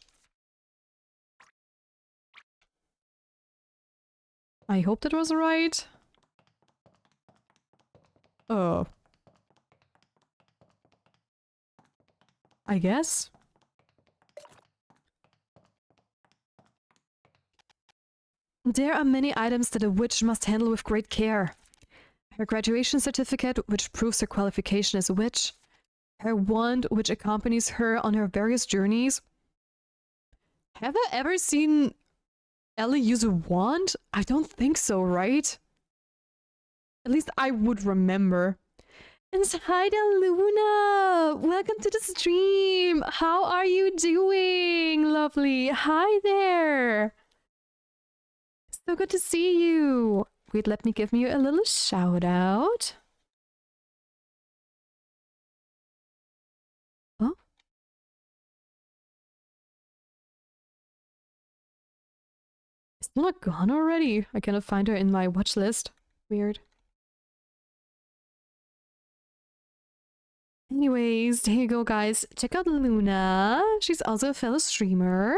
I hope that was right. Oh. I guess. There are many items that a witch must handle with great care. Her graduation certificate, which proves her qualification as a witch. Her wand, which accompanies her on her various journeys. Have I ever seen Ellie use a wand? I don't think so, right? At least I would remember. And hi there, Luna! Welcome to the stream! How are you doing, lovely? Hi there! So good to see you! Wait, let me give you a little shout out. Oh? Is Luna gone already? I cannot find her in my watch list. Weird. Anyways, there you go, guys. Check out Luna. She's also a fellow streamer.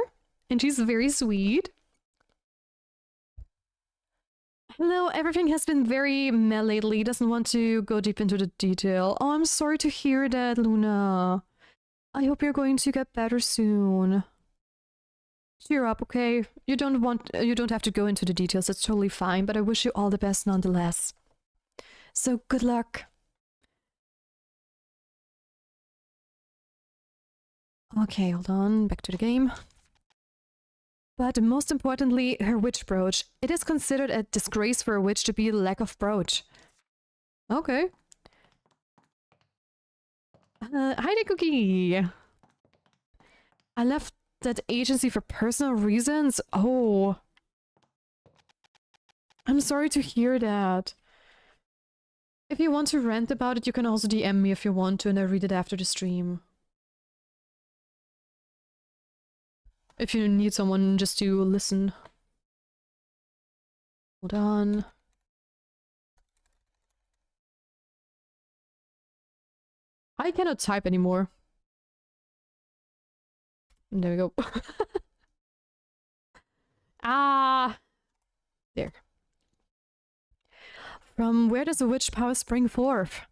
And she's very sweet. Hello, everything has been very meh lately. Doesn't want to go deep into the detail. Oh, I'm sorry to hear that, Luna. I hope you're going to get better soon. Cheer up, okay? You don't have to go into the details. It's totally fine, but I wish you all the best nonetheless. So, good luck. Okay, hold on. Back to the game. But most importantly, her witch brooch. It is considered a disgrace for a witch to be a lack of brooch. Okay. Hi there, Cookie! I left that agency for personal reasons? Oh. I'm sorry to hear that. If you want to rant about it, you can also DM me if you want to, and I read it after the stream. If you need someone just to listen. Hold on. I cannot type anymore. There we go. Ah! There. From where does a witch power spring forth?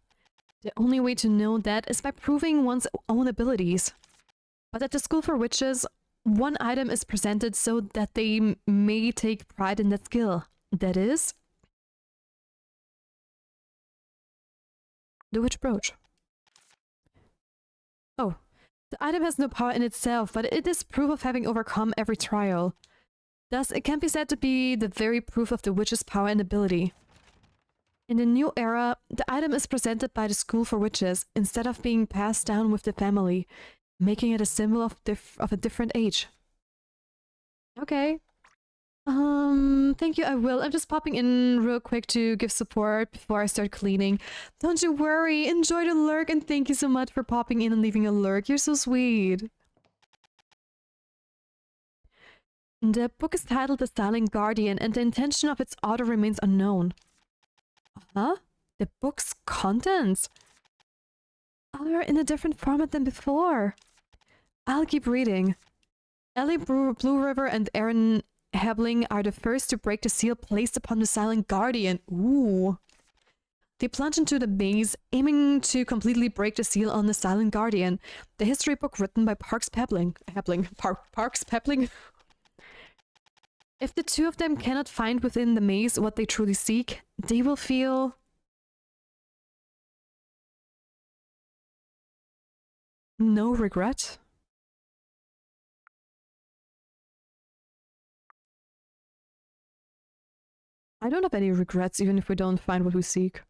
The only way to know that is by proving one's own abilities. But at the School for Witches, one item is presented so that they may take pride in that skill. That is... the witch brooch. Oh. The item has no power in itself, but it is proof of having overcome every trial. Thus, it can be said to be the very proof of the witch's power and ability. In the new era, the item is presented by the School for Witches instead of being passed down with the family, making it a symbol of a different age. Okay. Thank you, I will. I'm just popping in real quick to give support before I start cleaning. Don't you worry, enjoy the lurk, and thank you so much for popping in and leaving a lurk. You're so sweet. The book is titled The Silent Guardian, and the intention of its author remains unknown. Huh? The book's contents are in a different format than before. I'll keep reading. Ellie Blue River and Arin Hebling are the first to break the seal placed upon the Silent Guardian. Ooh. They plunge into the maze, aiming to completely break the seal on the Silent Guardian. The history book written by Parks Pebling. Parks Pebling? If the two of them cannot find within the maze what they truly seek, they will feel... no regret? I don't have any regrets, even if we don't find what we seek.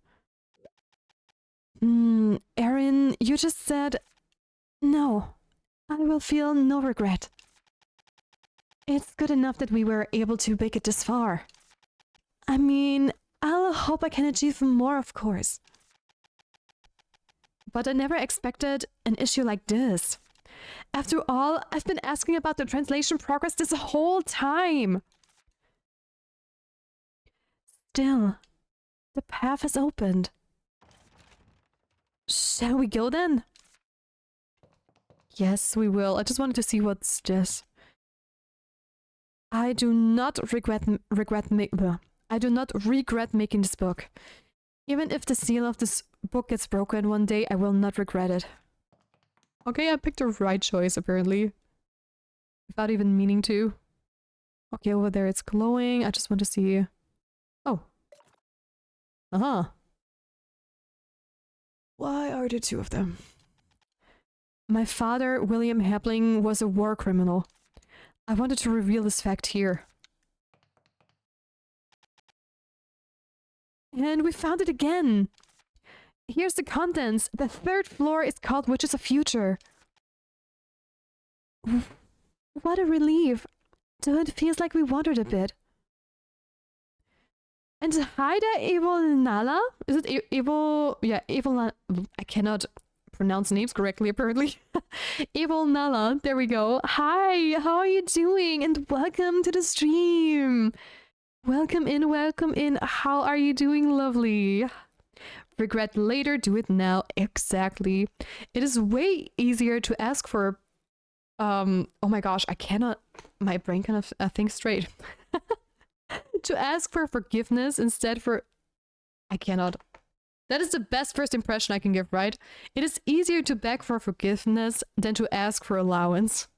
Arin, you just said... no. I will feel no regret. It's good enough that we were able to make it this far. I mean, I'll hope I can achieve more, of course. But I never expected an issue like this. After all, I've been asking about the translation progress this whole time. Still, the path has opened. Shall we go then? Yes, we will. I just wanted to see what's this. I do not regret making this book. Even if the seal of this book gets broken one day, I will not regret it. Okay, I picked the right choice, apparently. Without even meaning to. Okay, over there it's glowing. I just want to see... oh. Uh-huh. Why are there two of them? My father, William Hebling, was a war criminal. I wanted to reveal this fact here. And we found it again! Here's the contents. The third floor is called Witches of Future. What a relief. Though it feels like we wandered a bit. And hi there, Evolnala? Is it Evil... yeah, Evil... I cannot pronounce names correctly, apparently. Evolnala, there we go. Hi, how are you doing? And welcome to the stream. Welcome in. How are you doing, lovely? Regret later, do it now. Exactly. It is way easier to ask for... oh my gosh, I cannot... my brain kind of thinks straight. To ask for forgiveness instead for... I cannot. That is the best first impression I can give, right? It is easier to beg for forgiveness than to ask for allowance.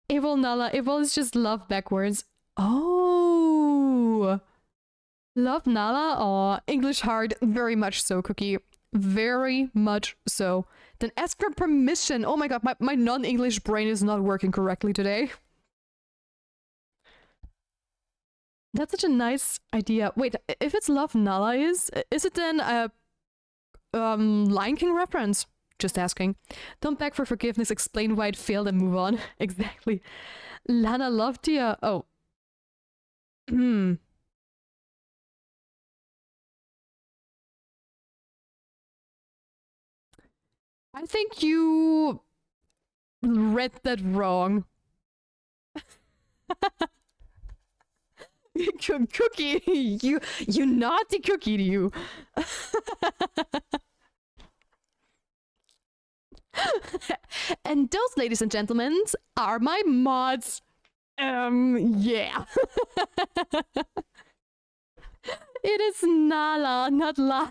Evil Nala. Evil is just love backwards. Oh! Love Nala? Aw, English hard. Very much so, Cookie. Very much so. Then ask for permission. Oh my god, my non-English brain is not working correctly today. That's such a nice idea. Wait, if it's Love Nala is it then a Lion King reference? Just asking. Don't beg for forgiveness, explain why it failed and move on. Exactly. Lana loved you. Oh. I think you read that wrong. Cookie, you naughty cookie, you. And those, ladies and gentlemen, are my mods. Yeah. It is Nala, not La.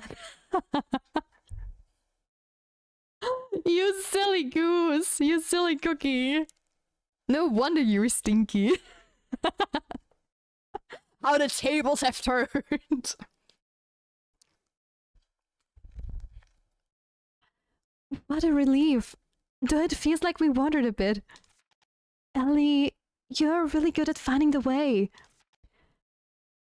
You silly goose. You silly cookie. No wonder you're stinky. How the tables have turned. What a relief. Though it feels like we wandered a bit. Ellie, you're really good at finding the way.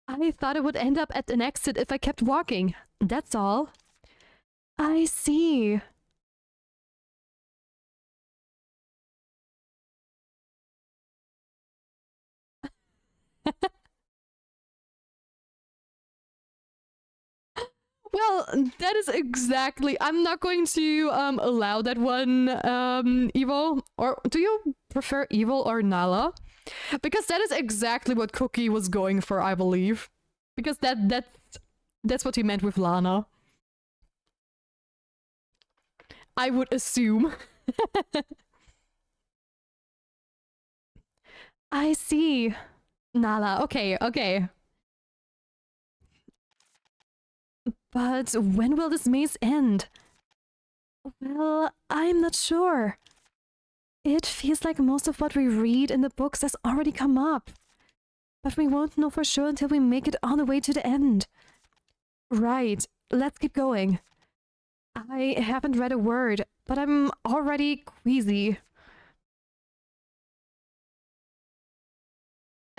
I thought I would end up at an exit if I kept walking. That's all. I see. Well, that is exactly... I'm not going to allow that one, Evil. Or do you prefer Evil or Nala? Because that is exactly what Cookie was going for, I believe. Because that's what he meant with Lana. I would assume. I see. Nala, okay, okay. But when will this maze end? Well, I'm not sure. It feels like most of what we read in the books has already come up. But we won't know for sure until we make it all the way to the end. Right, let's keep going. I haven't read a word, but I'm already queasy.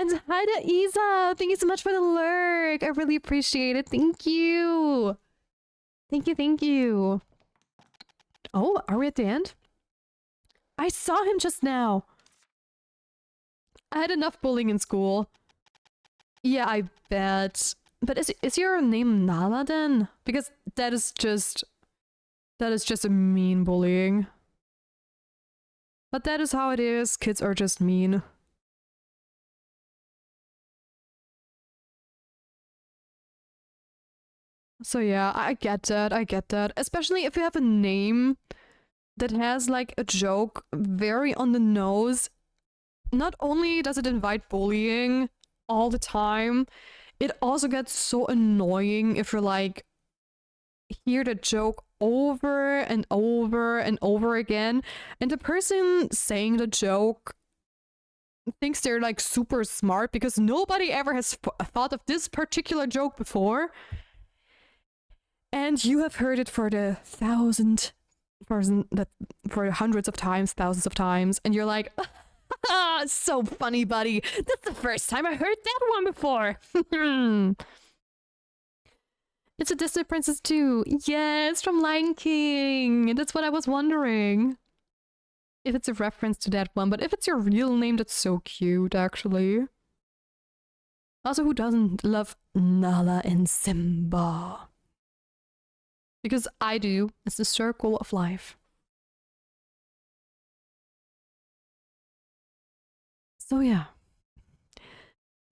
And hi to Isa! Thank you so much for the lurk! I really appreciate it. Thank you! Thank you, thank you. Oh, are we at the end? I saw him just now! I had enough bullying in school. Yeah, I bet. But is your name Nala then? Because that is just a mean bullying. But that is how it is. Kids are just mean. So yeah, I get that, I get that. Especially if you have a name that has like a joke very on the nose. Not only does it invite bullying all the time, it also gets so annoying if you're like, hear the joke over and over and over again, and the person saying the joke thinks they're like super smart because nobody ever has thought of this particular joke before. And you have heard it for the for hundreds of times, thousands of times, and you're like, ah, so funny, buddy. That's the first time I heard that one before. It's a Disney princess too. Yes, from Lion King. That's what I was wondering. If it's a reference to that one, but if it's your real name, that's so cute, actually. Also, who doesn't love Nala and Simba? Because I do. It's the circle of life. So yeah.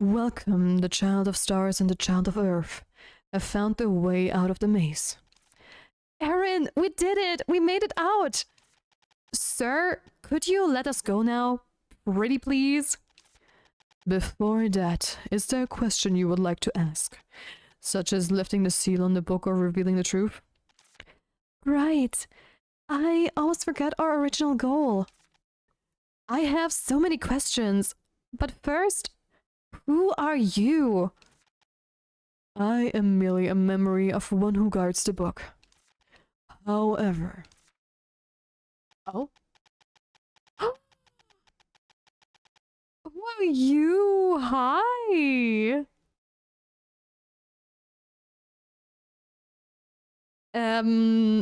Welcome, the child of stars and the child of earth. Have found the way out of the maze. Arin, we did it! We made it out! Sir, could you let us go now? Pretty please? Before that, is there a question you would like to ask? Such as lifting the seal on the book or revealing the truth? Right. I almost forgot our original goal. I have so many questions. But first, who are you? I am merely a memory of one who guards the book. However... Oh? Who are you? Hi!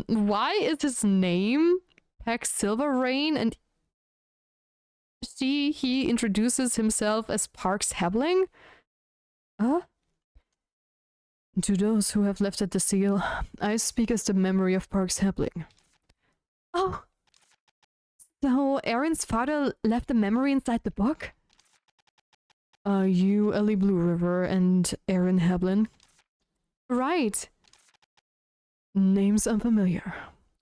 Why is his name Pax Silverrain and he introduces himself as Parks Hebling? Huh? To those who have lifted the seal, I speak as the memory of Parks Hebling. Oh! So Arin's father left a memory inside the book? Are you Ellie Blue River and Arin Heblin? Right. Names unfamiliar.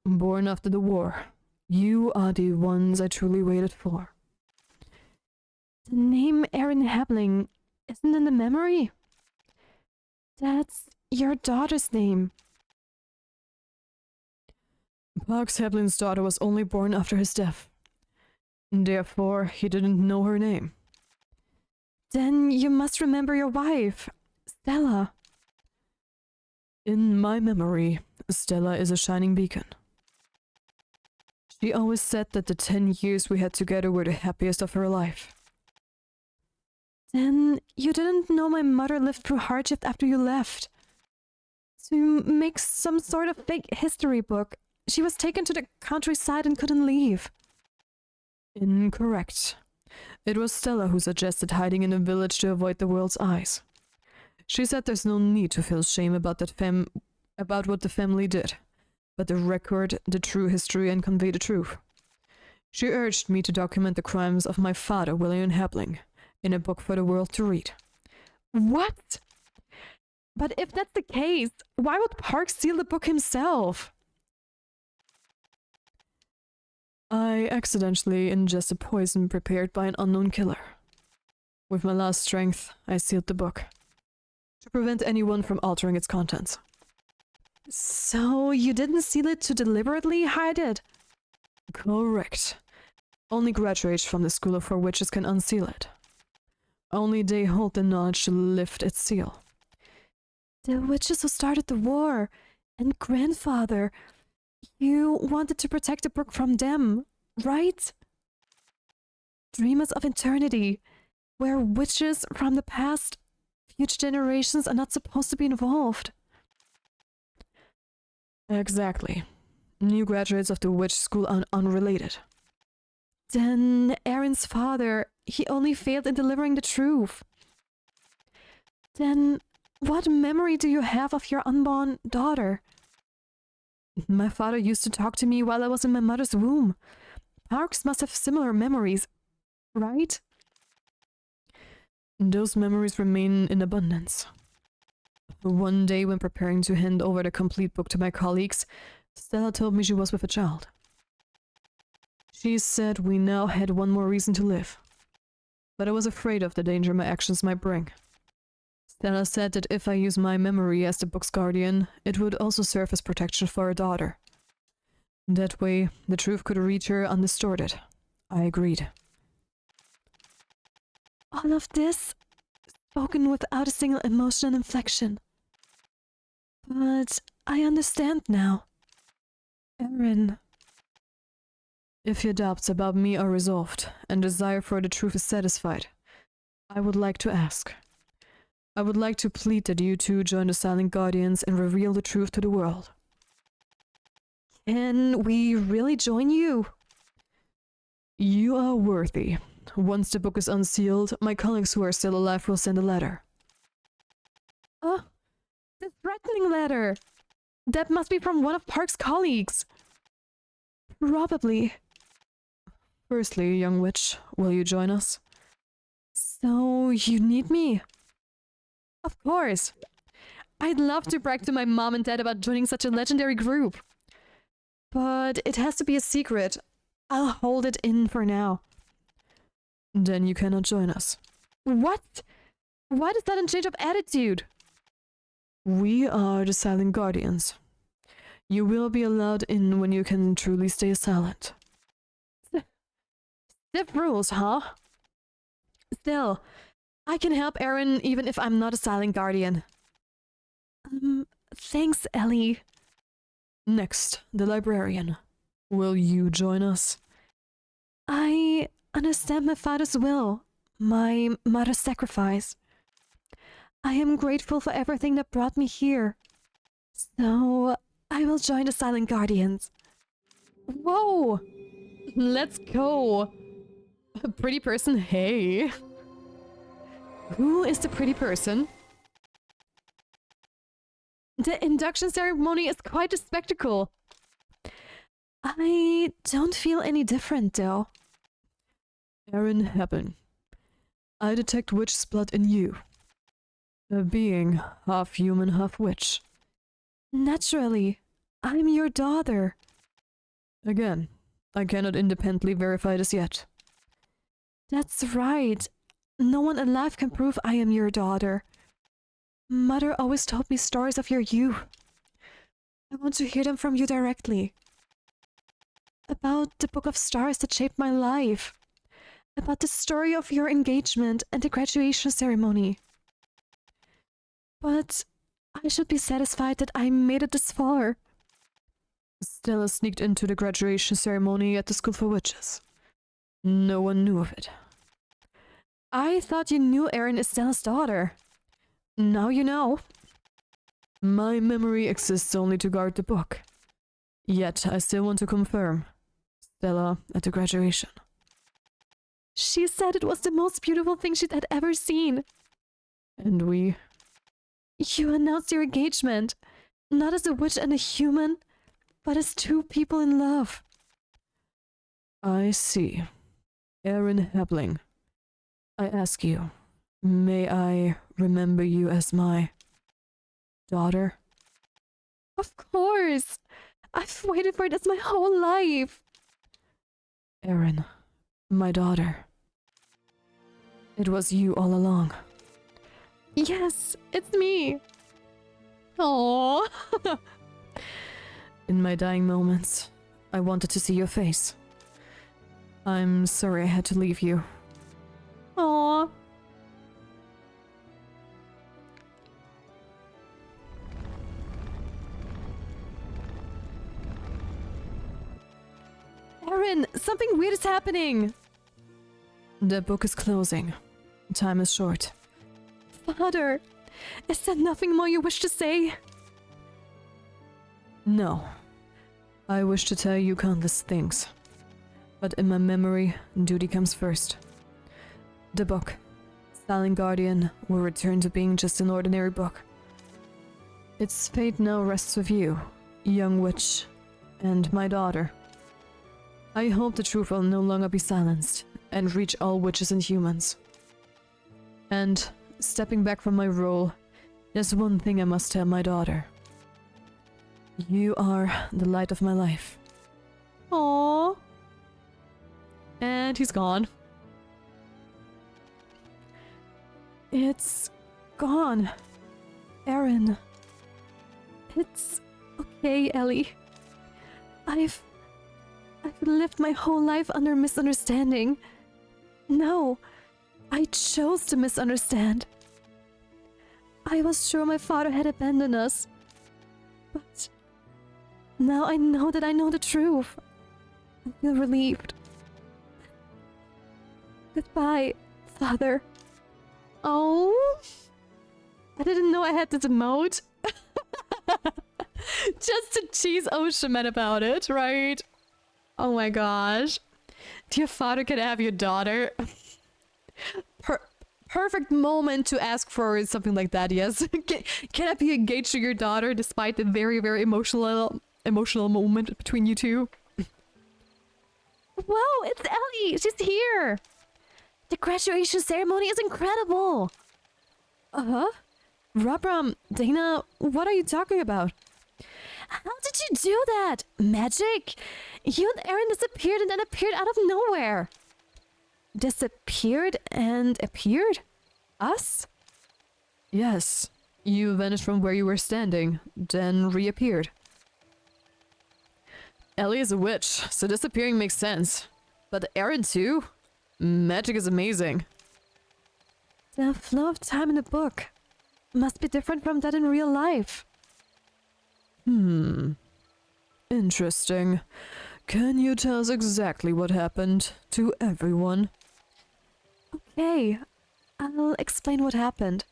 Born after the war. You are the ones I truly waited for. The name Arin Hebling isn't in the memory. That's your daughter's name. Parks Hebling's daughter was only born after his death. Therefore, he didn't know her name. Then you must remember your wife, Stella. In my memory, Stella is a shining beacon. She always said that the 10 years we had together were the happiest of her life. Then you didn't know my mother lived through hardship after you left. To make some sort of fake history book, she was taken to the countryside and couldn't leave. Incorrect. It was Stella who suggested hiding in a village to avoid the world's eyes. She said there's no need to feel shame about about what the family did, but to record the true history and convey the truth. She urged me to document the crimes of my father, William Hebling, in a book for the world to read. What? But if that's the case, why would Park steal the book himself? I accidentally ingested poison prepared by an unknown killer. With my last strength, I sealed the book, to prevent anyone from altering its contents. So you didn't seal it to deliberately hide it? Correct. Only graduates from the School of Four Witches can unseal it. Only they hold the knowledge to lift its seal. The witches who started the war, and grandfather. You wanted to protect the book from them, right? Dreamers of eternity, where witches from the past, future generations are not supposed to be involved. Exactly. New graduates of the witch school are unrelated. Then Arin's father, he only failed in delivering the truth. Then what memory do you have of your unborn daughter? My father used to talk to me while I was in my mother's womb. Parks must have similar memories, right? Those memories remain in abundance. One day, when preparing to hand over the complete book to my colleagues, Stella told me she was with a child. She said we now had one more reason to live, but I was afraid of the danger my actions might bring. Stella said that if I use my memory as the book's guardian, it would also serve as protection for her daughter. That way, the truth could reach her undistorted. I agreed. All of this, spoken without a single emotion and inflection. But I understand now. Arin. If your doubts about me are resolved and desire for the truth is satisfied, I would like to ask. I would like to plead that you two join the Silent Guardians and reveal the truth to the world. Can we really join you? You are worthy. Once the book is unsealed, my colleagues who are still alive will send a letter. Oh, the threatening letter! That must be from one of Park's colleagues. Probably. Firstly, young witch, will you join us? So, you need me? Of course. I'd love to brag to my mom and dad about joining such a legendary group. But it has to be a secret. I'll hold it in for now. Then you cannot join us. What? Why does that a change of attitude? We are the Silent Guardians. You will be allowed in when you can truly stay silent. Stiff rules, huh? Still, I can help Arin even if I'm not a Silent Guardian. Thanks, Ellie. Next, the librarian. Will you join us? I understand my father's will, my mother's sacrifice. I am grateful for everything that brought me here. So, I will join the Silent Guardians. Whoa! Let's go! A pretty person, hey! Who is the pretty person? The induction ceremony is quite a spectacle. I don't feel any different, though. Arin Hebling. I detect witch's blood in you. A being half human, half witch. Naturally. I'm your daughter. Again, I cannot independently verify this yet. That's right. No one alive can prove I am your daughter. Mother always told me stories of your youth. I want to hear them from you directly. About the book of stars that shaped my life. About the story of your engagement and the graduation ceremony. But I should be satisfied that I made it this far. Stella sneaked into the graduation ceremony at the School for Witches. No one knew of it. I thought you knew Arin is Stella's daughter. Now you know. My memory exists only to guard the book. Yet I still want to confirm. Stella at the graduation. She said it was the most beautiful thing she'd had ever seen. And we... You announced your engagement. Not as a witch and a human, but as two people in love. I see. Arin Hebling. I ask you, may I remember you as my daughter? Of course. I've waited for this my whole life. Arin, my daughter. It was you all along. Yes, it's me. Aww. In my dying moments, I wanted to see your face. I'm sorry I had to leave you. Aww. Arin, something weird is happening. The book is closing. Time is short. Father, is there nothing more you wish to say? No. I wish to tell you countless things. But in my memory, duty comes first. The book, Silent Guardian, will return to being just an ordinary book. Its fate now rests with you, young witch, and my daughter. I hope the truth will no longer be silenced, and reach all witches and humans. And, stepping back from my role, there's one thing I must tell my daughter. You are the light of my life. Aww. And he's gone. It's gone. Arin. It's okay, Ellie. I've lived my whole life under misunderstanding. No, I chose to misunderstand. I was sure my father had abandoned us. But now I know that I know the truth. I feel relieved. Goodbye, Father. Oh, I didn't know I had this emote. Just to tease Ocean about it, right? Oh my gosh. Your father can have your daughter. Perfect moment to ask for something like that, yes. Can I be engaged to your daughter despite the very, very emotional moment between you two? Whoa, it's Ellie! She's here! The graduation ceremony is incredible! Uh-huh. Rabram, Dana, what are you talking about? How did you do that? Magic? You and Arin disappeared and then appeared out of nowhere. Disappeared and appeared? Us? Yes. You vanished from where you were standing, then reappeared. Ellie is a witch, so disappearing makes sense. But Arin too? Magic is amazing. The flow of time in the book must be different from that in real life. Interesting. Can you tell us exactly what happened to everyone? Okay, I'll explain what happened.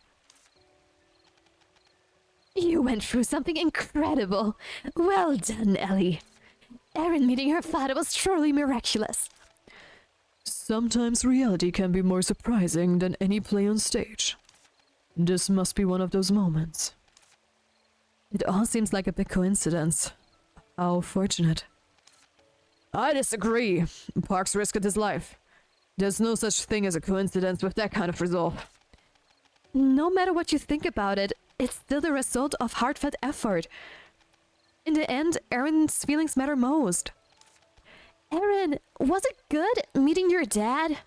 You went through something incredible. Well done, Ellie. Arin meeting her father was truly miraculous. Sometimes reality can be more surprising than any play on stage. This must be one of those moments. It all seems like a big coincidence. How fortunate. I disagree. Parks risked his life. There's no such thing as a coincidence with that kind of resolve. No matter what you think about it, it's still the result of heartfelt effort. In the end, Arin's feelings matter most. Arin, was it good meeting your dad?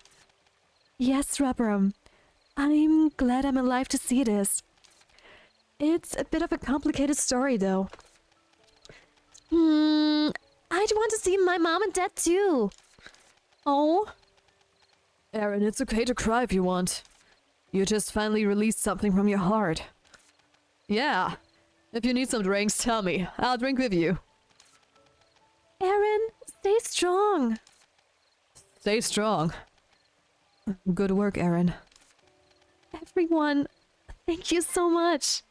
Yes, Rubber. I'm glad I'm alive to see this. It's a bit of a complicated story, though. I'd want to see my mom and dad too. Oh? Arin, it's okay to cry if you want. You just finally released something from your heart. Yeah. If you need some drinks, tell me. I'll drink with you. Arin, stay strong. Stay strong. Good work, Arin. Everyone, thank you so much.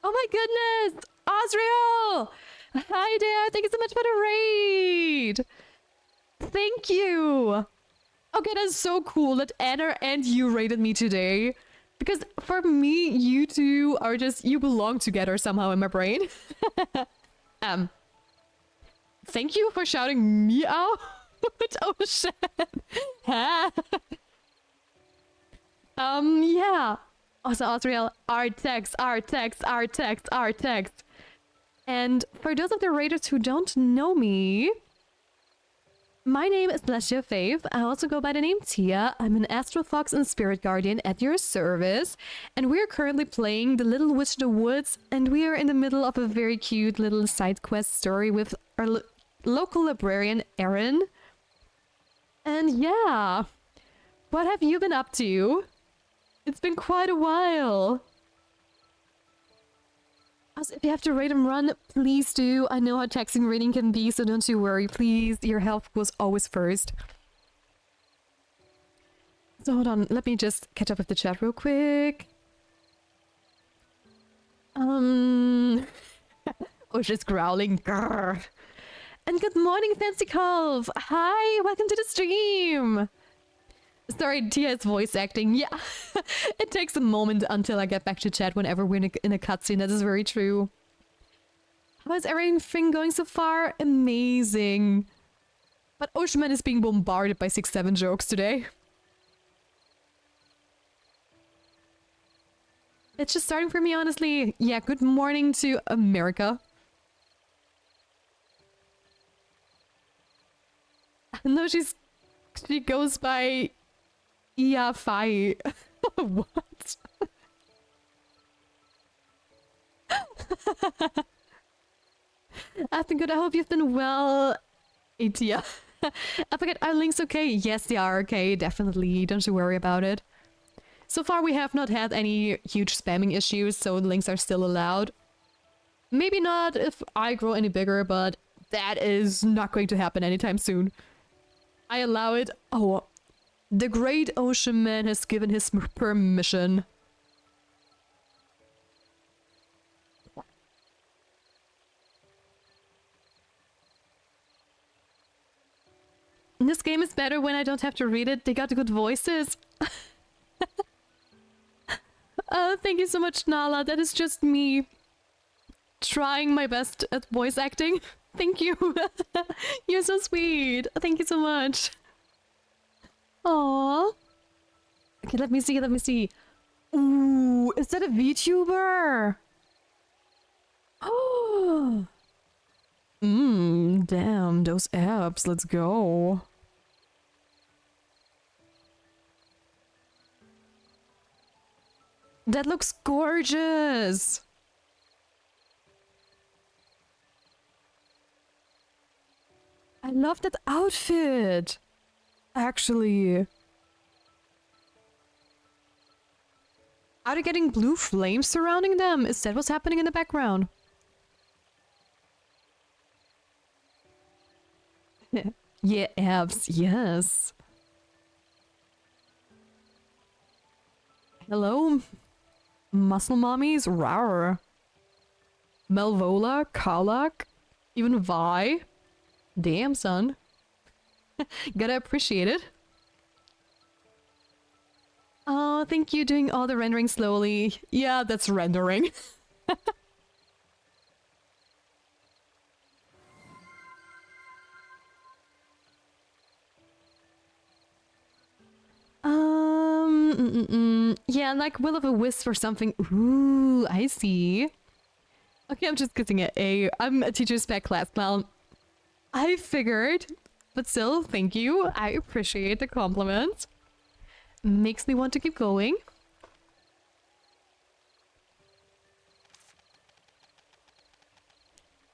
Oh my goodness! Osriel! Hi there, thank you so much for the raid! Thank you! Okay, that's so cool that Anna and you raided me today. Because for me, you two are just, you belong together somehow in my brain. Thank you for shouting me out. Oh shit. Yeah. Also, Osriel, our text. And for those of the raiders who don't know me, my name is Leslia Faith. I also go by the name Tia. I'm an Astral Fox and Spirit Guardian at your service. And we're currently playing The Little Witch in the Woods. And we are in the middle of a very cute little side quest story with our local librarian, Arin. And yeah, what have you been up to? It's been quite a while. Also, if you have to raid and run, please do. I know how taxing raiding can be, so don't you worry. Please, your health goes always first. So hold on, let me just catch up with the chat real quick. Oh, she's growling. Grr. And good morning, Fancy Calf. Hi, welcome to the stream. Sorry, Tia is voice acting. Yeah, it takes a moment until I get back to chat whenever we're in a cutscene. That is very true. How is everything going so far? Amazing. But Oceanman is being bombarded by 6-7 jokes today. It's just starting for me, honestly. Yeah, good morning to America. No, she goes by Iafai. What? I've been good. I hope you've been well, Atia. I forget, are links okay? Yes, they are okay, definitely. Don't you worry about it. So far, we have not had any huge spamming issues, so the links are still allowed. Maybe not if I grow any bigger, but that is not going to happen anytime soon. I allow it. Oh, the great ocean man has given his permission. This game is better when I don't have to read it. They got good voices. Thank you so much, Nala. That is just me trying my best at voice acting. Thank you. You're so sweet. Thank you so much. Aww. Okay, let me see. Ooh, is that a VTuber? Oh. Damn, those abs. Let's go. That looks gorgeous. I love that outfit. Actually. Are they getting blue flames surrounding them? Is that what's happening in the background? Yeah, abs. Yes. Hello? Muscle mommies? Rawr. Melvola? Karlak? Even Vi? Damn, son. Gotta appreciate it. Oh, thank you doing all the rendering slowly. Yeah, that's rendering. Yeah, like Will-o'-the-Wisp or something. Ooh, I see. Okay, I'm just getting an A. I'm a teacher's pet class clown. I figured but still, thank you. I appreciate the compliment. Makes me want to keep going.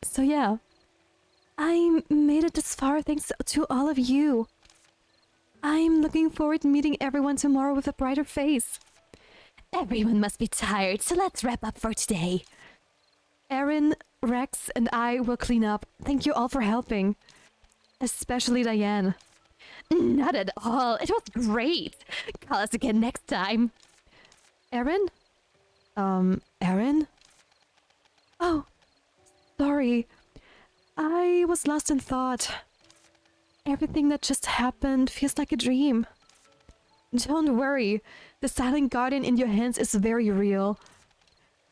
So yeah, I made it this far thanks to all of you. I'm looking forward to meeting everyone tomorrow with a brighter face. Everyone must be tired, so let's wrap up for today. Arin, Rex, and I will clean up. Thank you all for helping. Especially Diane. Not at all. It was great. Call us again next time. Arin? Arin? Oh, sorry. I was lost in thought. Everything that just happened feels like a dream. Don't worry. The silent guardian in your hands is very real.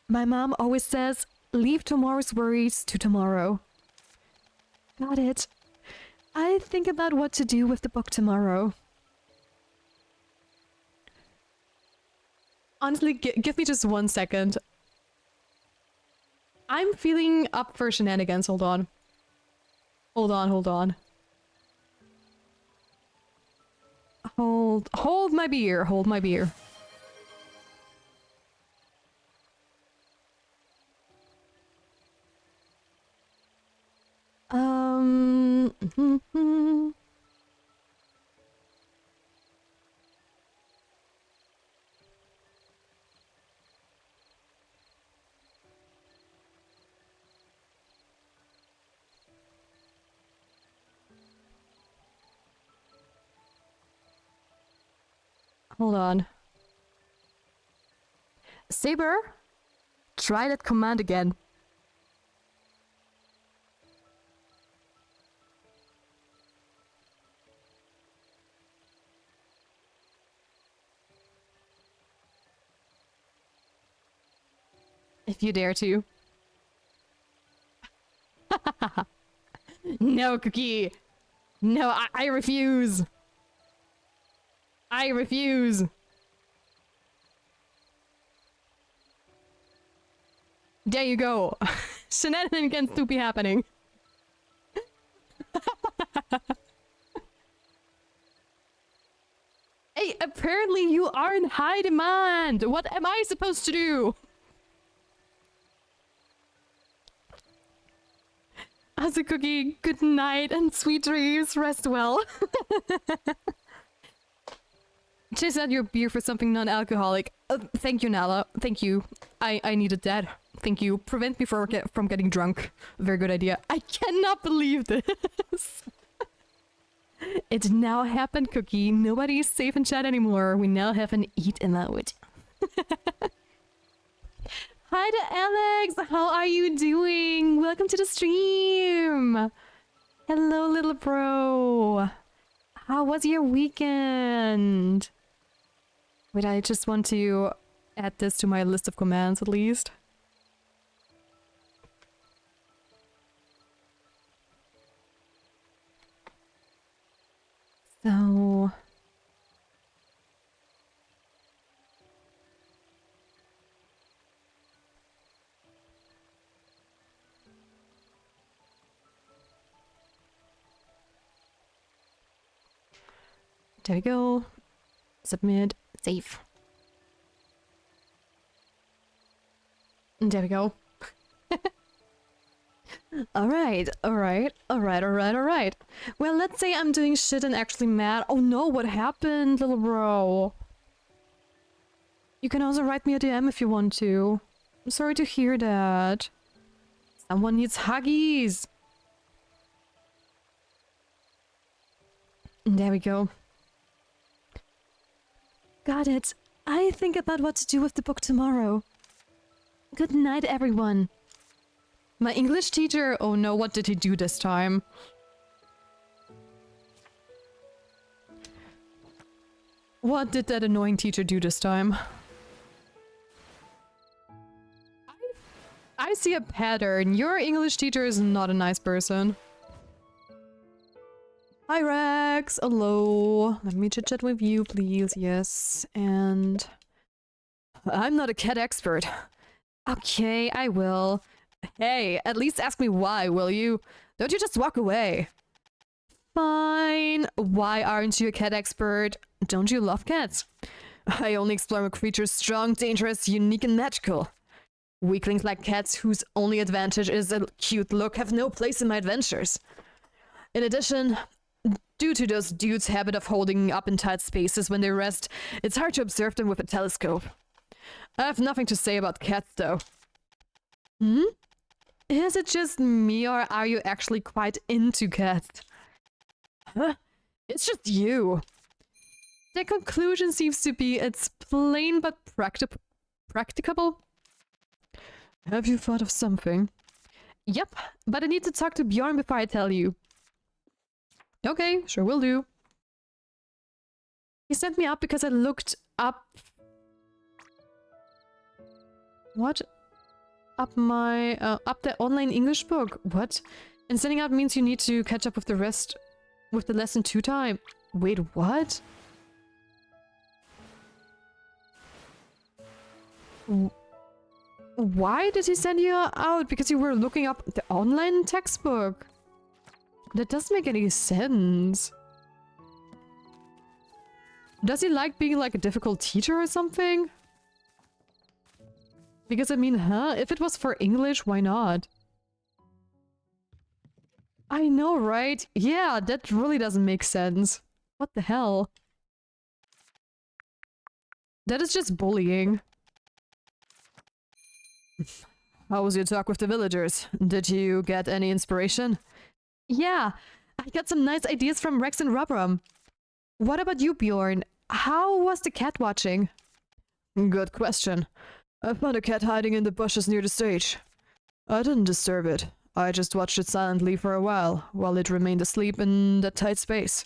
My mom always says, leave tomorrow's worries to tomorrow. Got it. I think about what to do with the book tomorrow. Honestly, give me just 1 second. I'm feeling up for shenanigans. Hold on. Hold on, hold on. Hold my beer, hold my beer. Hold on. Saber, try that command again. If you dare to. No, Cookie. No, I refuse. I refuse. There you go. Shenanigans to be happening. Hey, apparently you are in high demand. What am I supposed to do? As a Cookie, good night and sweet dreams. Rest well. Chase out your beer for something non-alcoholic. Thank you, Nala. Thank you. I needed that. Thank you. Prevent me from getting drunk. Very good idea. I cannot believe this. It now happened, Cookie. Nobody is safe in chat anymore. We now have an eat in that wood. Hi to Alex! How are you doing? Welcome to the stream! Hello, little bro! How was your weekend? Wait, I just want to add this to my list of commands at least. So... there we go. Submit. Save. There we go. Alright. Well, let's say I'm doing shit and actually mad. Oh no, what happened, little bro? You can also write me a DM if you want to. I'm sorry to hear that. Someone needs huggies. There we go. Got it. I think about what to do with the book tomorrow. Good night, everyone. My English teacher... Oh no, what did he do this time? What did that annoying teacher do this time? I see a pattern. Your English teacher is not a nice person. Hi Rex, hello. Let me chit chat with you, please. Yes, and I'm not a cat expert. Okay, I will. Hey, at least ask me why, will you? Don't you just walk away. Fine. Why aren't you a cat expert? Don't you love cats? I only explore creatures strong, dangerous, unique, and magical. Weaklings like cats whose only advantage is a cute look have no place in my adventures. In addition, due to those dudes' habit of holding up in tight spaces when they rest, it's hard to observe them with a telescope. I have nothing to say about cats, though. Hmm? Is it just me, or are you actually quite into cats? Huh? It's just you. The conclusion seems to be it's plain but practicable. Have you thought of something? Yep, but I need to talk to Bjorn before I tell you. Okay, sure will do. He sent me up because I looked up... What? Up my... up the online English book. What? And sending out means you need to catch up with the rest... with the lesson 2 time. Wait, what? Why did he send you out? Because you were looking up the online textbook? That doesn't make any sense. Does he like being like a difficult teacher or something? Because I mean, if it was for English, why not? I know, right? Yeah, that really doesn't make sense. What the hell? That is just bullying. How was your talk with the villagers? Did you get any inspiration? Yeah, I got some nice ideas from Rex and Rubram. What about you, Bjorn? How was the cat watching? Good question. I found a cat hiding in the bushes near the stage. I didn't disturb it. I just watched it silently for a while it remained asleep in that tight space.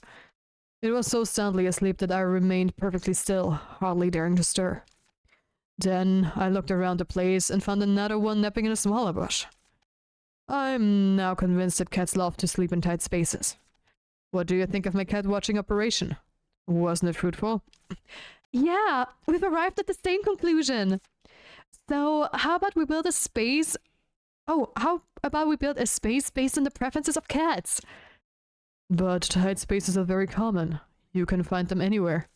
It was so soundly asleep that I remained perfectly still, hardly daring to stir. Then I looked around the place and found another one napping in a smaller bush. I'm now convinced that cats love to sleep in tight spaces. What do you think of my cat watching operation? Wasn't it fruitful? Yeah, we've arrived at the same conclusion. So, how about we build a space? Oh, how about we build a space based on the preferences of cats? But tight spaces are very common. You can find them anywhere.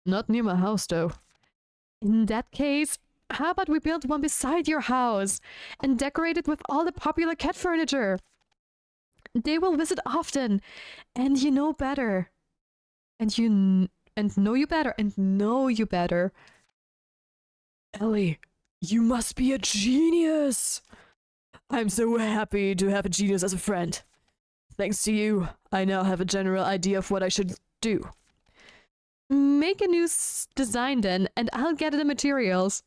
Not near my house, though. In that case, how about we build one beside your house and decorate it with all the popular cat furniture? They will visit often, and you know better. And know you better. Ellie, you must be a genius! I'm so happy to have a genius as a friend. Thanks to you, I now have a general idea of what I should do. Make a new design then, and I'll get the materials.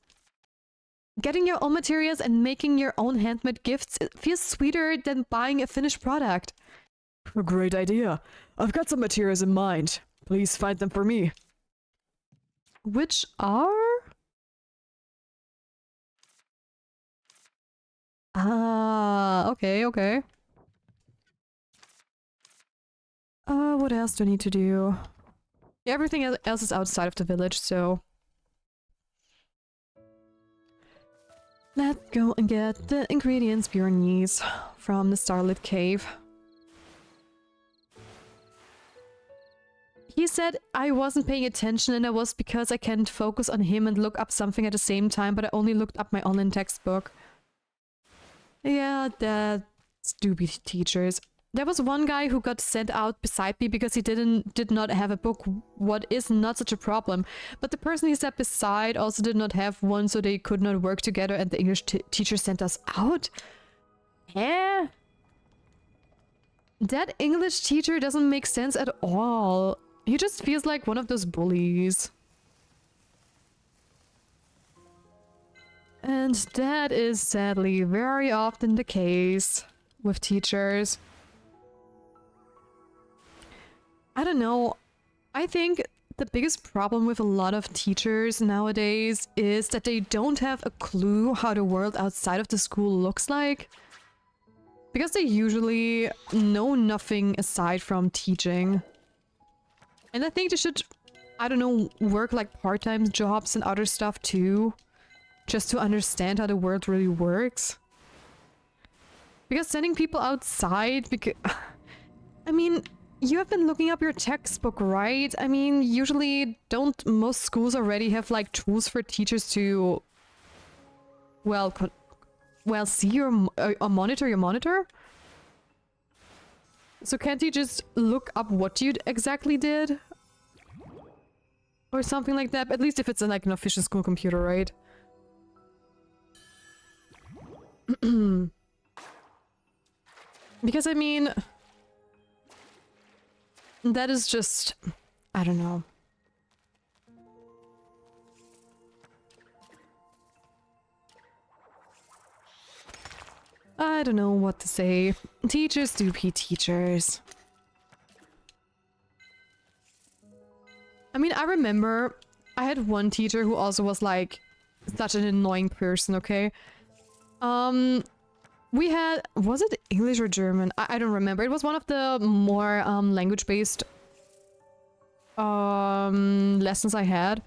Getting your own materials and making your own handmade gifts feels sweeter than buying a finished product. A great idea. I've got some materials in mind. Please find them for me. Which are? Ah, okay. What else do I need to do? Yeah, everything else is outside of the village, so... Let's go and get the ingredients Bjorn needs from the Starlit Cave. He said I wasn't paying attention and that was because I can't focus on him and look up something at the same time, but I only looked up my online textbook. Yeah, that's stupid teachers. There was one guy who got sent out beside me because he did not have a book, what is not such a problem. But the person he sat beside also did not have one, so they could not work together and the English teacher sent us out? Eh? That English teacher doesn't make sense at all. He just feels like one of those bullies. And that is sadly very often the case with teachers. I don't know. I think the biggest problem with a lot of teachers nowadays is that they don't have a clue how the world outside of the school looks like. Because they usually know nothing aside from teaching. And I think they should, I don't know, work like part-time jobs and other stuff too. Just to understand how the world really works. Because sending people outside, because... I mean, You have been looking up your textbook, right? I mean, usually don't most schools already have like tools for teachers to, well, see your monitor your monitor? So can't you just look up what you exactly did? Or something like that? At least if it's like an official school computer, right? Because I mean, that is just, I don't know. I don't know what to say. Teachers do be teachers. I mean, I remember I had one teacher who also was like such an annoying person, okay? We had, was it English or German? I don't remember. It was one of the more language-based lessons I had.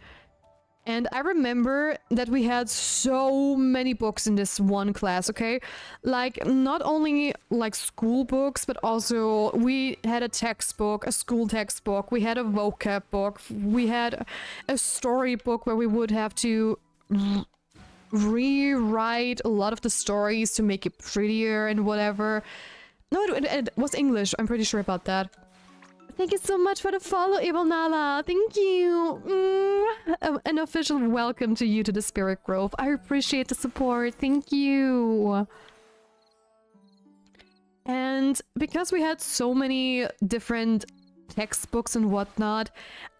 And I remember that we had so many books in this one class, okay? Like, not only like school books, but also we had a textbook, a school textbook, we had a vocab book, we had a storybook where we would have to rewrite a lot of the stories to make it prettier and whatever. No, it was English, I'm pretty sure about that. Thank you so much for the follow, Evil Nala. Thank you. An official welcome to you to the Spirit Grove. I appreciate the support. Thank you. And because we had so many different textbooks and whatnot,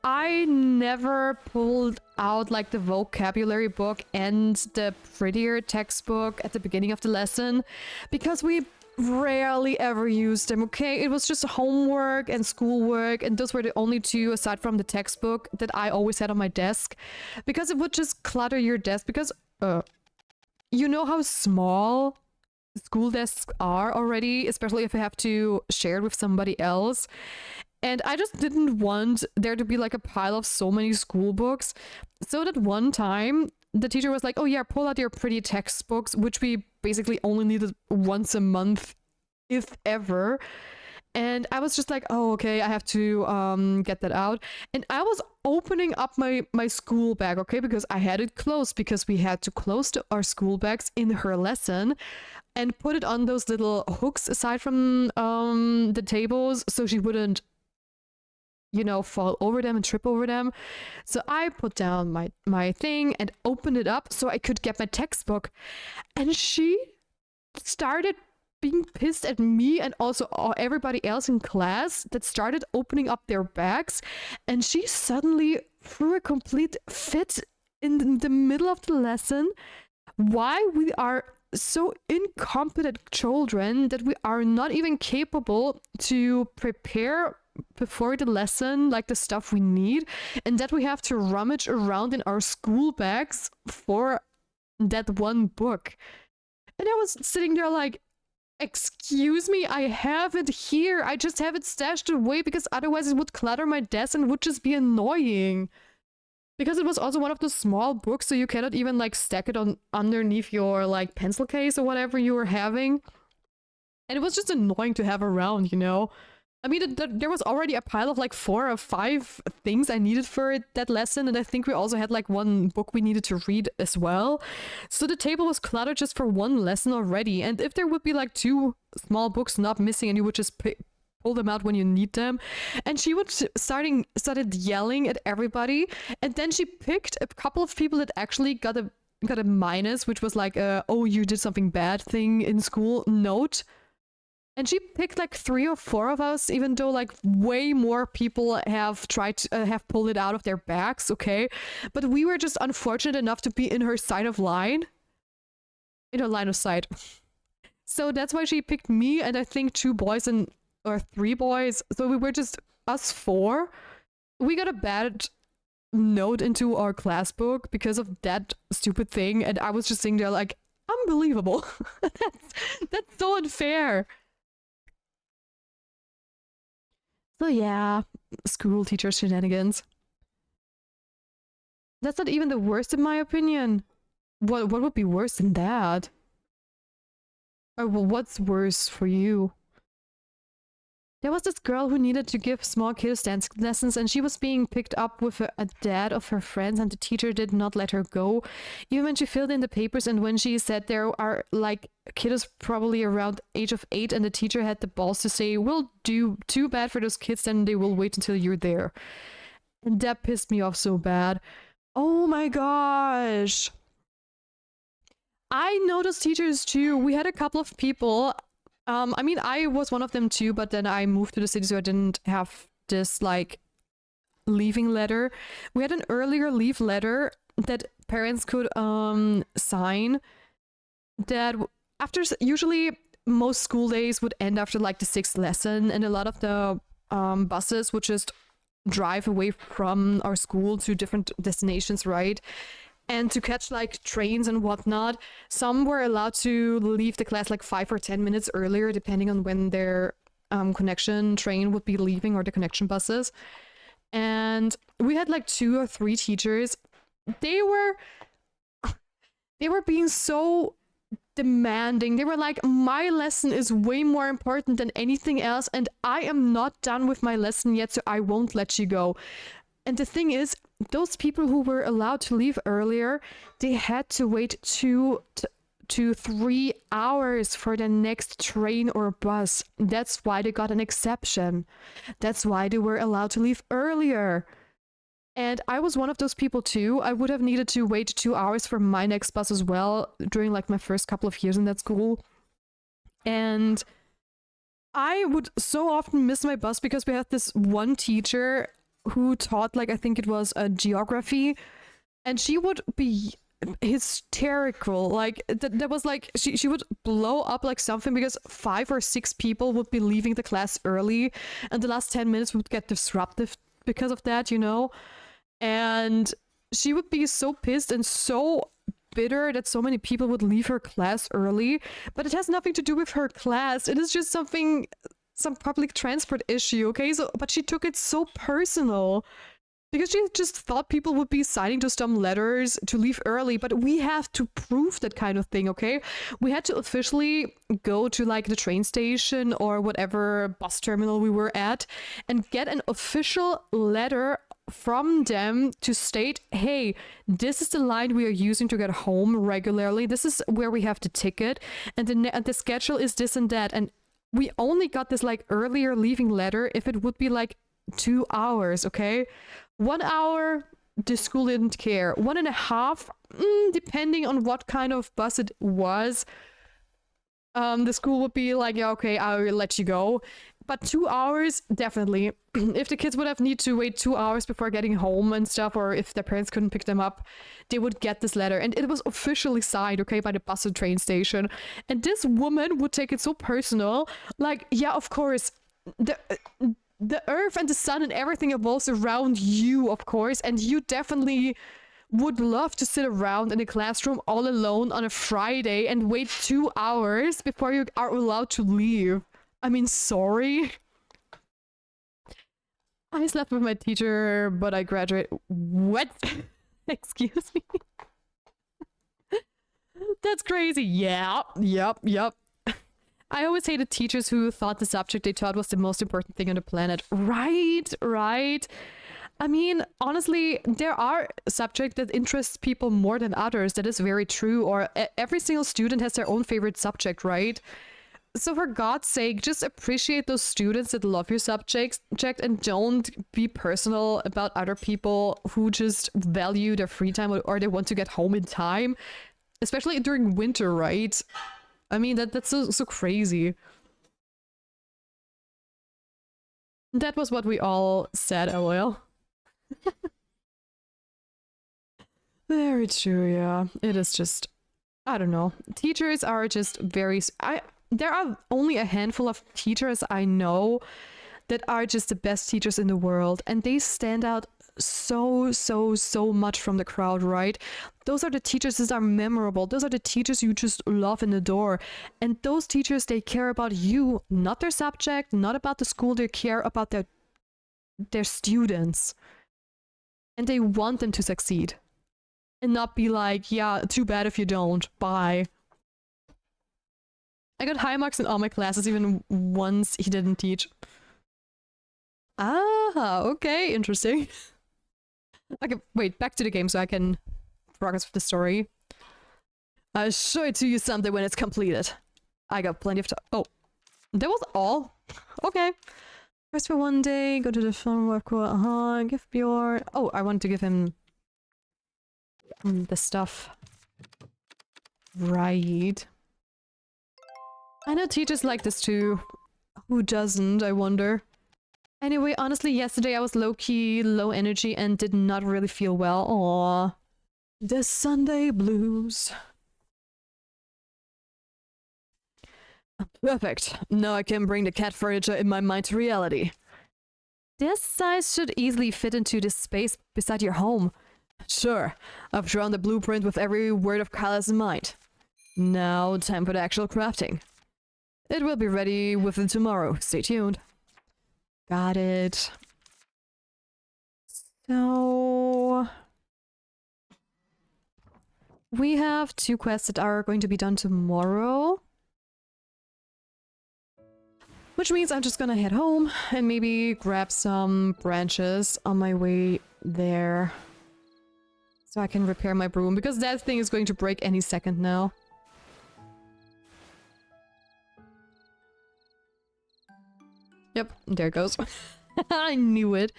I never pulled out like the vocabulary book and the prettier textbook at the beginning of the lesson because we rarely ever used them, okay? It was just homework and schoolwork, and those were the only two aside from the textbook that I always had on my desk because it would just clutter your desk because you know how small school desks are already, especially if I have to share it with somebody else. And I just didn't want there to be like a pile of so many school books. So that one time the teacher was like, oh yeah, pull out your pretty textbooks, which we basically only needed once a month, if ever. And I was just like, oh, okay, I have to get that out. And I was opening up my school bag, okay, because I had it closed because we had to close our school bags in her lesson and put it on those little hooks aside from the tables so she wouldn't, you know, fall over them and trip over them. So I put down my thing and opened it up so I could get my textbook. And she started being pissed at me and also everybody else in class that started opening up their bags. And she suddenly threw a complete fit in the middle of the lesson. Why we are so incompetent children that we are not even capable to prepare before the lesson like the stuff we need, and that we have to rummage around in our school bags for that one book. And I was sitting there like, excuse me, I have it here, I just have it stashed away because otherwise it would clutter my desk and would just be annoying. Because it was also one of those small books, so you cannot even like stack it on underneath your like pencil case or whatever you were having. And it was just annoying to have around, you know? I mean, there was already a pile of like 4 or 5 things I needed for that lesson, and I think we also had like one book we needed to read as well. So the table was cluttered just for one lesson already, and if there would be like 2 small books not missing and you would just pull them out when you need them. And she would started yelling at everybody, and then she picked a couple of people that actually got a minus, which was like oh, you did something bad thing in school note. And she picked like 3 or 4 of us, even though like way more people have tried to have pulled it out of their bags, okay? But we were just unfortunate enough to be in her side of line. In her line of sight. So that's why she picked me and I think 2 boys or 3 boys. So we were just us 4. We got a bad note into our class book because of that stupid thing. And I was just sitting there like, unbelievable. that's so unfair. So yeah, school teacher shenanigans. That's not even the worst in my opinion. What would be worse than that? Or what's worse for you? There was this girl who needed to give small kids dance lessons, and she was being picked up with a dad of her friends, and the teacher did not let her go. Even when she filled in the papers, and when she said there are like kids probably around age of 8, and the teacher had the balls to say, "We'll do too bad for those kids, then they will wait until you're there." And that pissed me off so bad. Oh my gosh. I know those teachers too. We had a couple of people. I mean, I was one of them too, but then I moved to the city, so I didn't have this like leaving letter. We had an earlier leave letter that parents could sign. That after usually most school days would end after like the 6th lesson, and a lot of the buses would just drive away from our school to different destinations, right? And to catch like trains and whatnot, some were allowed to leave the class like 5 or 10 minutes earlier, depending on when their connection train would be leaving or the connection buses. And we had like 2 or 3 teachers. They were being so demanding. They were like, my lesson is way more important than anything else, and I am not done with my lesson yet, so I won't let you go. And the thing is, those people who were allowed to leave earlier, they had to wait 2 to 3 hours for the next train or bus. That's why they got an exception. That's why they were allowed to leave earlier. And I was one of those people too. I would have needed to wait 2 hours for my next bus as well during like my first couple of years in that school. And I would so often miss my bus because we had this one teacher who taught like, I think it was a geography, and she would be hysterical. Like that was like she would blow up like something because 5 or 6 people would be leaving the class early, and the last 10 minutes would get disruptive because of that, you know. And she would be so pissed and so bitter that so many people would leave her class early, but it has nothing to do with her class. It is just some public transport issue, okay? So but she took it so personal because she just thought people would be signing those dumb letters to leave early, but we have to prove that kind of thing, okay? We had to officially go to like the train station or whatever bus terminal we were at and get an official letter from them to state, hey, this is the line we are using to get home regularly. This is where we have the ticket, and the schedule is this and that. And we only got this like earlier leaving letter if it would be like 2 hours, okay? 1 hour, the school didn't care. 1.5, depending on what kind of bus it was, the school would be like, yeah, okay, I will let you go. But 2 hours, definitely. If the kids would have need to wait 2 hours before getting home and stuff, or if their parents couldn't pick them up, they would get this letter. And it was officially signed, okay, by the bus and train station. And this woman would take it so personal. Like, yeah, of course, the earth and the sun and everything evolves around you, of course. And you definitely would love to sit around in a classroom all alone on a Friday and wait 2 hours before you are allowed to leave. I mean, sorry. I slept with my teacher, but I graduated. What? Excuse me? That's crazy. Yeah, yep. I always hated teachers who thought the subject they taught was the most important thing on the planet. Right. I mean, honestly, there are subjects that interest people more than others. That is very true. Or every single student has their own favorite subject, right? So for God's sake, just appreciate those students that love your subject and don't be personal about other people who just value their free time or they want to get home in time, especially during winter, right? I mean, that's so crazy. That was what we all said, LOL. Very true, yeah. It is just, I don't know. Teachers are just very... There are only a handful of teachers I know that are just the best teachers in the world, and they stand out so much from the crowd, right? Those are the teachers that are memorable. Those are the teachers you just love and adore. And those teachers, they care about you, not their subject, not about the school. They care about their students. And they want them to succeed. And not be like, yeah, too bad if you don't. Bye. I got high marks in all my classes, even ones he didn't teach. Ah, okay, interesting. Okay, wait, back to the game so I can progress with the story. I'll show it to you someday when it's completed. I got plenty of time. Oh, that was all? Okay. Rest for one day, go to the phone, work, give Bjorn... Oh, I wanted to give him... the stuff. Right. I know teachers like this too. Who doesn't, I wonder? Anyway, honestly, yesterday I was low-key, low energy and did not really feel well. Aww. The Sunday blues. Perfect. Now I can bring the cat furniture in my mind to reality. This size should easily fit into this space beside your home. Sure. I've drawn the blueprint with every word of Kyla's in mind. Now, time for the actual crafting. It will be ready within tomorrow. Stay tuned. Got it. So... we have 2 quests that are going to be done tomorrow. Which means I'm just gonna head home and maybe grab some branches on my way there. So I can repair my broom, because that thing is going to break any second now. Yep, there it goes. I knew it.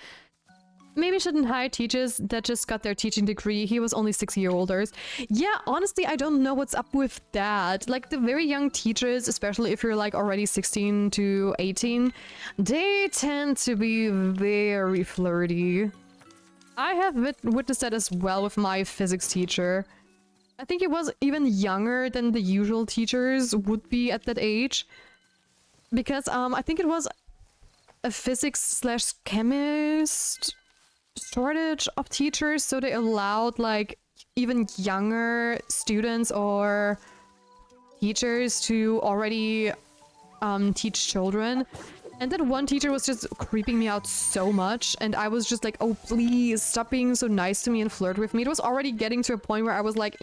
Maybe shouldn't hire teachers that just got their teaching degree. He was only 6-year-olders. Yeah, honestly, I don't know what's up with that. Like, the very young teachers, especially if you're like already 16 to 18, they tend to be very flirty. I have witnessed that as well with my physics teacher. I think he was even younger than the usual teachers would be at that age. Because I think it was a physics/chemist shortage of teachers, so they allowed like even younger students or teachers to already teach children. And then one teacher was just creeping me out so much, and I was just like, oh please stop being so nice to me and flirt with me. It was already getting to a point where I was like,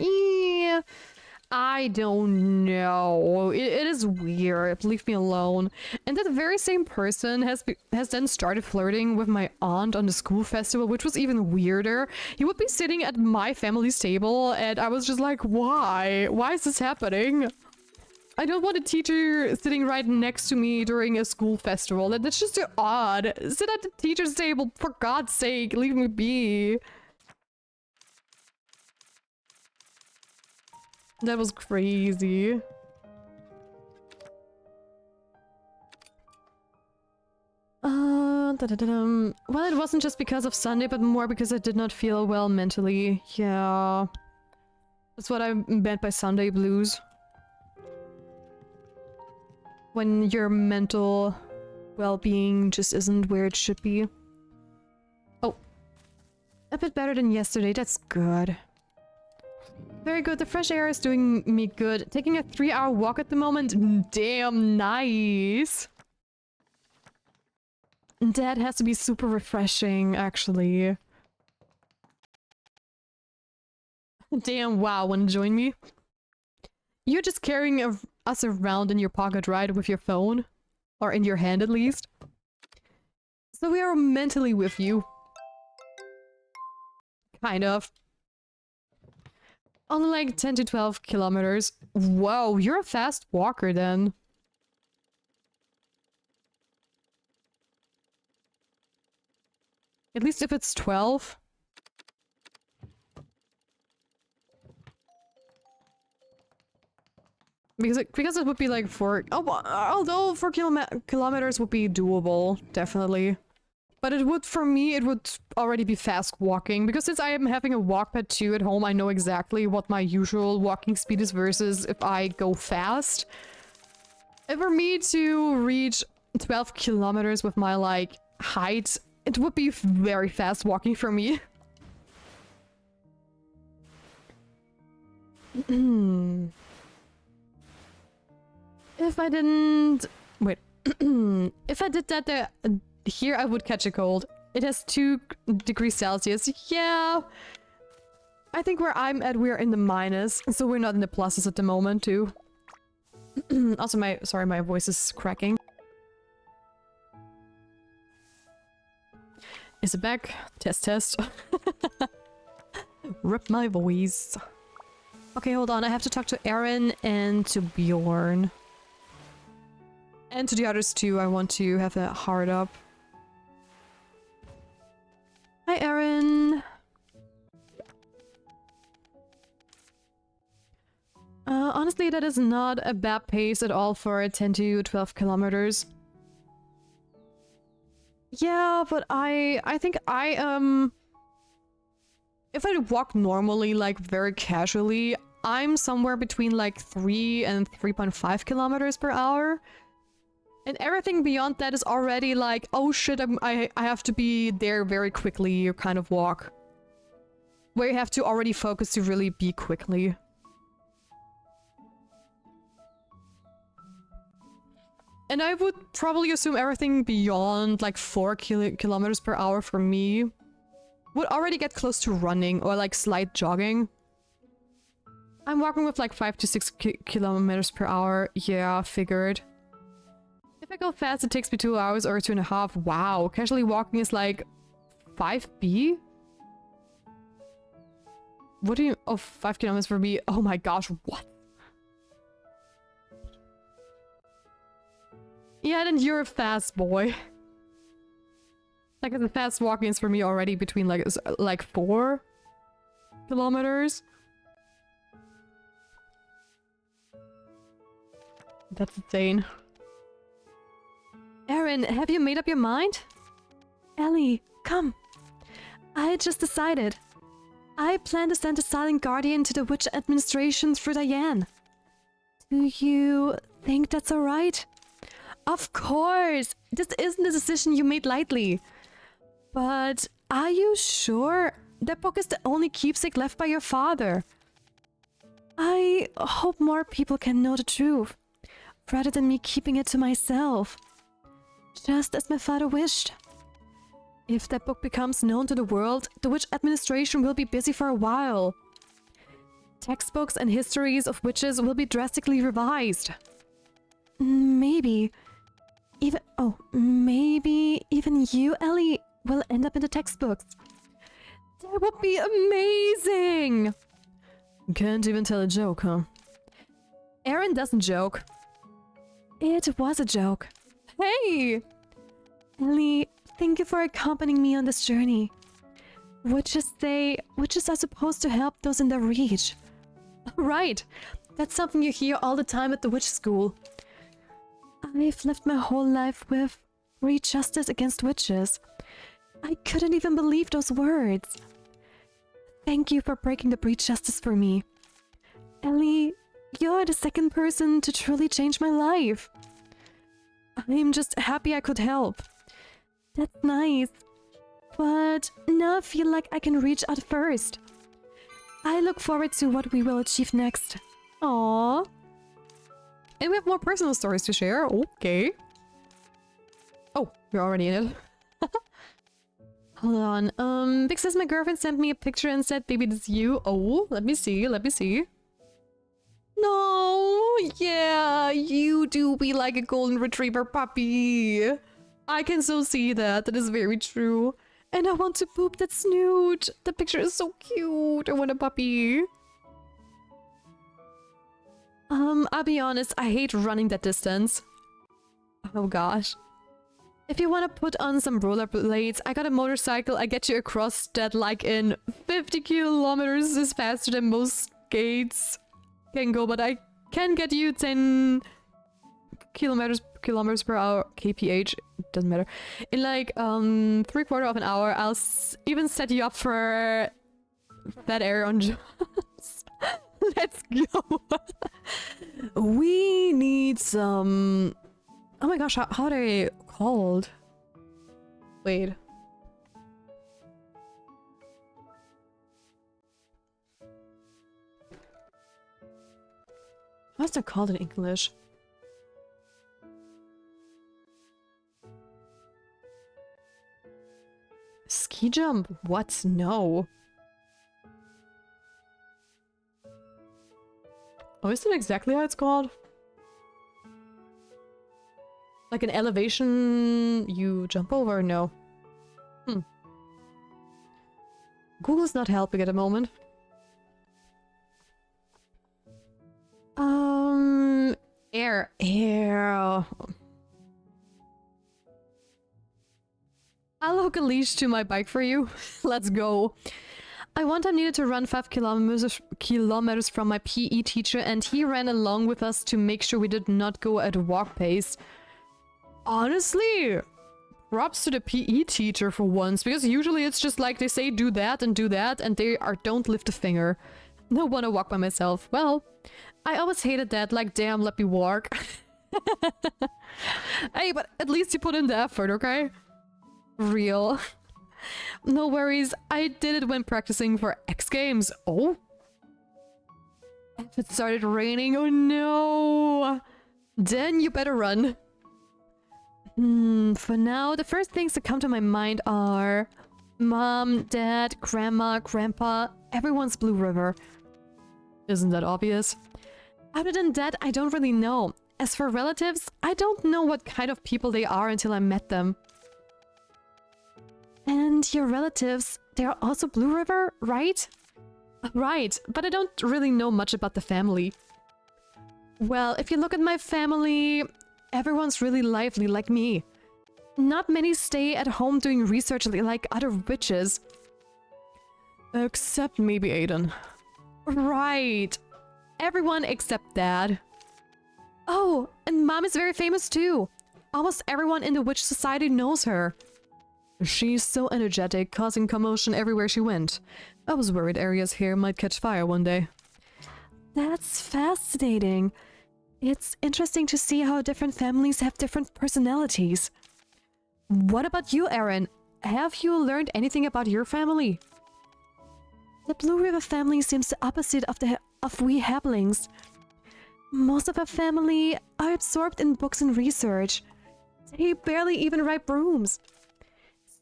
I don't know. It is weird. Leave me alone. And that very same person has then started flirting with my aunt on the school festival, which was even weirder. He would be sitting at my family's table, and I was just like, why? Why is this happening? I don't want a teacher sitting right next to me during a school festival. That's just so odd. Sit at the teacher's table, for God's sake. Leave me be. That was crazy. Well, it wasn't just because of Sunday, but more because I did not feel well mentally. Yeah. That's what I meant by Sunday blues. When your mental well-being just isn't where it should be. Oh. A bit better than yesterday, that's good. Very good, the fresh air is doing me good. Taking a 3-hour walk at the moment? Damn nice! That has to be super refreshing, actually. Damn, wow, wanna join me? You're just carrying us around in your pocket, right? With your phone? Or in your hand, at least? So we are mentally with you. Kind of. Only like 10 to 12 kilometers. Whoa, you're a fast walker then. At least if it's 12. Because it would be like 4... Oh, although 4 kilometers would be doable, definitely. But it would, for me, it would already be fast walking. Because since I am having a walk pad 2 at home, I know exactly what my usual walking speed is versus if I go fast. And for me to reach 12 kilometers with my, like, height, it would be very fast walking for me. If I didn't... Wait. If I did that here, I would catch a cold. It has 2 degrees Celsius. Yeah. I think where I'm at, we're in the minus. So we're not in the pluses at the moment, too. Also, sorry, my voice is cracking. Is it back? Test, test. Rip my voice. Okay, hold on. I have to talk to Arin and to Bjorn. And to the others too. I want to have a heart up. Hi, Arin. Honestly, that is not a bad pace at all for 10 to 12 kilometers. Yeah, but I think if I walk normally, like very casually, I'm somewhere between like 3 and 3.5 kilometers per hour. And everything beyond that is already like, oh shit, I have to be there very quickly kind of walk. Where you have to already focus to really be quickly. And I would probably assume everything beyond like 4 kilometers per hour for me would already get close to running or like slight jogging. I'm walking with like 5 to 6 kilometers per hour. Yeah, figured. If I go fast, it takes me 2 hours or 2.5. Wow, casually walking is like 5B? What do you... Oh, 5 kilometers for me. Oh my gosh, what? Yeah, then you're a fast boy. Like, the fast walking is for me already between like 4 kilometers. That's insane. Arin, have you made up your mind? Ellie, come. I just decided. I plan to send a silent guardian to the witch administration through Diane. Do you think that's alright? Of course! This isn't a decision you made lightly. But are you sure? That book is the only keepsake left by your father. I hope more people can know the truth, rather than me keeping it to myself. Just as my father wished. If that book becomes known to the world, the witch administration will be busy for a while. Textbooks and histories of witches will be drastically revised. Maybe even you, Ellie, will end up in the textbooks. That would be amazing! Can't even tell a joke, huh? Arin doesn't joke. It was a joke. Hey! Ellie, thank you for accompanying me on this journey. Witches are supposed to help those in their reach. Right. That's something you hear all the time at the witch school. I've lived my whole life with free justice against witches. I couldn't even believe those words. Thank you for breaking the breach justice for me. Ellie, you're the second person to truly change my life. I'm just happy I could help. That's nice. But now I feel like I can reach out first. I look forward to what we will achieve next. Aww. And we have more personal stories to share. Okay. Oh, you're already in it. Hold on. Big says my girlfriend sent me a picture and said, "Baby, this is you." Oh, let me see. Let me see. No, yeah, you do be like a golden retriever puppy. I can so see that. That is very true. And I want to poop that snoot. The picture is so cute. I want a puppy. I'll be honest, I hate running that distance. Oh gosh. If you want to put on some rollerblades, I got a motorcycle. I get you across that like in 50 kilometers is faster than most skates can go, but I can get you 10 kilometers per hour, kph, doesn't matter, in like 3/4 of an hour. I'll even set you up for that area on jumps. Let's go. We need some... Oh my gosh, how are they called? Wait. What's that called in English? Ski jump? What? No. Oh, is that exactly how it's called? Like an elevation you jump over? No. Google's not helping at the moment. Air. I'll hook a leash to my bike for you. Let's go. I one time needed to run 5 kilometers from my PE teacher, and he ran along with us to make sure we did not go at walk pace. Honestly, props to the PE teacher for once, because usually it's just like they say do that, and they don't lift a finger. No wanna walk by myself. Well, I always hated that, like damn, let me walk. Hey, but at least you put in the effort, okay? Real. No worries, I did it when practicing for X Games. Oh? If it started raining, oh no! Then you better run. For now, the first things that come to my mind are Mom, Dad, Grandma, Grandpa, everyone's Blue River. Isn't that obvious? Other than that, I don't really know. As for relatives, I don't know what kind of people they are until I met them. And your relatives, they're also Blue River, right? Right, but I don't really know much about the family. Well, if you look at my family, everyone's really lively like me. Not many stay at home doing research like other witches. Except maybe Aiden. Right. Everyone except Dad. Oh, and Mom is very famous too. Almost everyone in the witch society knows her. She's so energetic, causing commotion everywhere she went. I was worried areas here might catch fire one day. That's fascinating. It's interesting to see how different families have different personalities. What about you, Arin? Have you learned anything about your family? The Blue River family seems the opposite of we Hablings. Most of our family are absorbed in books and research. They barely even ride brooms.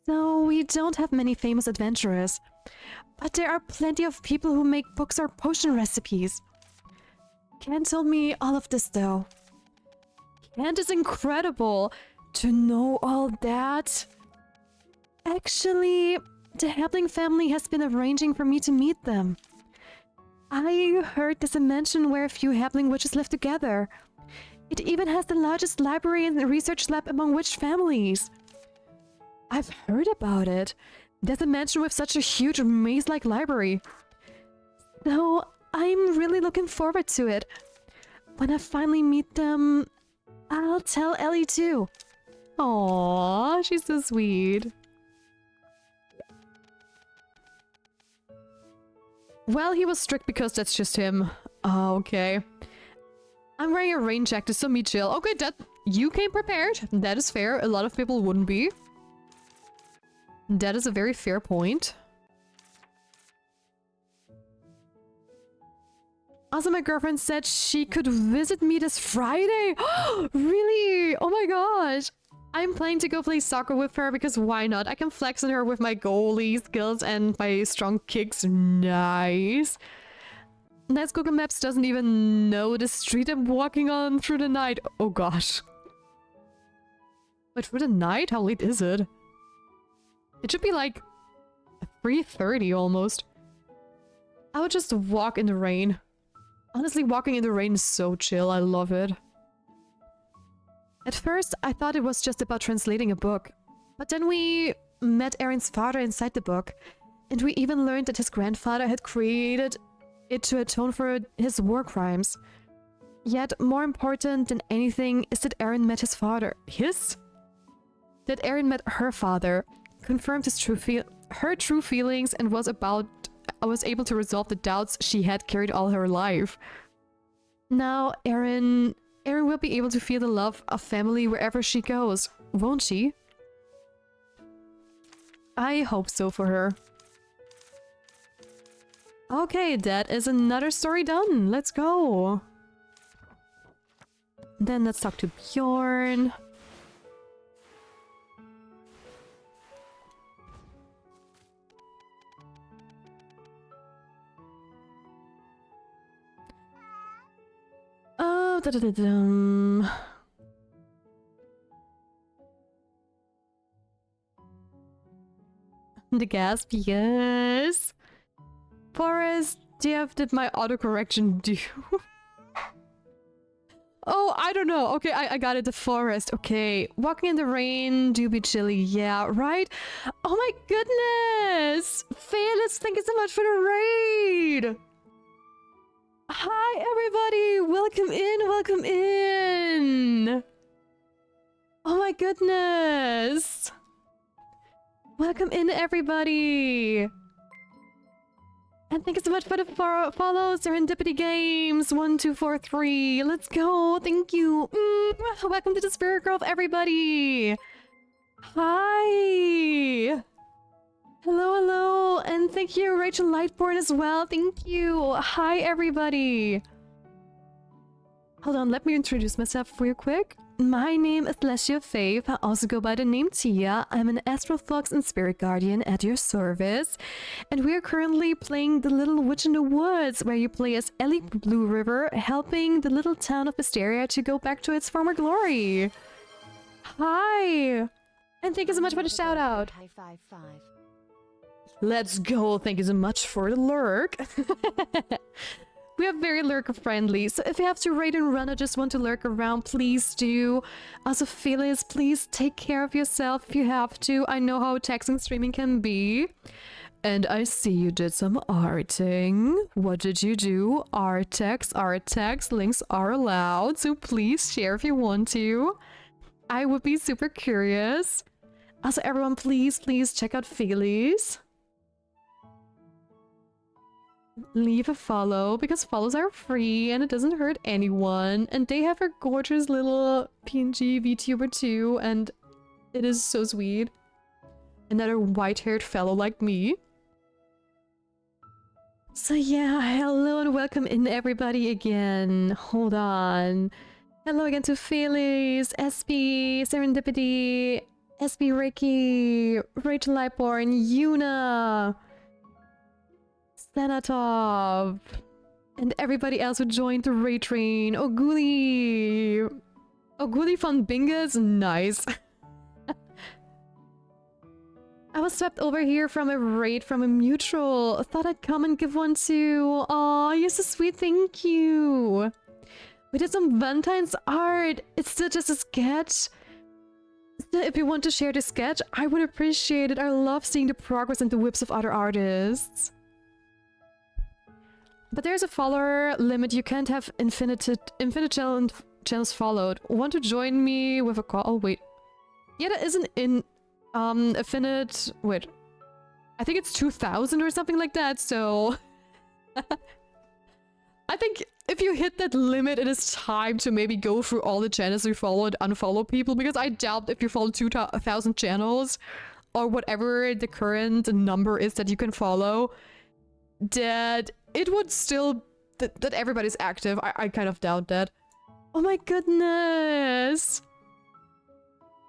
So we don't have many famous adventurers. But there are plenty of people who make books or potion recipes. Kent told me all of this though. Kent is incredible to know all that. Actually, the Habling family has been arranging for me to meet them. I heard there's a mansion where a few Habling witches live together. It even has the largest library and research lab among witch families. I've heard about it. There's a mansion with such a huge maze-like library. So I'm really looking forward to it. When I finally meet them, I'll tell Ellie too. Aww, she's so sweet. Well, he was strict because that's just him. Oh, okay. I'm wearing a rain jacket, so me chill. Okay, that you came prepared. That is fair. A lot of people wouldn't be. That is a very fair point. Also, my girlfriend said she could visit me this Friday. Really? Oh my gosh. I'm planning to go play soccer with her because why not? I can flex on her with my goalie skills and my strong kicks. Nice. Nice Google Maps doesn't even know the street I'm walking on through the night. Oh gosh. But through the night? How late is it? It should be like 3:30 almost. I would just walk in the rain. Honestly, walking in the rain is so chill. I love it. At first, I thought it was just about translating a book. But then we met Arin's father inside the book. And we even learned that his grandfather had created it to atone for his war crimes. Yet, more important than anything is that Arin met his father. His? That Arin met her father. Confirmed his her true feelings and was able to resolve the doubts she had carried all her life. Now, Arin will be able to feel the love of family wherever she goes, won't she? I hope so for her. Okay, that is another story done. Let's go. Then let's talk to Bjorn. Oh, da-da-da-dum. in the gasp. Yes. Forest, did my autocorrection do? Oh, I don't know. Okay, I got it. The forest. Okay. Walking in the rain do be chilly. Yeah, right? Oh my goodness! Fearless, thank you so much for the raid! Hi, everybody! Welcome in, welcome in! Oh my goodness! Welcome in, everybody! And thank you so much for the follow, Serendipity Games 1243. Let's go. Thank you. Welcome to the Spirit Grove, everybody. Hi. Hello, hello. And thank you, Rachel Lightborn, as well. Thank you. Hi, everybody. Hold on, let me introduce myself real quick. My name is Lesia Faith. I also go by the name Tia. I'm an Astral Fox and Spirit Guardian at your service. And we are currently playing The Little Witch in the Woods, where you play as Ellie Blue River, helping the little town of Mysteria to go back to its former glory. Hi! And thank you so much for the shout out. High five. Let's go. Thank you so much for the lurk. We are very lurker friendly, so if you have to raid and run or just want to lurk around, please do. Also, Phyllis, please take care of yourself if you have to. I know how taxing streaming can be. And I see you did some arting. What did you do? Art text, links are allowed, so please share if you want to. I would be super curious. Also, everyone, please check out Phyllis. Leave a follow, because follows are free and it doesn't hurt anyone. And they have a gorgeous little PNG VTuber too, and it is so sweet. Another white-haired fellow like me. So yeah, hello and welcome in everybody again. Hold on. Hello again to Phyllis, SB, Serendipity, SB Ricky, Rachel Lightborn, Yuna, Senatov, and everybody else who joined the raid train. Oguli von Bingas, nice. I was swept over here from a raid from a mutual. Thought I'd come and give one too. Aw, you're so sweet, thank you. We did some Valentine's art. It's still just a sketch. Still, if you want to share the sketch, I would appreciate it. I love seeing the progress and the whips of other artists. But there's a follower limit. You can't have infinite channels followed. Want to join me with a call? Oh, wait. Yeah, that isn't in infinite. Wait. I think it's 2000 or something like that, so I think if you hit that limit, it is time to maybe go through all the channels you follow and unfollow people, because I doubt if you follow 2000 channels or whatever the current number is that you can follow, that it would still that everybody's active. I kind of doubt that. Oh my goodness,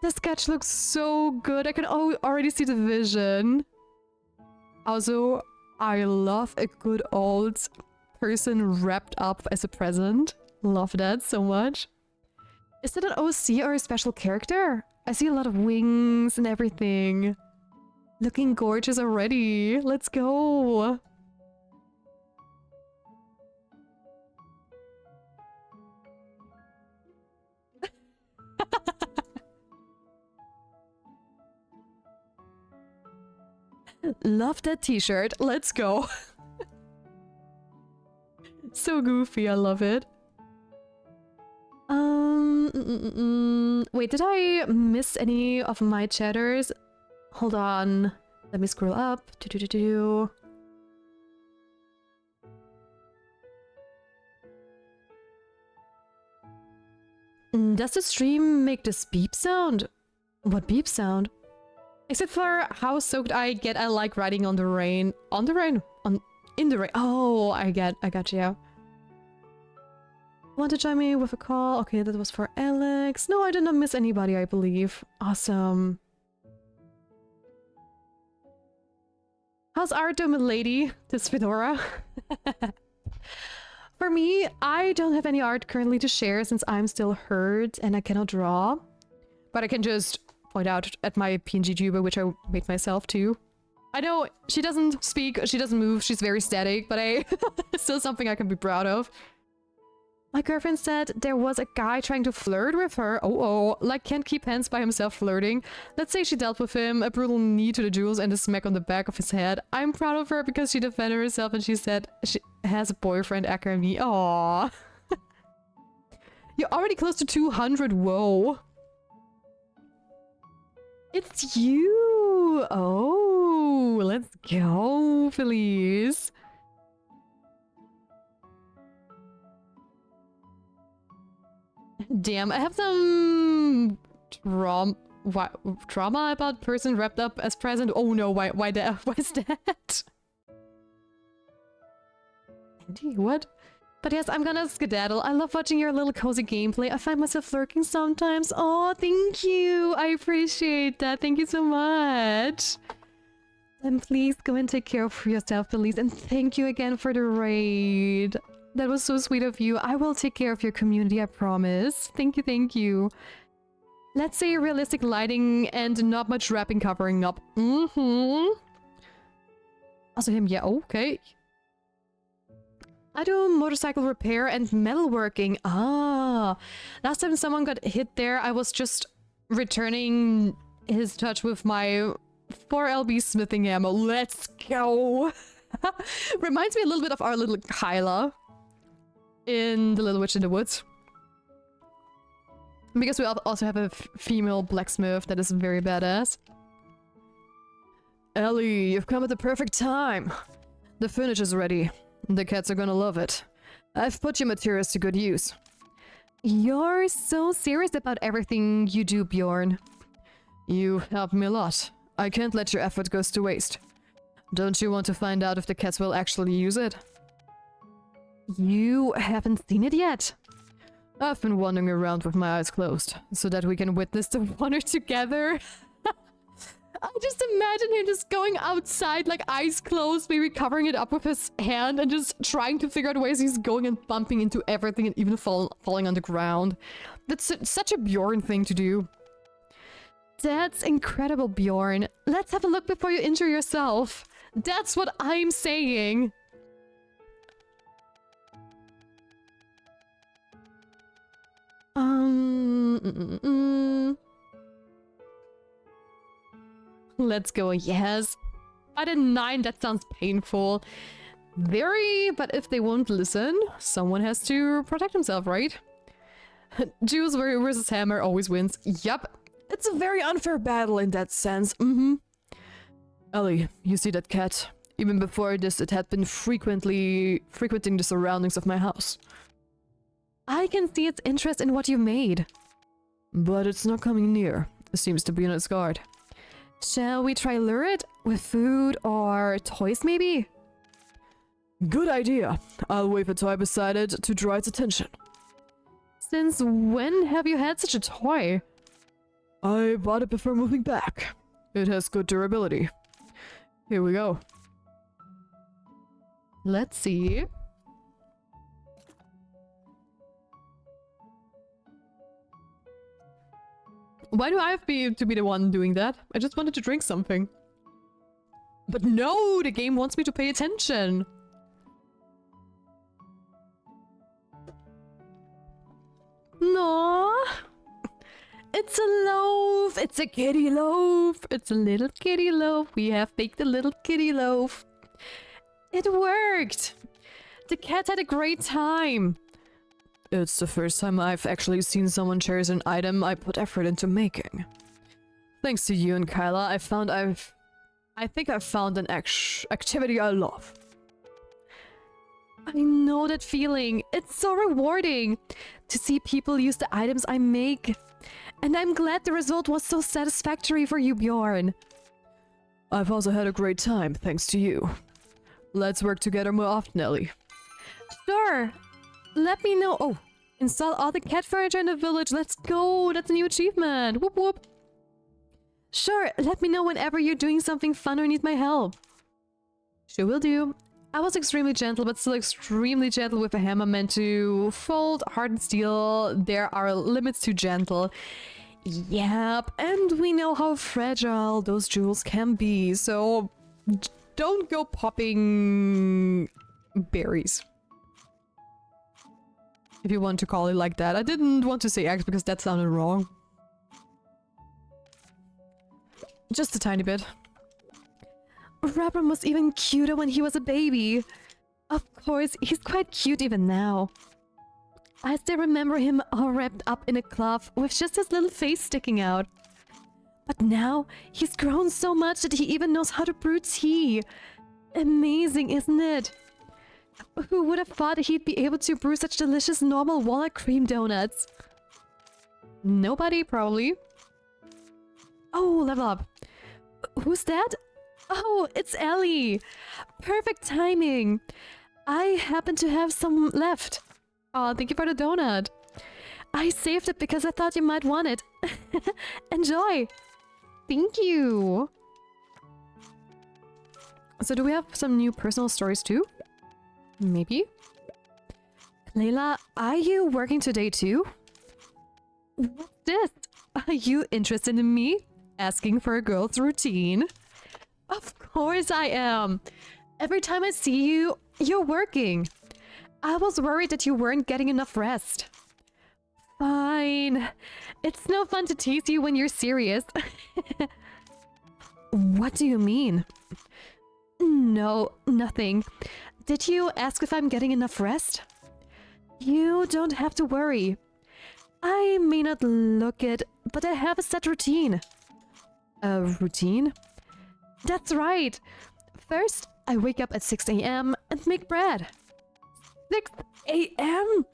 the sketch looks so good. I can already see the vision. Also, I love a good old person wrapped up as a present. Love that so much. Is that an OC or a special character? I see a lot of wings and everything. Looking gorgeous already. Let's go. Love that t-shirt. Let's go. So goofy. I love it. Wait, did I miss any of my chatters? Hold on. Let me scroll up. Does the stream make this beep sound? What beep sound? Except for how soaked I get, I like riding on the rain. On the rain? In the rain. Oh, I got you. Want to join me with a call? Okay, that was for Alex. No, I did not miss anybody, I believe. Awesome. How's Arto, milady? This Fedora. For me, I don't have any art currently to share since I'm still hurt and I cannot draw. But I can just point out at my PNG tuber, which I made myself too. I know she doesn't speak, she doesn't move, she's very static, but it's still something I can be proud of. My girlfriend said there was a guy trying to flirt with her. Oh, like can't keep hands by himself flirting. Let's say she dealt with him, a brutal knee to the jewels and a smack on the back of his head. I'm proud of her because she defended herself and she said she has a boyfriend, Arin me. Aww. You're already close to 200, whoa. It's you! Oh, let's go, please. Damn, I have some trauma about person wrapped up as present. Oh no, why that? Why is that? Andy, what? But yes, I'm gonna skedaddle. I love watching your little cozy gameplay. I find myself lurking sometimes. Oh, thank you. I appreciate that. Thank you so much. Then please go and take care of yourself, please. And thank you again for the raid. That was so sweet of you. I will take care of your community, I promise. Thank you, thank you. Let's say realistic lighting and not much wrapping covering up. Also him, yeah, okay. I do motorcycle repair and metalworking. Ah, last time someone got hit there, I was just returning his touch with my 4LB smithing ammo. Let's go. Reminds me a little bit of our little Kyla in The Little Witch in the Woods. Because we also have a female blacksmith that is very badass. Ellie, you've come at the perfect time. The furniture's ready. The cats are gonna love it. I've put your materials to good use. You're so serious about everything you do, Bjorn. You helped me a lot. I can't let your effort go to waste. Don't you want to find out if the cats will actually use it? You haven't seen it yet. I've been wandering around with my eyes closed, so that we can witness the wonder together. I just imagine him just going outside, like eyes closed, maybe covering it up with his hand and just trying to figure out ways he's going and bumping into everything and even falling on the ground. That's such a Bjorn thing to do. That's incredible, Bjorn. Let's have a look before you injure yourself. That's what I'm saying. Let's go, yes. At a 9, that sounds painful. Very, but if they won't listen, someone has to protect himself, right? Juice versus Hammer always wins. Yup. It's a very unfair battle in that sense. Ellie, you see that cat? Even before this, it had been frequenting the surroundings of my house. I can see its interest in what you made. But it's not coming near. It seems to be on its guard. Shall we try lure it? With food or toys, maybe? Good idea. I'll wave a toy beside it to draw its attention. Since when have you had such a toy? I bought it before moving back. It has good durability. Here we go. Let's see. Why do I have to be the one doing that? I just wanted to drink something. But no, the game wants me to pay attention. No. It's a loaf. It's a kitty loaf. It's a little kitty loaf. We have baked a little kitty loaf. It worked. The cat had a great time. It's the first time I've actually seen someone cherish an item I put effort into making. Thanks to you and Kyla, I think I've found an activity I love. I know that feeling. It's so rewarding to see people use the items I make. And I'm glad the result was so satisfactory for you, Bjorn. I've also had a great time, thanks to you. Let's work together more often, Ellie. Sure. Let me know. Oh, install all the cat furniture in the village. Let's go. That's a new achievement. Whoop whoop. Sure. Let me know whenever you're doing something fun or need my help. Sure will do. I was extremely gentle, but still extremely gentle with a hammer meant to fold hardened steel. There are limits to gentle. Yep, and we know how fragile those jewels can be, so Don't go popping berries. If you want to call it like that. I didn't want to say eggs because that sounded wrong. Just a tiny bit. Robin was even cuter when he was a baby. Of course, he's quite cute even now. I still remember him all wrapped up in a cloth with just his little face sticking out. But now, he's grown so much that he even knows how to brew tea. Amazing, isn't it? Who would have thought he'd be able to brew such delicious normal walnut cream donuts? Nobody, probably. Oh, level up. Who's that? Oh, it's Ellie. Perfect timing. I happen to have some left. Oh, thank you for the donut. I saved it because I thought you might want it. Enjoy. Thank you. So do we have some new personal stories too? Maybe? Layla, are you working today too? What's this? Are you interested in me? Asking for a girl's routine? Of course I am. Every time I see you, you're working. I was worried that you weren't getting enough rest. Fine. It's no fun to tease you when you're serious. What do you mean? No, nothing. Did you ask if I'm getting enough rest? You don't have to worry. I may not look it, but I have a set routine. A routine? That's right. First, I wake up at 6 a.m. and make bread. 6 a.m.?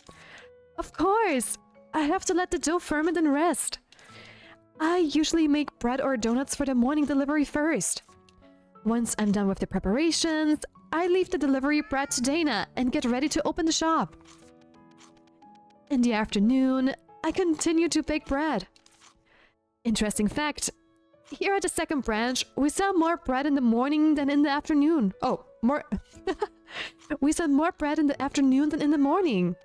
Of course. I have to let the dough ferment and rest. I usually make bread or donuts for the morning delivery first. Once I'm done with the preparations, I leave the delivery bread to Dana and get ready to open the shop. In the afternoon, I continue to bake bread. Interesting fact, here at the second branch, we sell more bread in the morning than in the afternoon. Oh, more... We sell more bread in the afternoon than in the morning.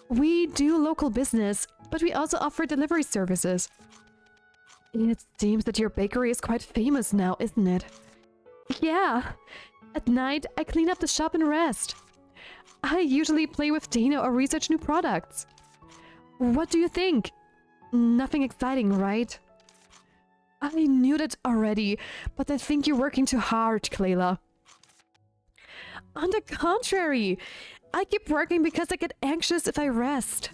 We do local business, but we also offer delivery services. It seems that your bakery is quite famous now, isn't it? Yeah. At night, I clean up the shop and rest. I usually play with Dana or research new products. What do you think? Nothing exciting, right? I knew that already, but I think you're working too hard, Clayla. On the contrary, I keep working because I get anxious if I rest.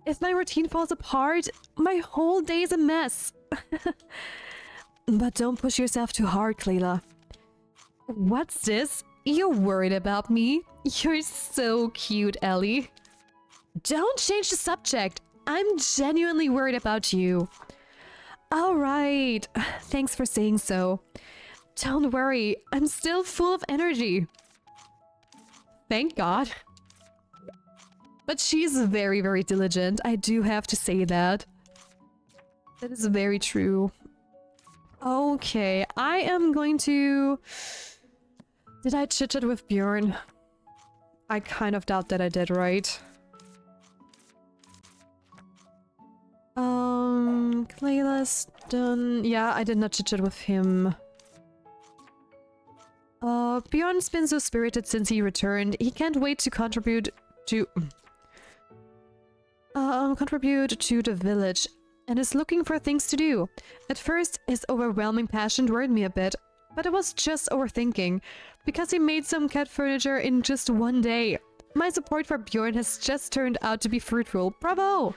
If my routine falls apart, my whole day is a mess. But don't push yourself too hard, Clayla. What's this? You're worried about me? You're so cute, Ellie. Don't change the subject. I'm genuinely worried about you. All right. Thanks for saying so. Don't worry. I'm still full of energy. Thank God. But she's very, very diligent. I do have to say that. That is very true. Okay, I am going to... Did I chit-chat with Bjorn? I kind of doubt that I did, right? Clayla's done... Yeah, I did not chit-chat with him. Bjorn's been so spirited since he returned. He can't wait to contribute to the village and is looking for things to do. At first, his overwhelming passion worried me a bit, but it was just overthinking, because he made some cat furniture in just one day. My support for Bjorn has just turned out to be fruitful. Bravo!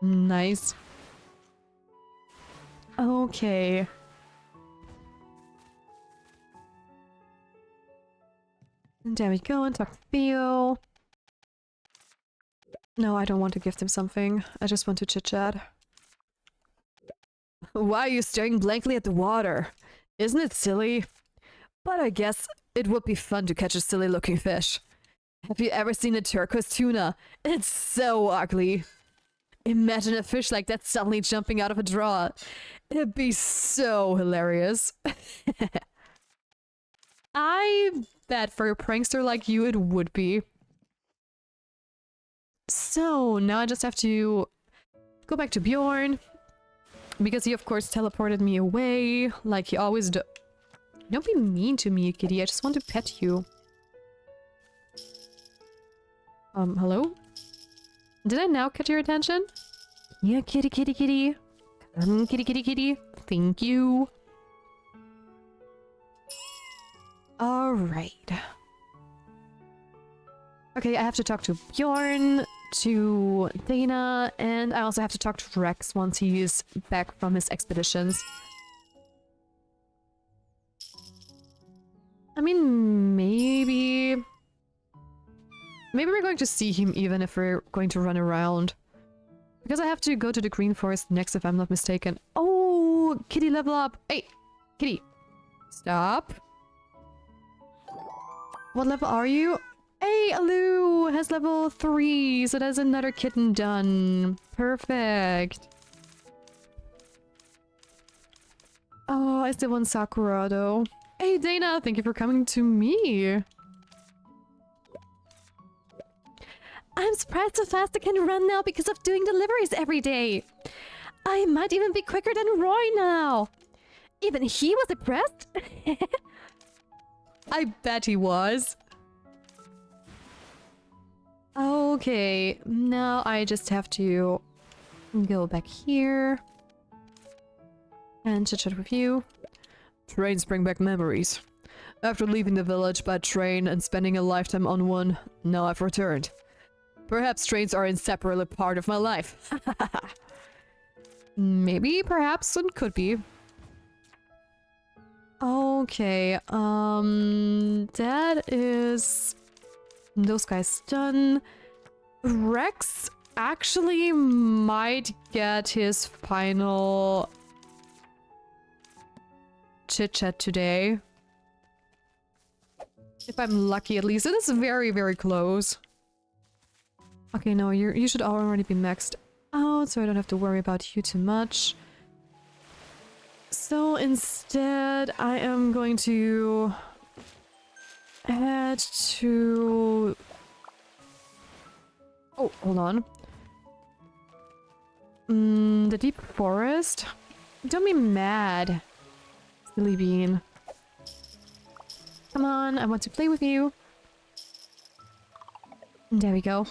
Nice. Okay. And there we go, and talk to Theo. No, I don't want to gift him something. I just want to chit-chat. Why are you staring blankly at the water? Isn't it silly? But I guess it would be fun to catch a silly-looking fish. Have you ever seen a turquoise tuna? It's so ugly. Imagine a fish like that suddenly jumping out of a drawer. It'd be so hilarious. I bet for a prankster like you it would be. So, now I just have to go back to Bjorn. Because he, of course, teleported me away, like he always Don't be mean to me, kitty. I just want to pet you. Hello? Did I now catch your attention? Yeah, kitty, kitty, kitty. Come, kitty, kitty, kitty. Thank you. Alright. Okay, I have to talk to Bjorn, to Dana, and I also have to talk to Rex once he's back from his expeditions. I mean, maybe we're going to see him even if we're going to run around. Because I have to go to the Green Forest next if I'm not mistaken. Oh, kitty level up. Hey, kitty. Stop. What level are you? Hey, Alu has level 3, so that's another kitten done. Perfect. Oh, I still want Sakura though. Hey Dana, thank you for coming to me. I'm surprised how fast I can run now because of doing deliveries every day. I might even be quicker than Roy now. Even he was impressed. I bet he was. Okay, now I just have to go back here and chit-chat with you. Trains bring back memories. After leaving the village by train and spending a lifetime on one, now I've returned. Perhaps trains are inseparably part of my life. Maybe, perhaps, and could be. Okay, that is... those guys done. Rex actually might get his final chit-chat today. If I'm lucky, at least. It is very, very close. Okay, no, you should already be maxed out, so I don't have to worry about you too much. So instead, I am going to head to... oh, hold on. The deep forest? Don't be mad, silly bean. Come on, I want to play with you. There we go.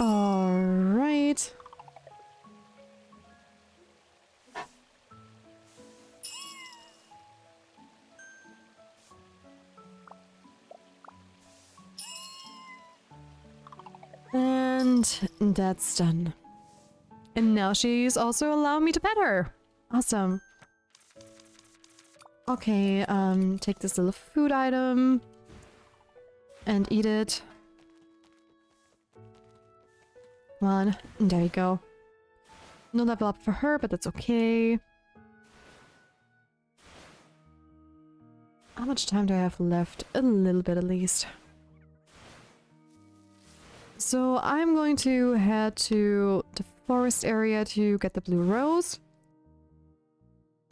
All right. And that's done. And now she's also allowing me to pet her. Awesome. Okay, take this little food item and eat it. Come on, there you go. No level up for her, but that's okay. How much time do I have left? A little bit at least. So I'm going to head to the forest area to get the blue rose.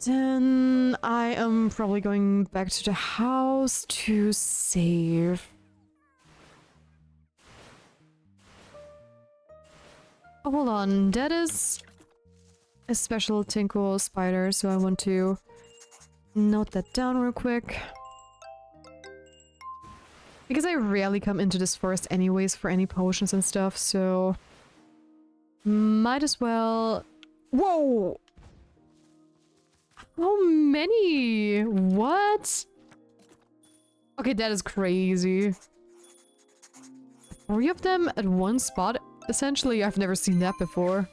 Then I am probably going back to the house to save. Oh, hold on, that is a special Tinkle spider, so I want to note that down real quick. Because I rarely come into this forest anyways for any potions and stuff, so... might as well... Whoa! How many? What? Okay, that is crazy. 3 of them at one spot? Essentially, I've never seen that before.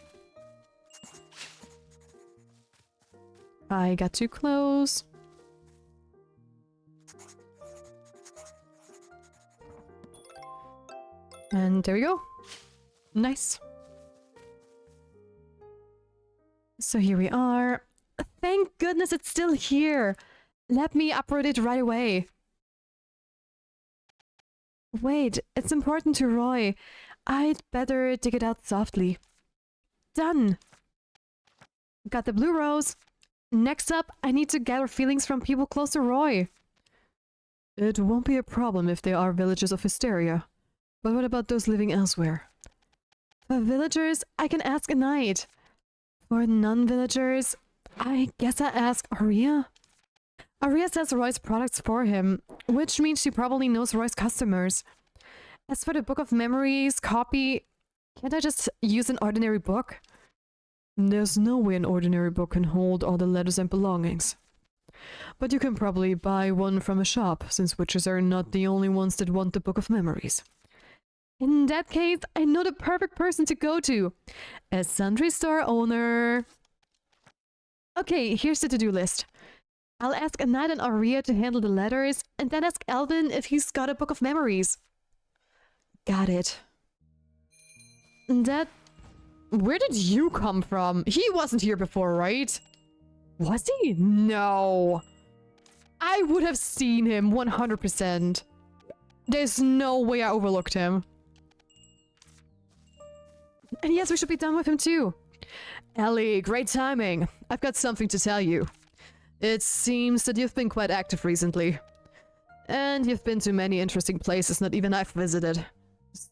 I got too close. And there we go. Nice. So here we are. Thank goodness it's still here. Let me uproot it right away. Wait, it's important to Roy. I'd better dig it out softly. Done. Got the blue rose. Next up, I need to gather feelings from people close to Roy. It won't be a problem if they are villages of hysteria. But what about those living elsewhere? For villagers, I can ask a knight. For non-villagers, I guess I ask Aria. Aria sells Roy's products for him, which means she probably knows Roy's customers. As for the Book of Memories copy, can't I just use an ordinary book? There's no way an ordinary book can hold all the letters and belongings. But you can probably buy one from a shop, since witches are not the only ones that want the Book of Memories. In that case, I know the perfect person to go to. A sundry store owner. Okay, here's the to-do list. I'll ask Anat and Aria to handle the letters, and then ask Alvin if he's got a Book of Memories. Got it. That... Where did you come from? He wasn't here before, right? Was he? No. I would have seen him 100%. There's no way I overlooked him. And yes, we should be done with him too. Ellie, great timing. I've got something to tell you. It seems that you've been quite active recently. And you've been to many interesting places not even I've visited.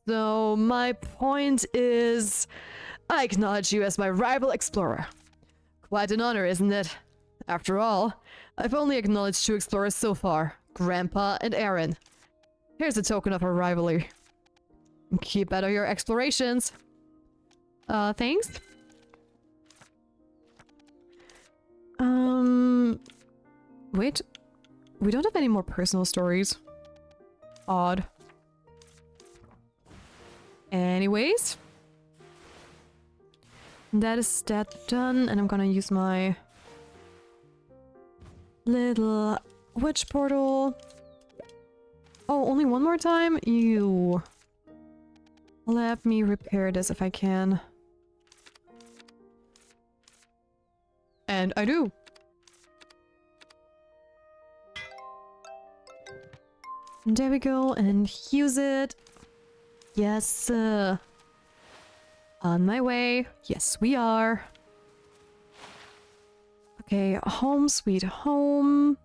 So my point is, I acknowledge you as my rival explorer. Quite an honor, isn't it? After all, I've only acknowledged 2 explorers so far, Grandpa and Arin. Here's a token of our rivalry. Keep at your explorations. Thanks. Wait. We don't have any more personal stories. Odd. Anyways. That is that done, and I'm gonna use my little witch portal. Oh, only one more time? Ew. Let me repair this if I can. And I do. There we go, and use it. Yes. On my way. Yes, we are. Okay, home sweet home.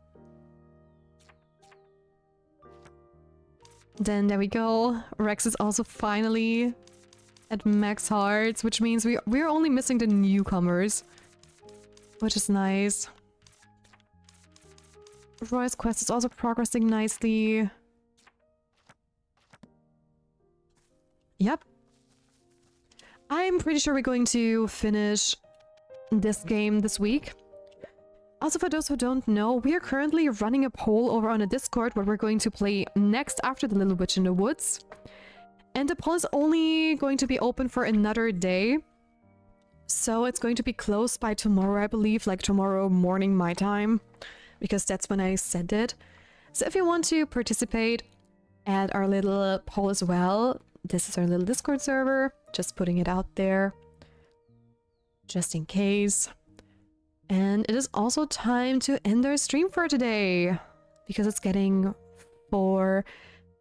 Then there we go. Rex is also finally at max hearts, which means we're only missing the newcomers, which is nice. Roy's quest is also progressing nicely. Yep. I'm pretty sure we're going to finish this game this week. Also, for those who don't know, we are currently running a poll over on a Discord what we're going to play next after The Little Witch in the Woods. And the poll is only going to be open for another day. So it's going to be closed by tomorrow, I believe, like tomorrow morning my time, because that's when I sent it. So if you want to participate, add our little poll as well. This is our little Discord server, just putting it out there, just in case. And it is also time to end our stream for today, because it's getting 4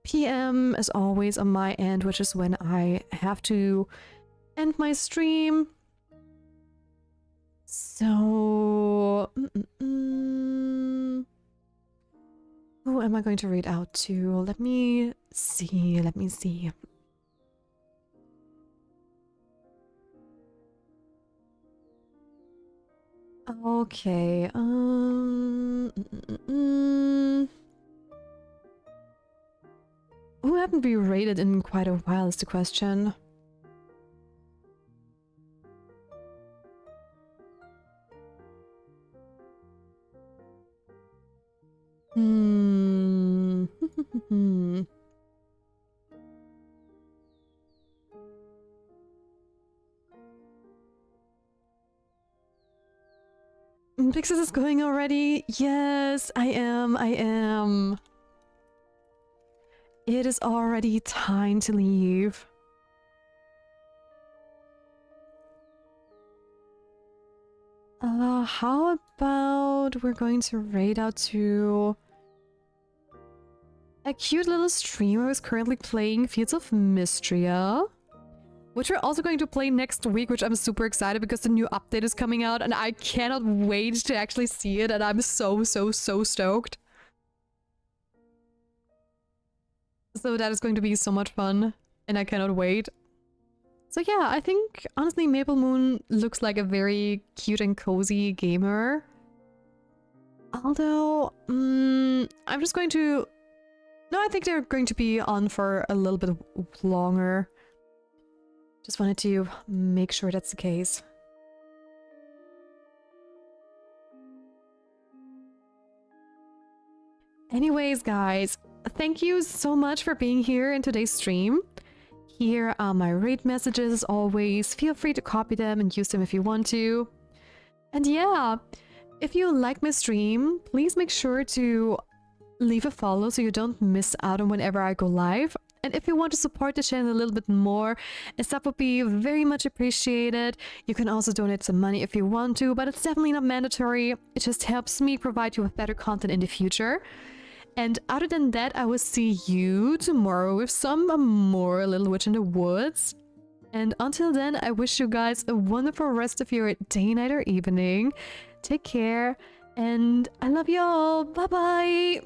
p.m. as always on my end, which is when I have to end my stream. So... who am I going to read out to? Let me see, let me see. Okay, who haven't we rated in quite a while is the question. Pixis is going already? Yes, I am. It is already time to leave. How about we're going to raid out to a cute little streamer who's currently playing Fields of Mystria, which we're also going to play next week, which I'm super excited because the new update is coming out and I cannot wait to actually see it, and I'm so stoked. So that is going to be so much fun and I cannot wait. So yeah, I think honestly Maple Moon looks like a very cute and cozy gamer. Although, I'm just going to... No, I think they're going to be on for a little bit longer. Just wanted to make sure that's the case. Anyways, guys, thank you so much for being here in today's stream. Here are my raid messages as always. Feel free to copy them and use them if you want to. And yeah, if you like my stream, please make sure to leave a follow so you don't miss out on whenever I go live. And if you want to support the channel a little bit more, a sub would be very much appreciated. You can also donate some money if you want to, but it's definitely not mandatory. It just helps me provide you with better content in the future. And other than that, I will see you tomorrow with some more Little Witch in the Woods. And until then, I wish you guys a wonderful rest of your day, night, or evening. Take care, and I love you all. Bye-bye.